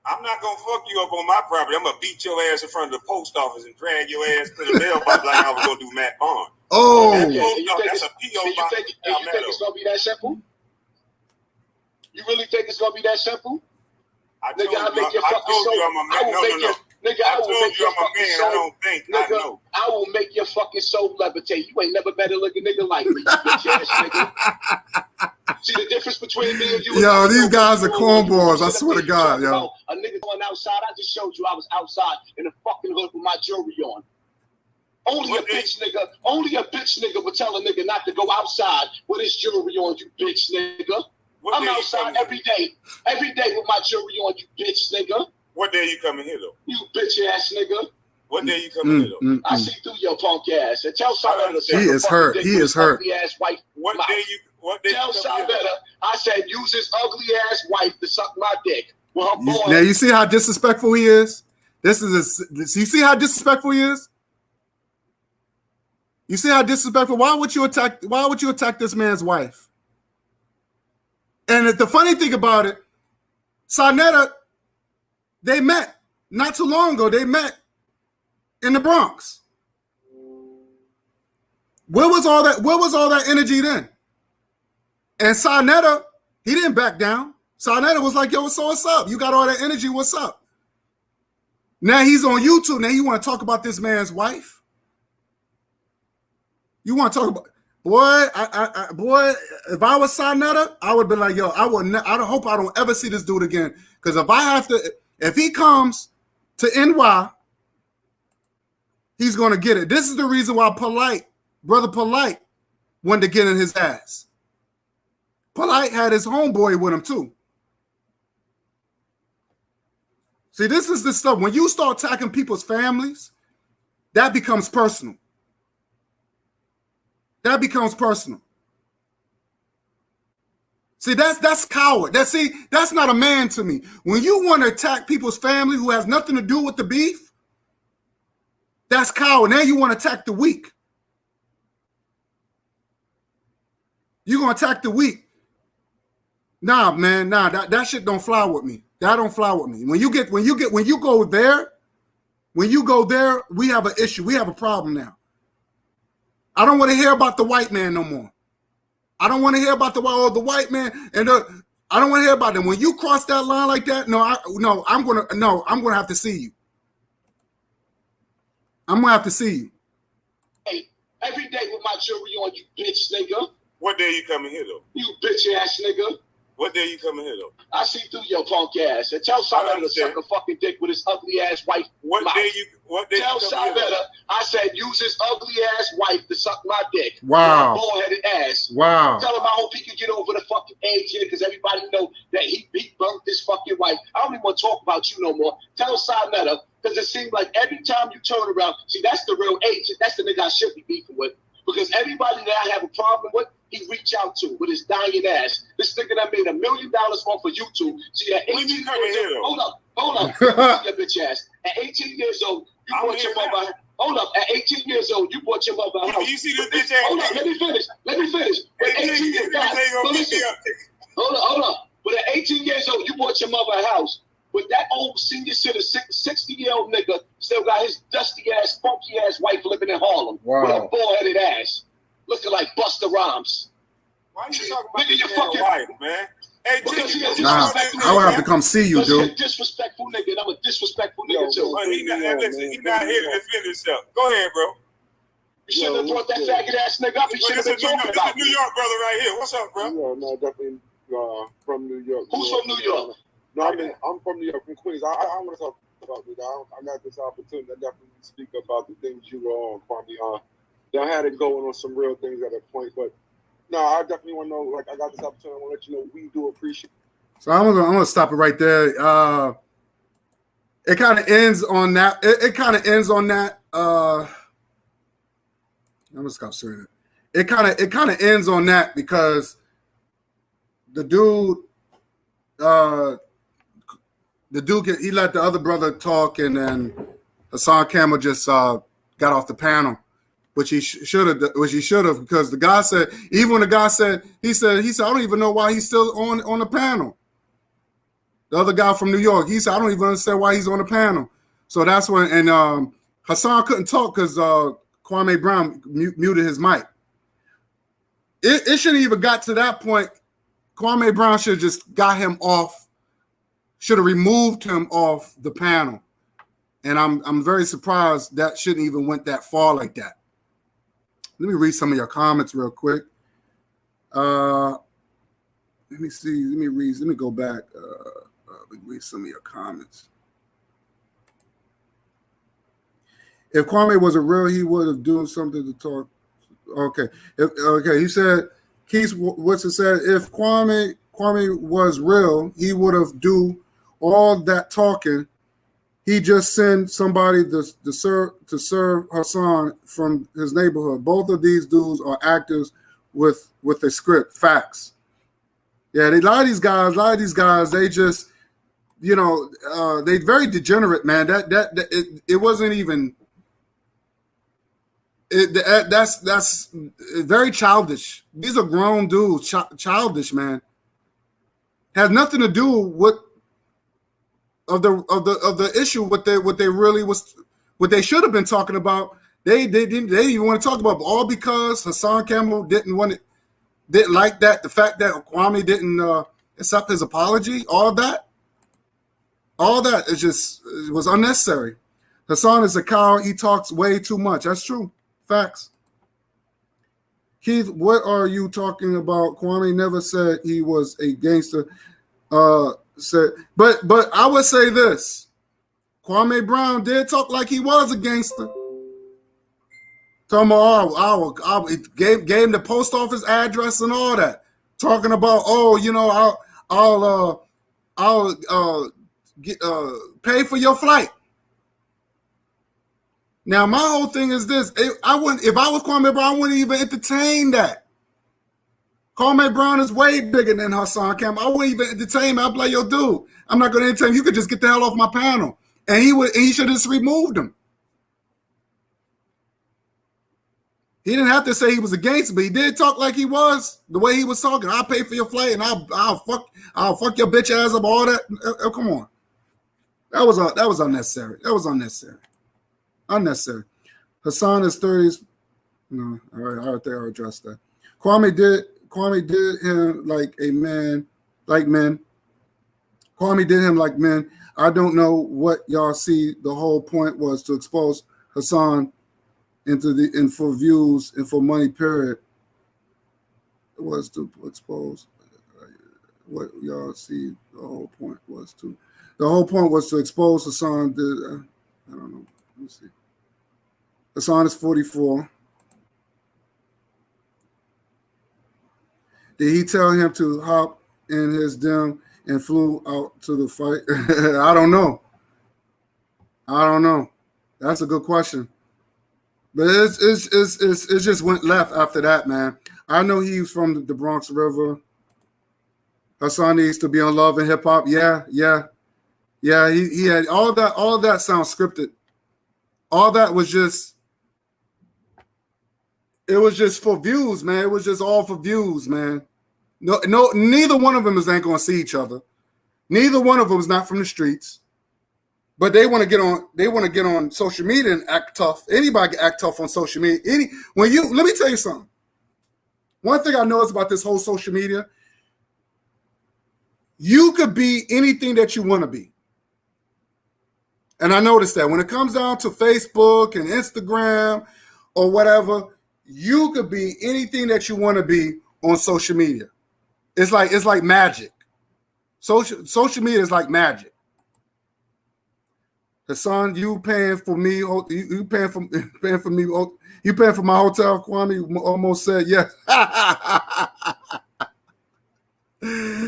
I'm not gonna fuck you up on my property. I'm gonna beat your ass in front of the post office and drag your ass to the mailbox like I was gonna do Matt Bond. Oh. That's a P.O. You think it's gonna be that simple? You really think it's gonna be that simple? I told you I'm a man. I will make your fucking soul levitate. You ain't never met a looking nigga like me, you bitch ass nigga. See the difference between me and you? Yo, these guys are cornballs. I swear to God, yo. A nigga going outside. I just showed you I was outside in the fucking hood with my jewelry on. Only a bitch nigga would tell a nigga not to go outside with his jewelry on, you bitch nigga. I'm outside every day with my jewelry on, you bitch nigga. What day you coming here, though? You bitch ass nigga. What day you coming here, though? I see through your punk ass. And tell Saletta he is hurt. He is hurt. What day tell Saletta I said use his ugly ass wife to suck my dick. Well, now you see how disrespectful he is? You see how disrespectful he is? You see how disrespectful? Why would you attack this man's wife? And the funny thing about it, Sinetta, they met not too long ago. They met in the Bronx. Where was all that energy then? And Sinetta, he didn't back down. Sinetta was like, yo, so what's up? You got all that energy, what's up? Now he's on YouTube. Now you want to talk about this man's wife? You want to talk about... Boy, if I was Sinetta, I would be like, yo, I hope I don't ever see this dude again. Because if he comes to NY, he's going to get it. This is the reason why Brother Polite wanted to get in his ass. Polite had his homeboy with him too. See, this is the stuff. When you start attacking people's families, that becomes personal. That becomes personal. See, that's coward. That's not a man to me. When you want to attack people's family who has nothing to do with the beef, that's coward. Now you want to attack the weak. You're gonna attack the weak. Nah, man, nah, that shit don't fly with me. That don't fly with me. When you go there, we have an issue. We have a problem now. I don't want to hear about the white man no more. I don't want to hear about the white man, and I don't want to hear about them. When you cross that line like that, I'm gonna have to see you. I'm gonna have to see you. Hey, every day with my jewelry on, you bitch nigga. What day you coming here though? You bitch ass nigga. What day you coming here though? I see through your punk ass. And tell Savetta to suck a fucking dick with his ugly ass wife. What day you tell Savetta I said use his ugly ass wife to suck my dick. Wow. Bald-headed ass. Wow. Tell him I hope he can get over the fucking age here because everybody know that he burnt this fucking wife. I don't even want to talk about you no more. Tell Savetta because it seems like every time you turn around, see, that's the real agent. That's the nigga I should be beefing with. Because everybody that I have a problem with, he reach out to with his dying ass. This nigga that made $1 million off of YouTube. See, at 18 years old, hold up, your bitch ass. At 18 years old, you bought your mother. Hold up, at 18 years old, you bought your mother a house. You see this bitch ass? Hold up, let me finish. At 18 years old, hold up. But at 18 years old, you bought your mother a house. But that old senior citizen, 60-year-old nigga still got his dusty ass, funky ass wife living in Harlem with a bald-headed ass, looking like Busta Rhymes. Why are you talking about your fucking wife, man? Hey, I would have to come see you, dude. He's a disrespectful nigga, and I'm a disrespectful nigga too. He not here to defend himself. Go ahead, bro. You shouldn't have brought that faggot ass nigga up. He should have been talking about. This is New York brother right here. What's up, bro? Yeah, no, definitely from New York. Who's from New York? No, I'm from New York, from Queens. I want to talk about it. I got this opportunity to definitely speak about the things you were on, Kwame. I had it going on some real things at a point, but no, I definitely want to know. Like, I got this opportunity. I want to let you know we do appreciate. So I'm gonna stop it right there. It kind of ends on that. It kind of ends on that. I'm gonna stop saying it. It kind of ends on that because the dude. He let the other brother talk, and then Hassan Campbell just got off the panel, which he should have, because the guy said, even when the guy said, he said, I don't even know why he's still on the panel. The other guy from New York, he said, I don't even understand why he's on the panel. So that's when, and Hassan couldn't talk because Kwame Brown muted his mic. It shouldn't even got to that point. Kwame Brown should have just got him off. Should have removed him off the panel. And I'm very surprised that shouldn't even went that far like that. Let me read some of your comments real quick. Let me see. Let me go back. Let me read some of your comments. If Kwame wasn't real, he would have done something to talk. Okay. He said, Keith Woodson said, if Kwame was real, he would have do all that talking. He just sent somebody to serve Hassan from his neighborhood. Both of these dudes are actors with a script. Facts. Yeah, a lot of these guys, they just, they very degenerate, man. It wasn't even. That's very childish. These are grown dudes, childish, man. Has nothing to do with the issue. What they should have been talking about. They didn't even want to talk about, all because Hassan Campbell didn't like that. The fact that Kwame didn't accept his apology, all that it was unnecessary. Hassan is a coward. He talks way too much. That's true. Facts. Keith, what are you talking about? Kwame never said he was a gangster. But I would say this. Kwame Brown did talk like he was a gangster. Talking about, gave him the post office address and all that. Talking about, I'll pay for your flight. Now, my whole thing is this. I wouldn't, if I was Kwame Brown, I wouldn't even entertain that. Kwame Brown is way bigger than Hassan Campbell. I wouldn't even entertain him. I'd be like, yo, dude, I'm not going to entertain him. You could just get the hell off my panel. And he should have just removed him. He didn't have to say he was against it, but he did talk like he was. The way he was talking, I'll pay for your flight and I'll fuck your bitch ass up, all that. Come on. That was unnecessary. That was unnecessary. Unnecessary. Hassan is 30s. No, all right, I think I'll address that. Kwame did him like a man, like men. Kwame did him like men. I don't know what y'all see. The whole point was to expose Hassan and for views and for money, period. It was to expose what y'all see. The whole point was to expose Hassan. I don't know. Let me see. Hassan is 44. Did he tell him to hop in his dim and flew out to the fight? I don't know. That's a good question. But it just went left after that, man. I know he's from the Bronx River. Hassan needs to be on Love and Hip Hop. Yeah. He had all that. All of that sounds scripted. All that was just. It was just for views, man. It was just all for views, man. No, neither one of them ain't gonna see each other. Neither one of them is not from the streets. But they want to get on. They want to get on social media and act tough. Anybody can act tough on social media. Let me tell you something. One thing I know is about this whole social media. You could be anything that you want to be, and I noticed that when it comes down to Facebook and Instagram or whatever, you could be anything that you want to be on social media. It's like magic. Social media is like magic. Hassan, you paying for me? You paying for me? You paying for my hotel? Kwame almost said yes.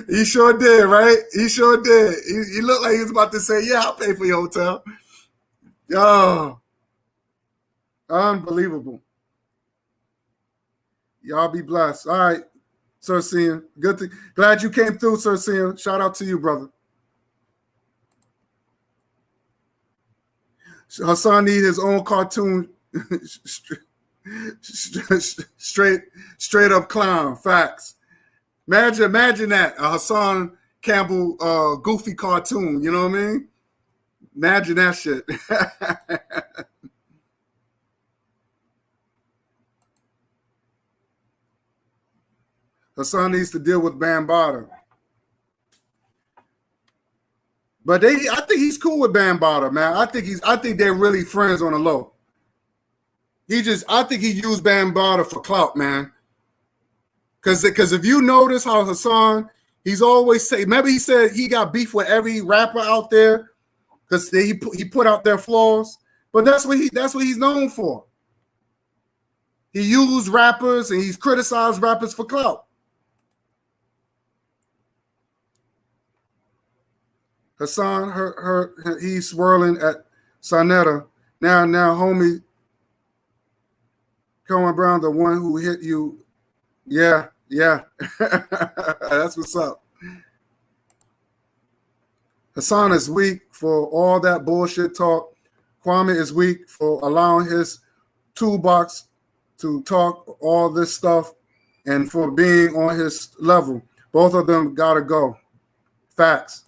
He sure did, right? He sure did. He looked like he was about to say, "Yeah, I'll pay for your hotel." Yo, unbelievable. Y'all be blessed. All right, Sir Cian. Glad you came through, Sir Cian. Shout out to you, brother. Hassan need his own cartoon, straight up clown. Facts. Imagine that, a Hassan Campbell goofy cartoon. You know what I mean? Imagine that shit. Hassan needs to deal with Bambaataa. But I think he's cool with Bambaataa, man. I think they're really friends on the low. I think he used Bambaataa for clout, man. Because if you notice how Hassan, he's always say, maybe he said he got beef with every rapper out there because he put out their flaws. But that's what he's known for. He used rappers and he's criticized rappers for clout. Hassan, he's swirling at Sonetta. Now, homie, Kwame Brown, the one who hit you. Yeah. That's what's up. Hassan is weak for all that bullshit talk. Kwame is weak for allowing his toolbox to talk all this stuff and for being on his level. Both of them gotta go. Facts.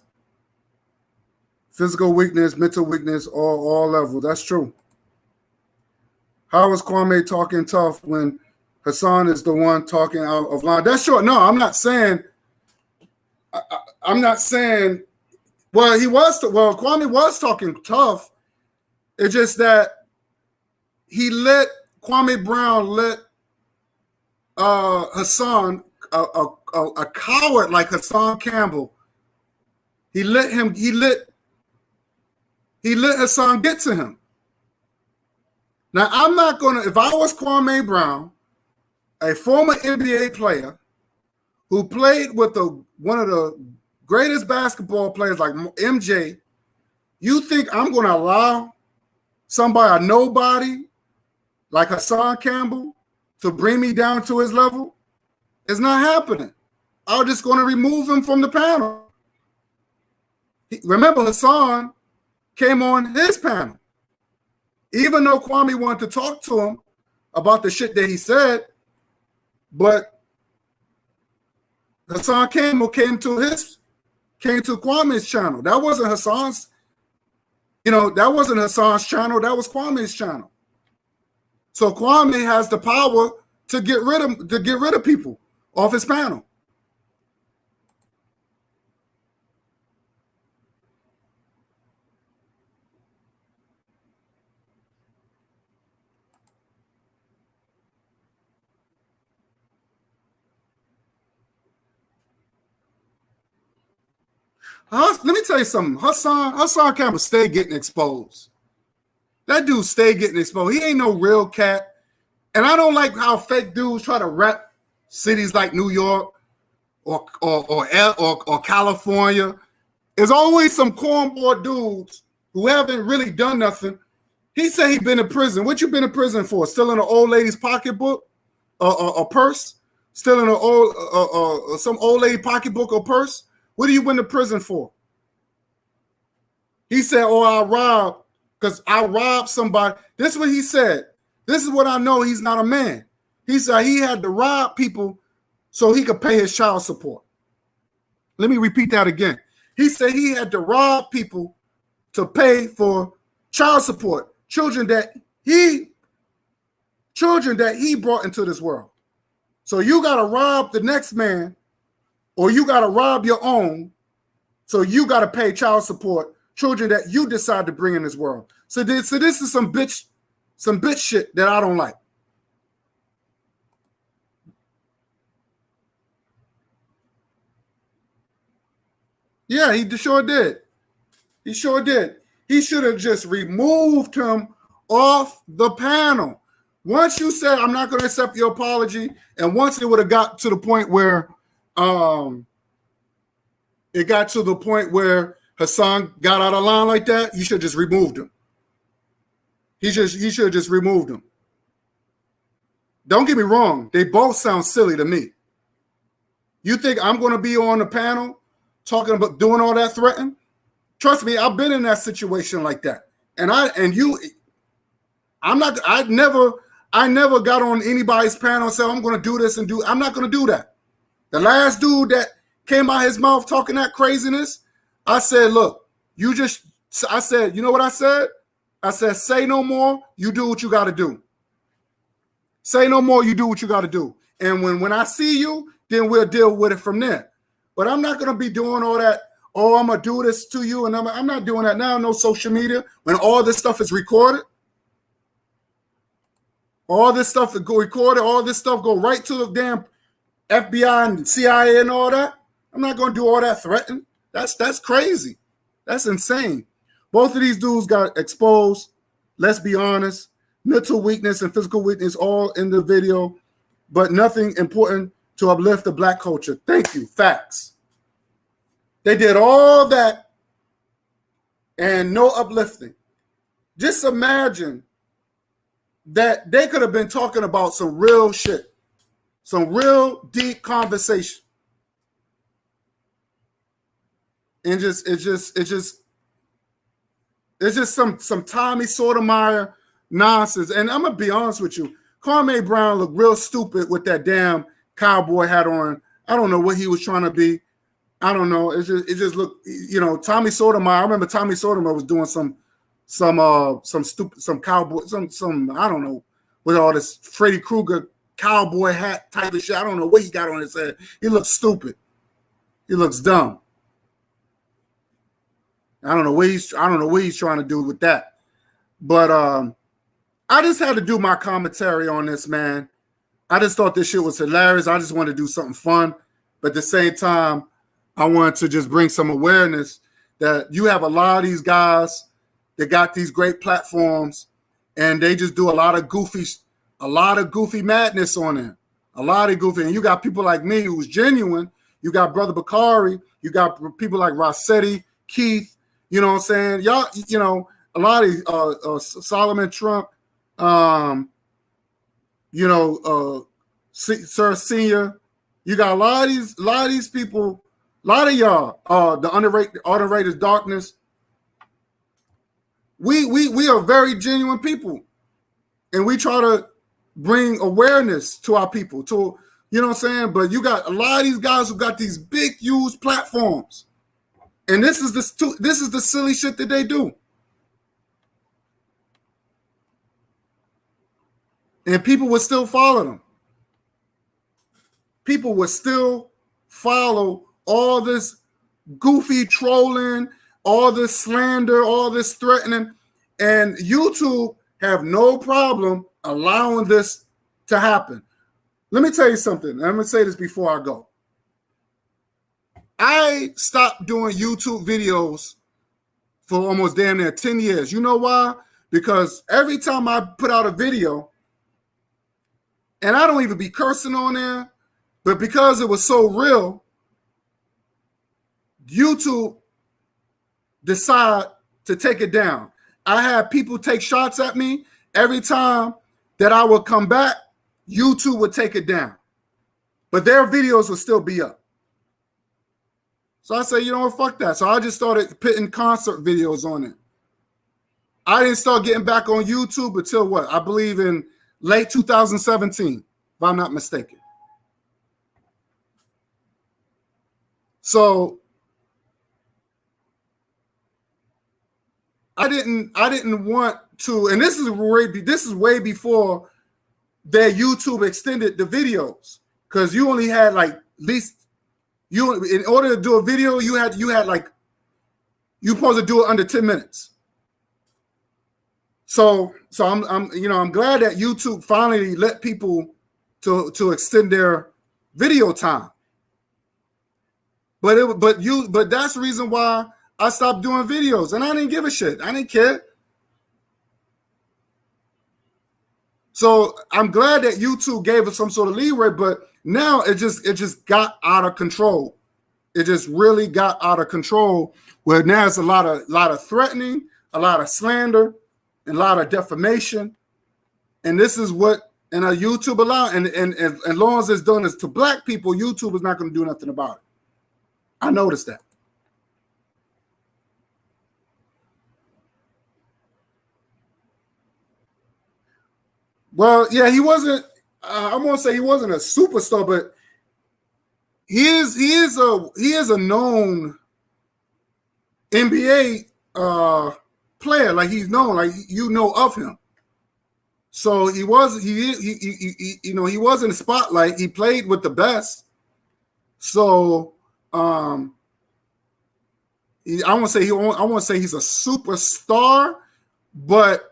Physical weakness, mental weakness, all levels. That's true. How is Kwame talking tough when Hassan is the one talking out of line? That's true. No, I'm not saying. I'm not saying. Well, Kwame was talking tough. It's just that Kwame Brown let Hassan, a coward like Hassan Campbell. He let Hassan get to him. Now, I'm not going to, if I was Kwame Brown, a former NBA player who played with one of the greatest basketball players like MJ, You think I'm going to allow somebody, a nobody, like Hassan Campbell, to bring me down to his level? It's not happening. I'm just going to remove him from the panel. Remember, Hassan came on his panel. Even though Kwame wanted to talk to him about the shit that he said, but Hassan Campbell came to Kwame's channel. That wasn't Hassan's, that wasn't Hassan's channel. That was Kwame's channel. So Kwame has the power to get rid of people off his panel. Let me tell you something. Hassan Campbell stay getting exposed. That dude stay getting exposed. He ain't no real cat. And I don't like how fake dudes try to rep cities like New York or California. There's always some cornball dudes who haven't really done nothing. He said he been in prison. What you been in prison for? Stealing an old lady's pocketbook, a purse? Stealing some old lady pocketbook or purse? What do you went to prison for? He said, I robbed because I robbed somebody. This is what he said. This is what I know he's not a man. He said he had to rob people so he could pay his child support. Let me repeat that again. He said he had to rob people to pay for child support, children that he brought into this world. So you got to rob the next man, or you got to rob your own, so you got to pay child support, children that you decide to bring in this world. So this is some bitch shit that I don't like. Yeah, he sure did. He sure did. He should have just removed him off the panel. Once you said, I'm not going to accept your apology, and once it would have got to the point where Hassan got out of line like that, you should have just removed him. He should have just removed him. Don't get me wrong. They both sound silly to me. You think I'm going to be on the panel talking about doing all that threatening? Trust me, I've been in that situation like that. I never got on anybody's panel and said, I'm going to do this I'm not going to do that. The last dude that came out his mouth talking that craziness, I said, look, you know what I said? I said, say no more, you do what you got to do. Say no more, you do what you got to do. And when I see you, then we'll deal with it from there. But I'm not going to be doing all that, I'm going to do this to you, and I'm not doing that now, no social media, when all this stuff is recorded. All this stuff go recorded, all this stuff go right to the damn FBI and CIA and all that. I'm not going to do all that threatening. That's crazy. That's insane. Both of these dudes got exposed. Let's be honest. Mental weakness and physical weakness all in the video, but nothing important to uplift the black culture. Thank you. Facts. They did all that and no uplifting. Just imagine that they could have been talking about some real shit, some real deep conversation. And it's just some Tommy Sotomayor nonsense. And I'm gonna be honest with you, Kwame Brown looked real stupid with that damn cowboy hat on. I don't know what he was trying to be. I don't know. It just looked, Tommy Sotomayor. I remember Tommy Sotomayor was doing some cowboy, I don't know, with all this Freddy Krueger cowboy hat type of shit. I don't know what he got on his head. He looks stupid. He looks dumb. I don't know what he's trying to do with that. But I just had to do my commentary on this, man. I just thought this shit was hilarious. I just wanted to do something fun. But at the same time, I wanted to just bring some awareness that you have a lot of these guys that got these great platforms, and they just do a lot of goofy madness on it. A lot of goofy. And you got people like me who's genuine. You got Brother Bakari. You got people like Rossetti, Keith. You know what I'm saying? Y'all, you know, a lot of Solomon Trump, you know, Sir Senior, you got a lot of these people, a lot of y'all, the underrated darkness. We are very genuine people, and we try to bring awareness to our people, to, you know what I'm saying? But you got a lot of these guys who got these big, huge platforms, and this is the silly shit that they do, and people would still follow them. People would still follow all this goofy trolling, all this slander, all this threatening, and YouTube have no problem allowing this to happen. Let me tell you something. I'm going to say this before I go. I stopped doing YouTube videos for almost damn near 10 years. You know why? Because every time I put out a video, and I don't even be cursing on there, but because it was so real, YouTube decide to take it down. I had people take shots at me. Every time that I would come back, YouTube would take it down. But their videos would still be up. So I said, you know what, fuck that. So I just started putting concert videos on it. I didn't start getting back on YouTube until what? I believe in late 2017, if I'm not mistaken. So I didn't want to, and this is way before that YouTube extended the videos, because you only had like at least in order to do a video you had like you're supposed to do it under 10 minutes. So I'm glad that YouTube finally let people to extend their video time. But that's the reason why I stopped doing videos, and I didn't give a shit. I didn't care. So I'm glad that YouTube gave us some sort of leeway, but now it just got out of control. It just really got out of control, where now it's a lot of threatening, a lot of slander, and a lot of defamation. And this is what YouTube allow, and as long as it's done to black people, YouTube is not going to do nothing about it. I noticed that. Well, yeah, he wasn't. I won't say he wasn't a superstar, but he is a known NBA player. Like, he's known, like, you know of him. So he was in the spotlight. He played with the best. So I won't say he's a superstar, but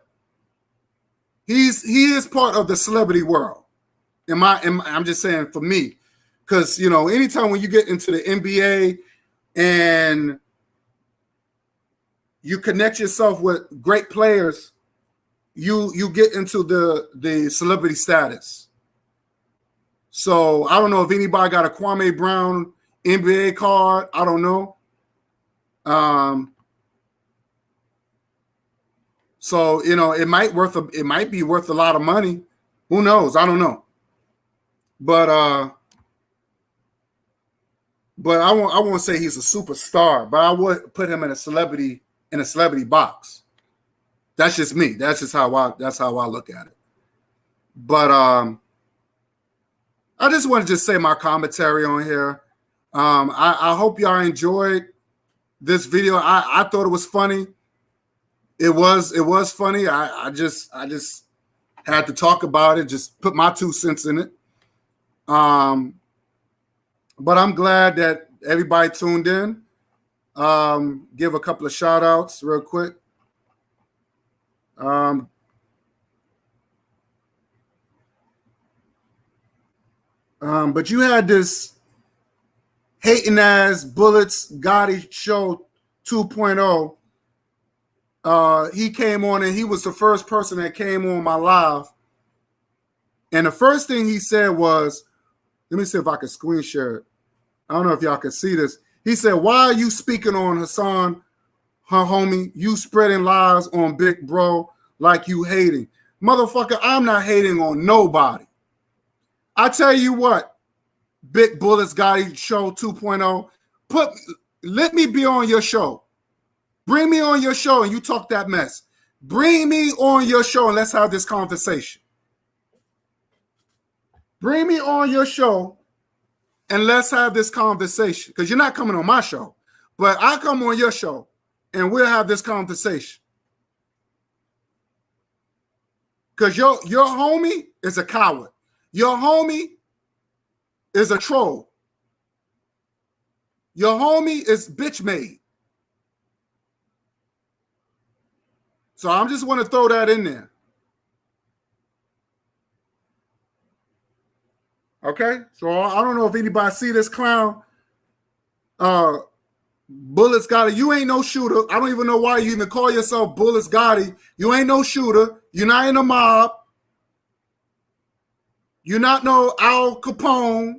he is part of the celebrity world. I'm just saying, for me, because anytime when you get into the NBA and you connect yourself with great players, you get into the celebrity status. So I don't know if anybody got a Kwame Brown NBA card. I don't know. So it might be worth a lot of money. Who knows? I don't know. But I won't say he's a superstar, but I would put him in a celebrity box. That's just me. That's how I look at it. But I just want to say my commentary on here. I hope y'all enjoyed this video. I thought it was funny. It was funny. I just had to talk about it, just put my 2 cents in it. But I'm glad that everybody tuned in. Give a couple of shout outs real quick. But you had this hating ass Bullets Gotti Show 2.0. He came on, and he was the first person that came on my live. And the first thing he said was, let me see if I can screen share it. I don't know if y'all can see this. He said, "Why are you speaking on Hassan Huh, homie? You spreading lies on Big Bro like you hating. Motherfucker, I'm not hating on nobody. I tell you what, Big Bullets Guy Show 2.0, let me be on your show. Bring me on your show and you talk that mess. Bring me on your show and let's have this conversation. Bring me on your show and let's have this conversation. Because you're not coming on my show, but I come on your show and we'll have this conversation. Because your homie is a coward. Your homie is a troll. Your homie is bitch made. So I just want to throw that in there. Okay? So I don't know if anybody see this clown. Bullets Gotti, you ain't no shooter. I don't even know why you even call yourself Bullets Gotti. You ain't no shooter. You're not in a mob. You're not no Al Capone.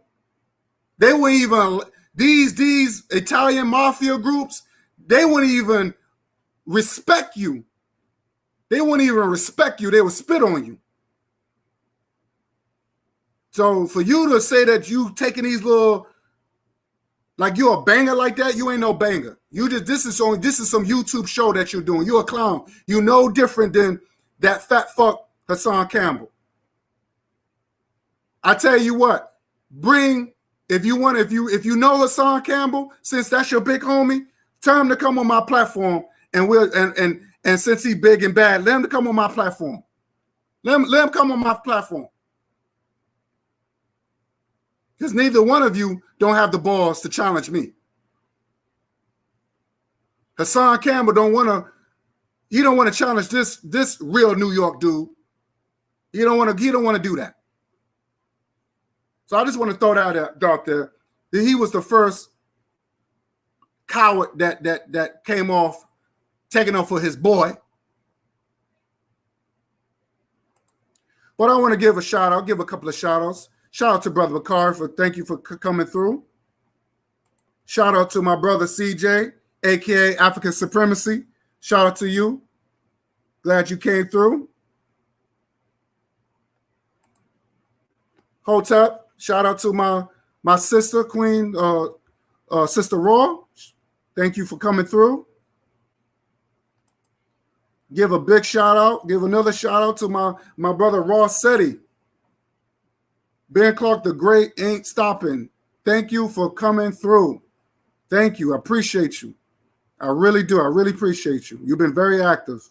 They wouldn't even, these Italian mafia groups, they wouldn't even respect you. They wouldn't even respect you. They would spit on you. So for you to say that you taking these little, like you're a banger like that, you ain't no banger. You just this is some YouTube show that you're doing. You're a clown. You no different than that fat fuck Hassan Campbell. I tell you what, if you know Hassan Campbell, since that's your big homie, tell him to come on my platform and since he big and bad, let him to come on my platform. Let him come on my platform. Because neither one of you don't have the balls to challenge me. Hassan Campbell don't want to challenge this real New York dude. He don't want to do that. So I just want to throw that out there that he was the first coward that came off, taking off for his boy. But I want to give a shout out, give a couple of shout outs. Shout out to Brother Bakari thank you for coming through. Shout out to my brother CJ, aka African Supremacy. Shout out to you. Glad you came through. Hotep, shout out to my sister, Queen, Sister Raw. Thank you for coming through. Give a big shout out. Give another shout out to my brother Ross Setti. Ben Clark the Great ain't stopping. Thank you for coming through. Thank you. I appreciate you. I really do. I really appreciate you. You've been very active.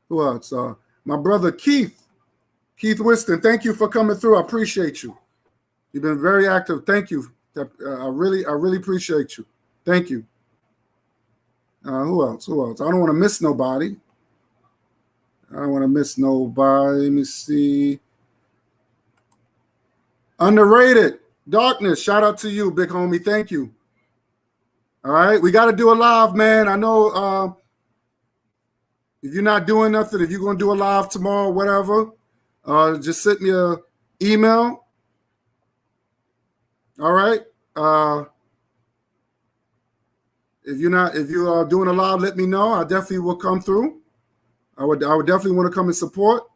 Who else? My brother Keith Winston. Thank you for coming through. I appreciate you. You've been very active. Thank you. I really appreciate you. Thank you. Who else? I don't want to miss nobody. Let me see. Underrated. Darkness. Shout out to you, big homie. Thank you. All right. We got to do a live, man. I know if you're not doing nothing, if you're going to do a live tomorrow, whatever, just send me an email. All right. If you are doing a live, let me know. I definitely will come through. I would definitely want to come and support.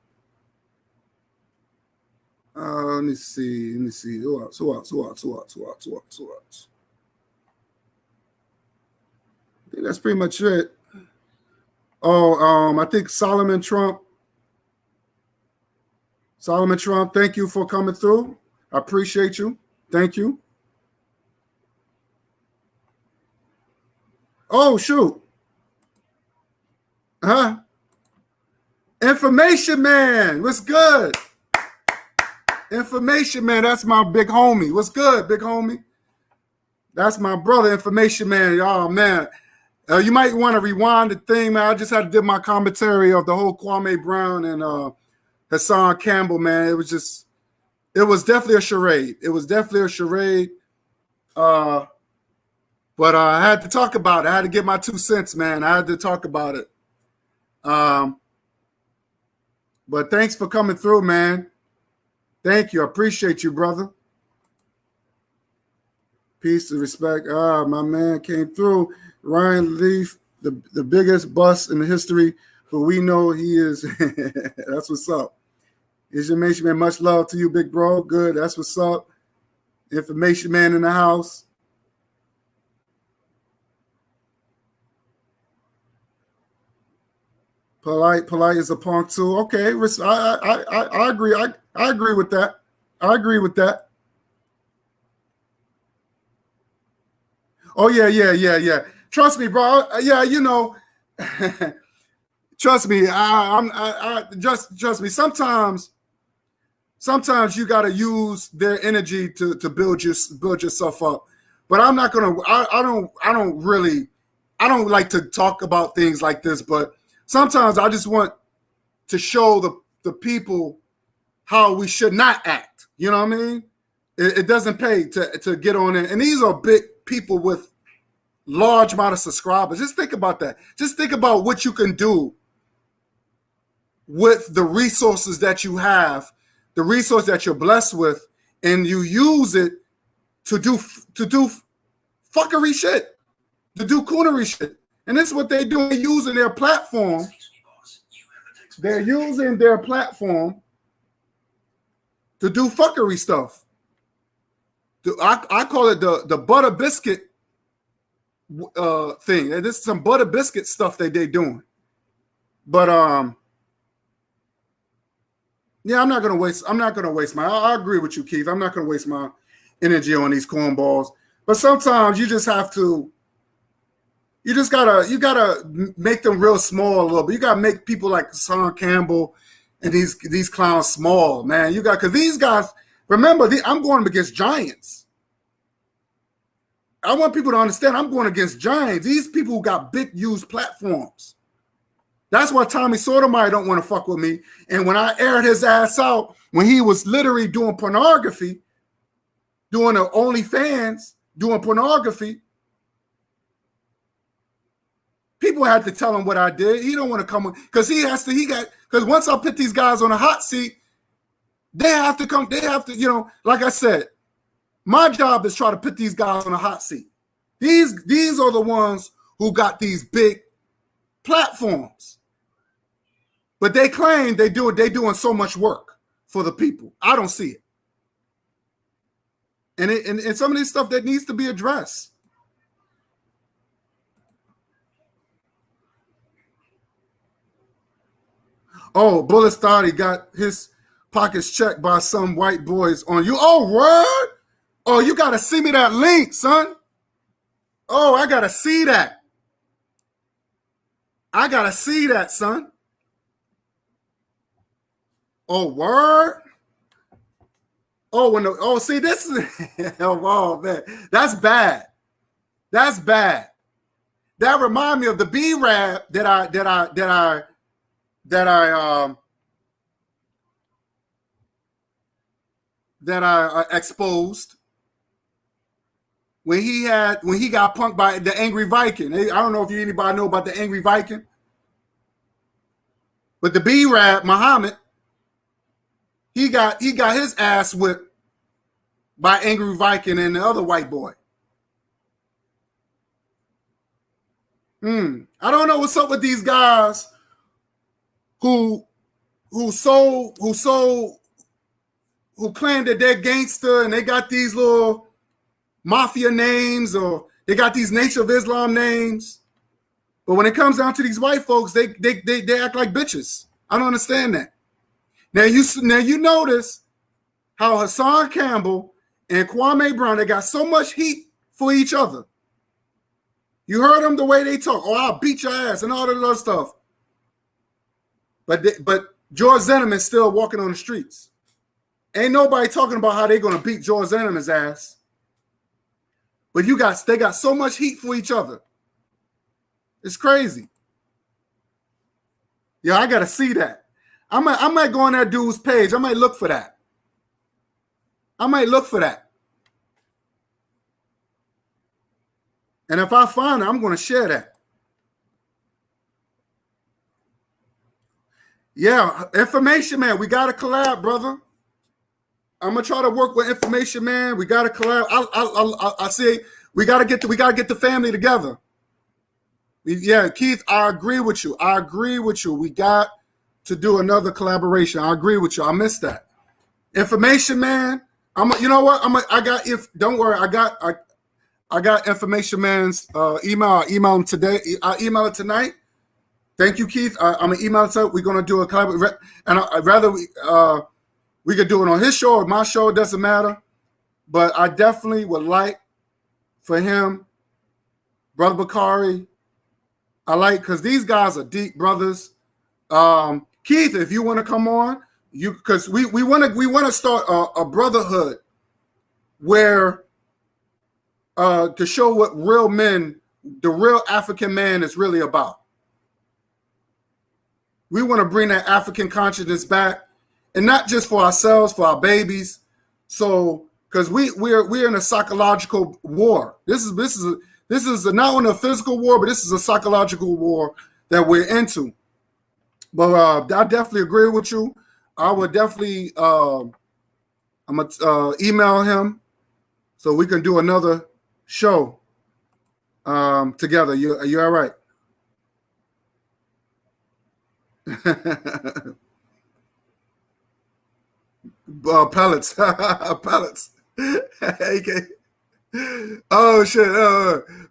Let me see. Who else? I think that's pretty much it. I think Solomon Trump, thank you for coming through. I appreciate you. Thank you. Oh, shoot. Information Man. What's good? Information Man. That's my big homie. What's good, big homie? That's my brother, Information Man. Oh, man. You might want to rewind the thing, man. I just had to do my commentary of the whole Kwame Brown and Hassan Campbell, man. It was definitely a charade. But I had to talk about it. I had to get my 2 cents, man. I had to talk about it. But thanks for coming through, man. Thank you. I appreciate you, brother. Peace and respect. My man came through. Ryan Leaf, the biggest bust in the history, but we know he is. That's what's up. Information man, much love to you, big bro. Good. That's what's up. Information man in the house. Polite is a punk too. Okay, I agree. I agree with that. I agree with that. Oh yeah. Trust me, bro. Yeah, you know. Trust me. Trust me. Sometimes you got to use their energy to build yourself up. But I'm not gonna. I don't like to talk about things like this. But sometimes I just want to show the people how we should not act. You know what I mean? It doesn't pay to get on it. And these are big people with large amount of subscribers. Just think about that. Just think about what you can do with the resources that you have, the resource that you're blessed with, and you use it to do fuckery shit, to do coonery shit. And this is what they do. They're using their platform. They're using their platform to do fuckery stuff. I call it the butter biscuit thing. And this is some butter biscuit stuff that they're doing. But yeah, I'm not gonna waste my. I agree with you, Keith. I'm not gonna waste my energy on these cornballs. But sometimes you just have to. You gotta make them real small a little bit. You gotta make people like Hassan Campbell and these clowns small, man. You got because these guys. Remember, I'm going against giants. I want people to understand I'm going against giants. These people who got big, used platforms. That's why Tommy Sotomayor don't want to fuck with me. And when I aired his ass out, when he was literally doing pornography, doing the OnlyFans, doing pornography, people had to tell him what I did. He don't want to come because because once I put these guys on a hot seat, they have to come. They have to, like I said, my job is try to put these guys on a hot seat. These are the ones who got these big platforms. But they claim they're doing so much work for the people. I don't see it. And some of this stuff that needs to be addressed. Oh, Bullet thought he got his pockets checked by some white boys on you. Oh, word? Oh, you got to see me that link, son. Oh, I got to see that. I got to see that, son. Oh, word? Oh, see, this is oh man, that's bad. That's bad. That remind me of the B rap that I exposed when he got punked by the Angry Viking. I don't know if anybody know about the Angry Viking, but the B rap Muhammad, he got his ass whipped by Angry Viking and the other white boy. I don't know what's up with these guys who claim that they're gangster and they got these little mafia names or they got these Nation of Islam names. But when it comes down to these white folks, they act like bitches. I don't understand that. Now you notice how Hassan Campbell and Kwame Brown, they got so much heat for each other. You heard them the way they talk. Oh, I'll beat your ass and all that other stuff. But George Zimmerman's still walking on the streets. Ain't nobody talking about how they're going to beat George Zimmerman's ass. But they got so much heat for each other. It's crazy. Yeah, I got to see that. I might go on that dude's page. I might look for that. And if I find it, I'm going to share that. Yeah, information, man. We got to collab, brother. I'm gonna try to work with Information Man. We gotta collab. I say we gotta get the family together. Yeah, Keith, I agree with you. We got to do another collaboration. I agree with you. I missed that. Information Man. You know what? Don't worry. I got Information Man's email. I email him today. I email it tonight. Thank you, Keith. I'm gonna email it. We're gonna do a collaboration, and I'd rather we could do it on his show or my show. It doesn't matter. But I definitely would like for him, Brother Bakari. Because these guys are deep brothers. Keith, if you want to come on, because we want to start a brotherhood where to show what real men, the real African man is really about. We want to bring that African consciousness back, and not just for ourselves, for our babies. So, because we're in a psychological war. This is not only a physical war, but this is a psychological war that we're into. But I definitely agree with you. I would definitely I'm gonna email him so we can do another show together. You all right? Pellets. Pellets. Okay. Oh shit!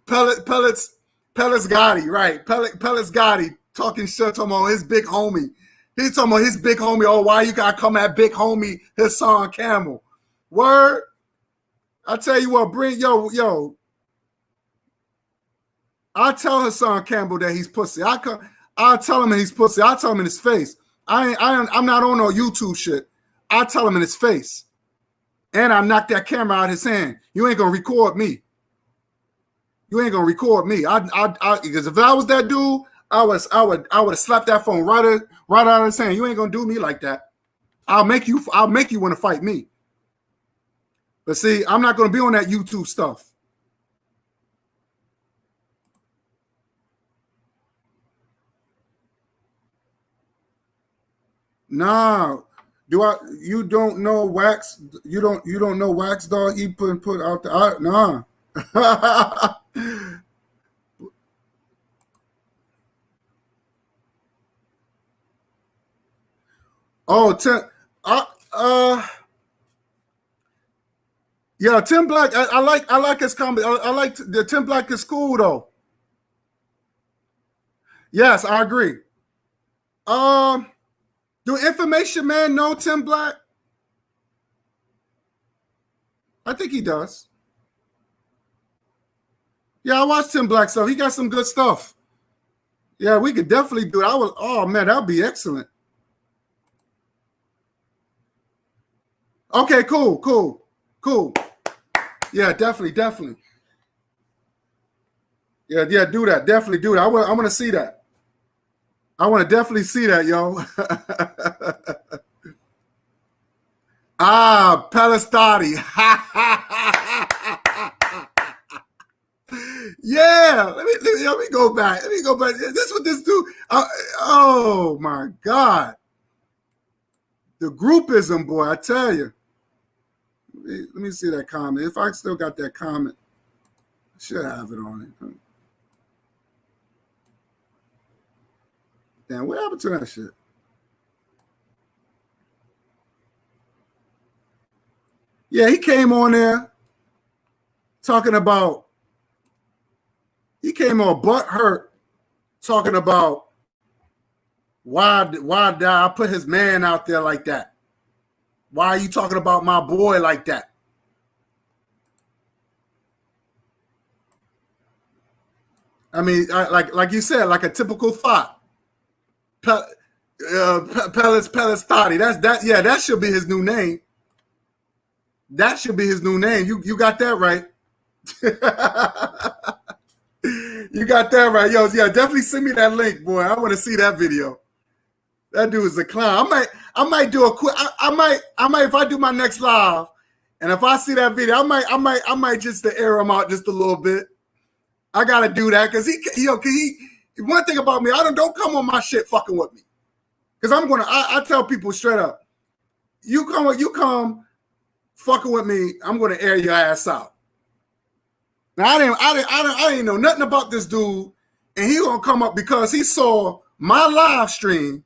Pellets Gotti, right? Pellets Gotti talking shit, talking about his big homie. He's talking about his big homie. Oh, why you gotta come at big homie Hassan Campbell? Word. I tell you what, bring yo. I tell Hassan Campbell that he's pussy. I tell him he's pussy. I tell him in his face. I'm not on no YouTube shit. I tell him in his face. And I knocked that camera out of his hand. You ain't gonna record me. Because if I was that dude, I would have slapped that phone right out of his hand. You ain't gonna do me like that. I'll make you want to fight me. But see, I'm not gonna be on that YouTube stuff. Nah. You don't know Wax? You don't know Wax Dog? He put out the nah. Oh, Tim. Yeah, Tim Black. I like his comedy. I like the Tim Black is cool though. Yes, I agree. Do Information Man know Tim Black? I think he does. Yeah, I watched Tim Black stuff. He got some good stuff. Yeah, we could definitely do it. Oh man, that would be excellent. Okay, cool. Yeah, definitely. Yeah, do that. Definitely do that. I want to see that. I want to definitely see that, yo. Palestati. Yeah, let me go back. This is what this dude. Oh my God, the groupism, boy! I tell you. Let me see that comment. If I still got that comment, I should have it on it. Damn, what happened to that shit? Yeah, he came on there talking about. He came on butt hurt talking about why did I put his man out there like that? Why are you talking about my boy like that? I mean, like you said, like a typical thought. Palestati. Yeah, that should be his new name. That should be his new name. You got that right. You got that right. Yo, yeah, definitely send me that link, boy. I want to see that video. That dude is a clown. I might do a quick. I might if I do my next live, and if I see that video, I might just to air him out just a little bit. I gotta do that because he one thing about me, don't come on my shit fucking with me. Because I tell people straight up, you come fucking with me, I'm gonna air your ass out. Now I didn't know nothing about this dude, and he gonna come up because he saw my live stream,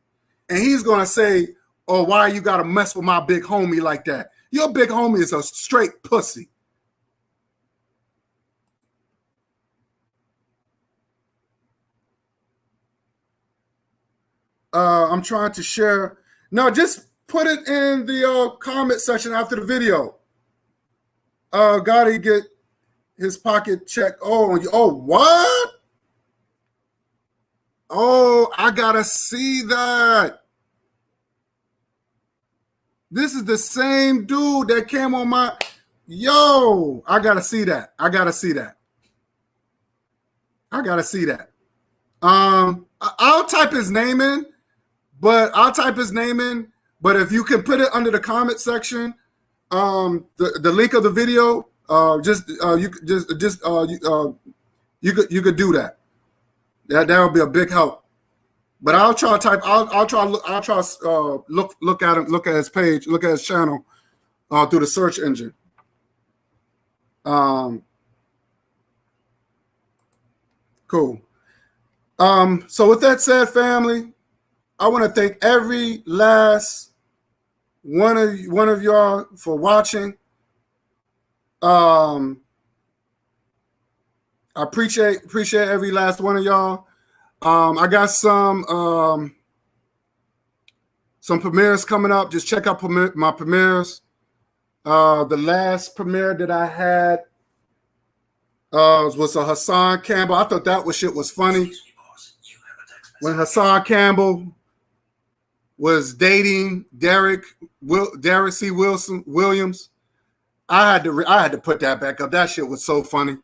and he's gonna say, "Oh, why you gotta mess with my big homie like that? Your big homie is a straight pussy." I'm trying to share. No, just put it in the comment section after the video. Gotta get his pocket check. Oh, what? Oh, I gotta see that. This is the same dude that came on my. Yo, I gotta see that. I gotta see that. I'll type his name in, but if you can put it under the comment section, the link of the video, you could do that. That would be a big help. But I'll try look at him, look at his page, look at his channel through the search engine. Cool. So with that said, family, I want to thank every last one of y'all for watching. I appreciate every last one of y'all. I got some premieres coming up. Just check out my premieres. The last premiere that I had was a Hassan Campbell. I thought that shit was funny. When Hassan Campbell was dating Derek C. Williams, I had to put that back up. That shit was so funny.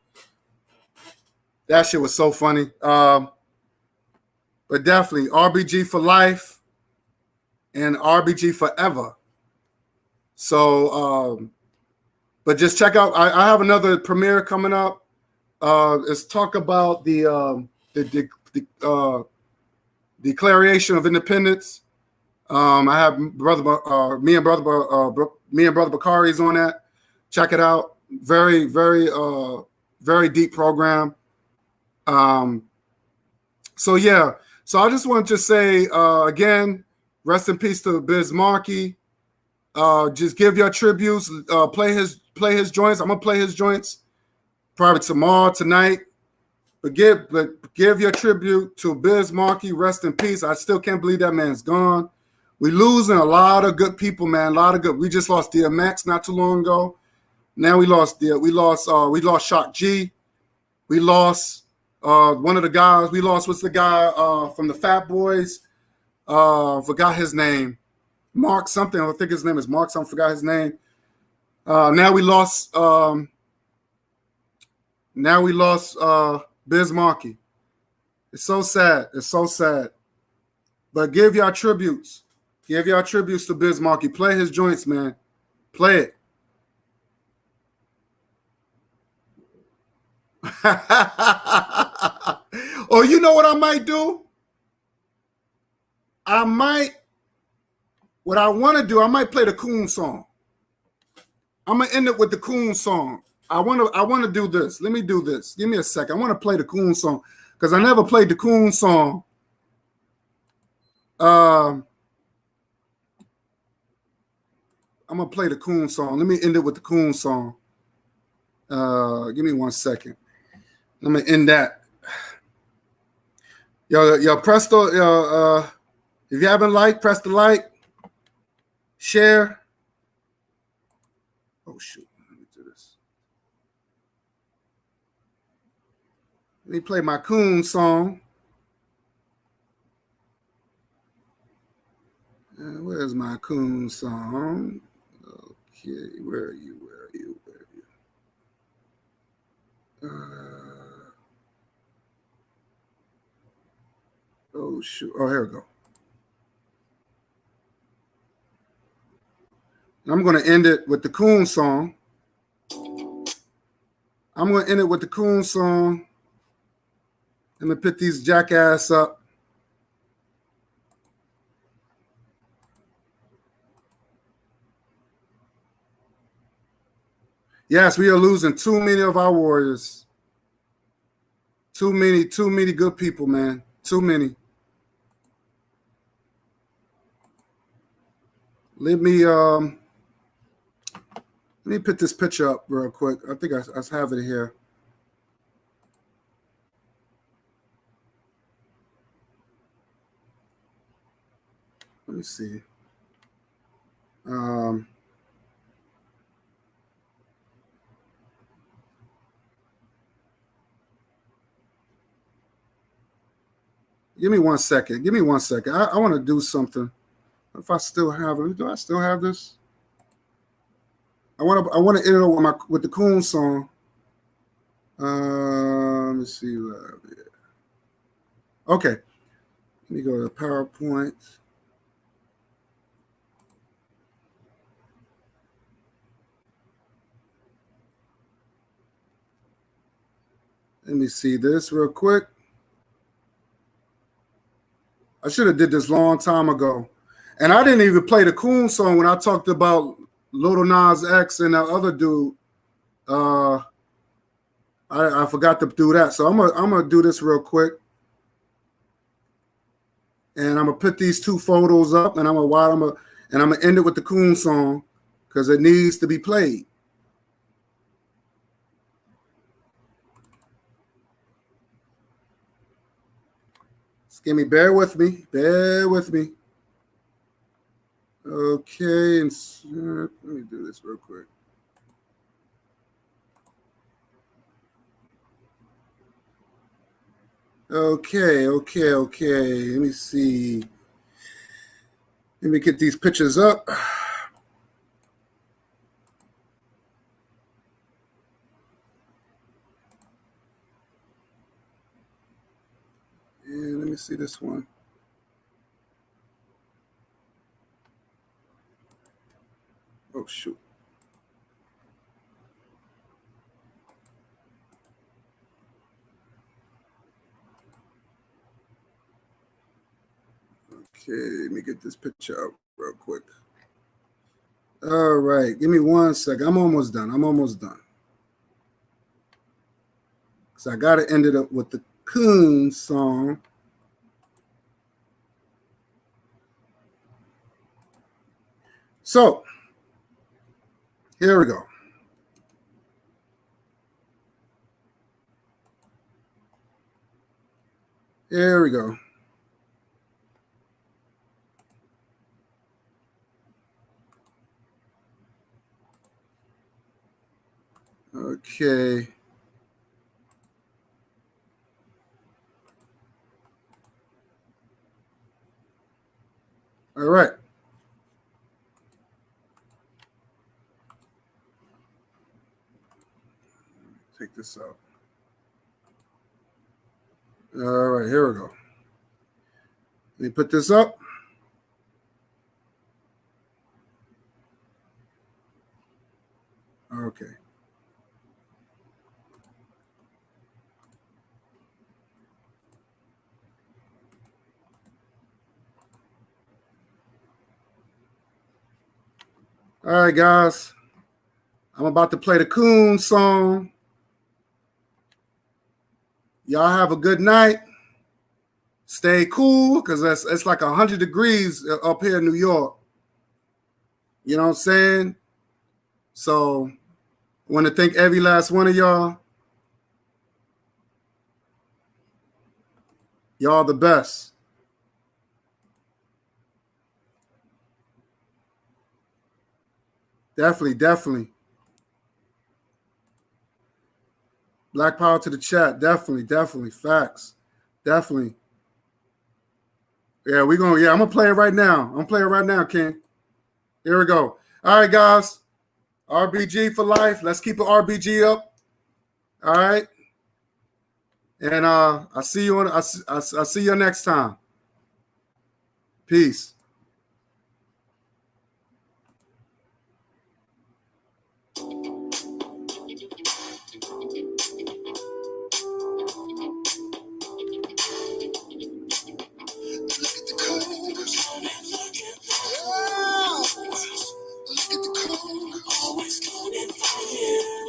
But definitely RBG for life and RBG forever. So, but just check out. I have another premiere coming up. Let's talk about the Declaration of Independence. I have me and brother Bakari's on that. Check it out. Very, very, very deep program. So yeah. So I just wanted to say again, rest in peace to Biz Markie. Just give your tributes. Play his joints. I'm gonna play his joints probably tomorrow, tonight. But give your tribute to Biz Markie. Rest in peace. I still can't believe that man's gone. We losing a lot of good people, man. A lot of good. We just lost DMX not too long ago. Now we lost Shock G. We lost one of the guys. We lost what's the guy from the Fat Boys? Forgot his name. Mark something. I think his name is Mark something. Forgot his name. Now we lost Biz Markie. It's so sad. But give y'all tributes. Give y'all tributes to Biz Markie. Play his joints, man. Play it. Or you know what I might do? What I want to do, I might play the Coon song. I'm gonna end it with the Coon song. I want to do this. Let me do this. Give me a second. I want to play the Coon song because I never played the Coon song. I'm gonna play the Coon song. Let me end it with the Coon song. Give me 1 second. Let me end that. Yo, press the if you haven't liked, press the like, share. Oh shoot. Let me do this. Let me play my Coon song. Where's my Coon song? Okay, where are you? Oh shoot! Oh, here we go. I'm going to end it with the Coon song. Let me pick these jackass up. Yes, we are losing too many of our warriors. Too many good people, man. Too many. Let me put this picture up real quick. I think I have it here. Let me see. Give me 1 second. Give me 1 second. I want to do something. If I still have it, do I still have this? I want to end it with the Coon song. Let me see. Okay. Let me go to PowerPoint. Let me see this real quick. I should have did this long time ago. And I didn't even play the Coon song when I talked about Lil Nas X and that other dude. I forgot to do that. So I'm gonna do this real quick. And I'm gonna put these two photos up, and I'm gonna end it with the Coon song because it needs to be played. Skimmy, bear with me. Bear with me. Okay, and let me do this real quick. Okay. Let me see. Let me get these pictures up. And let me see this one. Oh, shoot. Okay, let me get this picture out real quick. All right, give me 1 second. I'm almost done. So I got to end it up with the Coon song. So, here we go. Here we go. Okay. All right. Take this out. All right, here we go. Let me put this up. Okay. All right, guys. I'm about to play the Coon song. Y'all have a good night. Stay cool, because it's like 100 degrees up here in New York. You know what I'm saying? So I want to thank every last one of y'all. Y'all the best. Definitely. Black power to the chat. Definitely. Facts. Definitely. Yeah, I'm gonna play it right now. King. Here we go. All right, guys. RBG for life. Let's keep an RBG up. All right. And I'll see you next time. Peace. Look at the coon, always coming for you.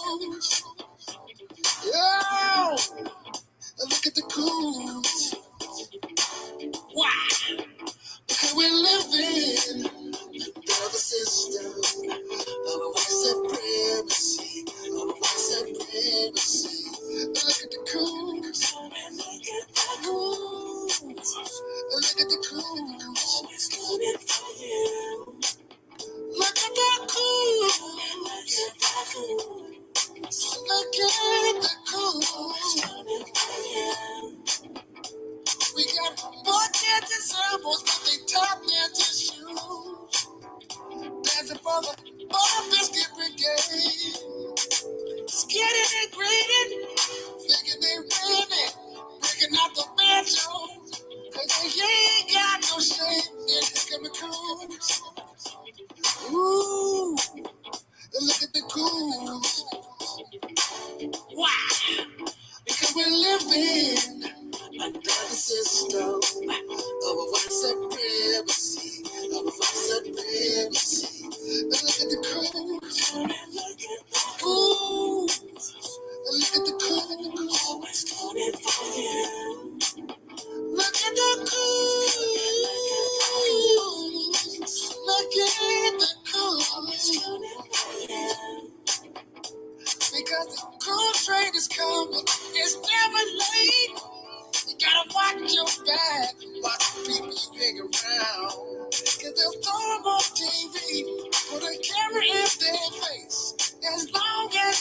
coons. Yo, look at the coons. Why? Because we're living under the system of white supremacy. Of white supremacy. Look at the coons. Look at the coons. Look at the coons. Always coming for you. Look at the coons. Look at the coons. Look at the coons. Coming for you. We got more dancing circles, but they top dancing shoes. Dancing for the Biscuit Brigade. Skidding and grading, thinking they winning, breaking out the banjo. Cause they ain't got no shame in the coons. Ooh, look at the coons. Why? Because we're living under the system of a white supremacy, of a white supremacy. Now look at the coons. Ooh, look at the coons. Always coming for you. Look at the coons. Look at the coons. Coming for you. Because the cool train is coming. It's never late. You gotta watch your back, watch the people you hang around. Cause they'll throw them on TV, put a camera in their face. As long as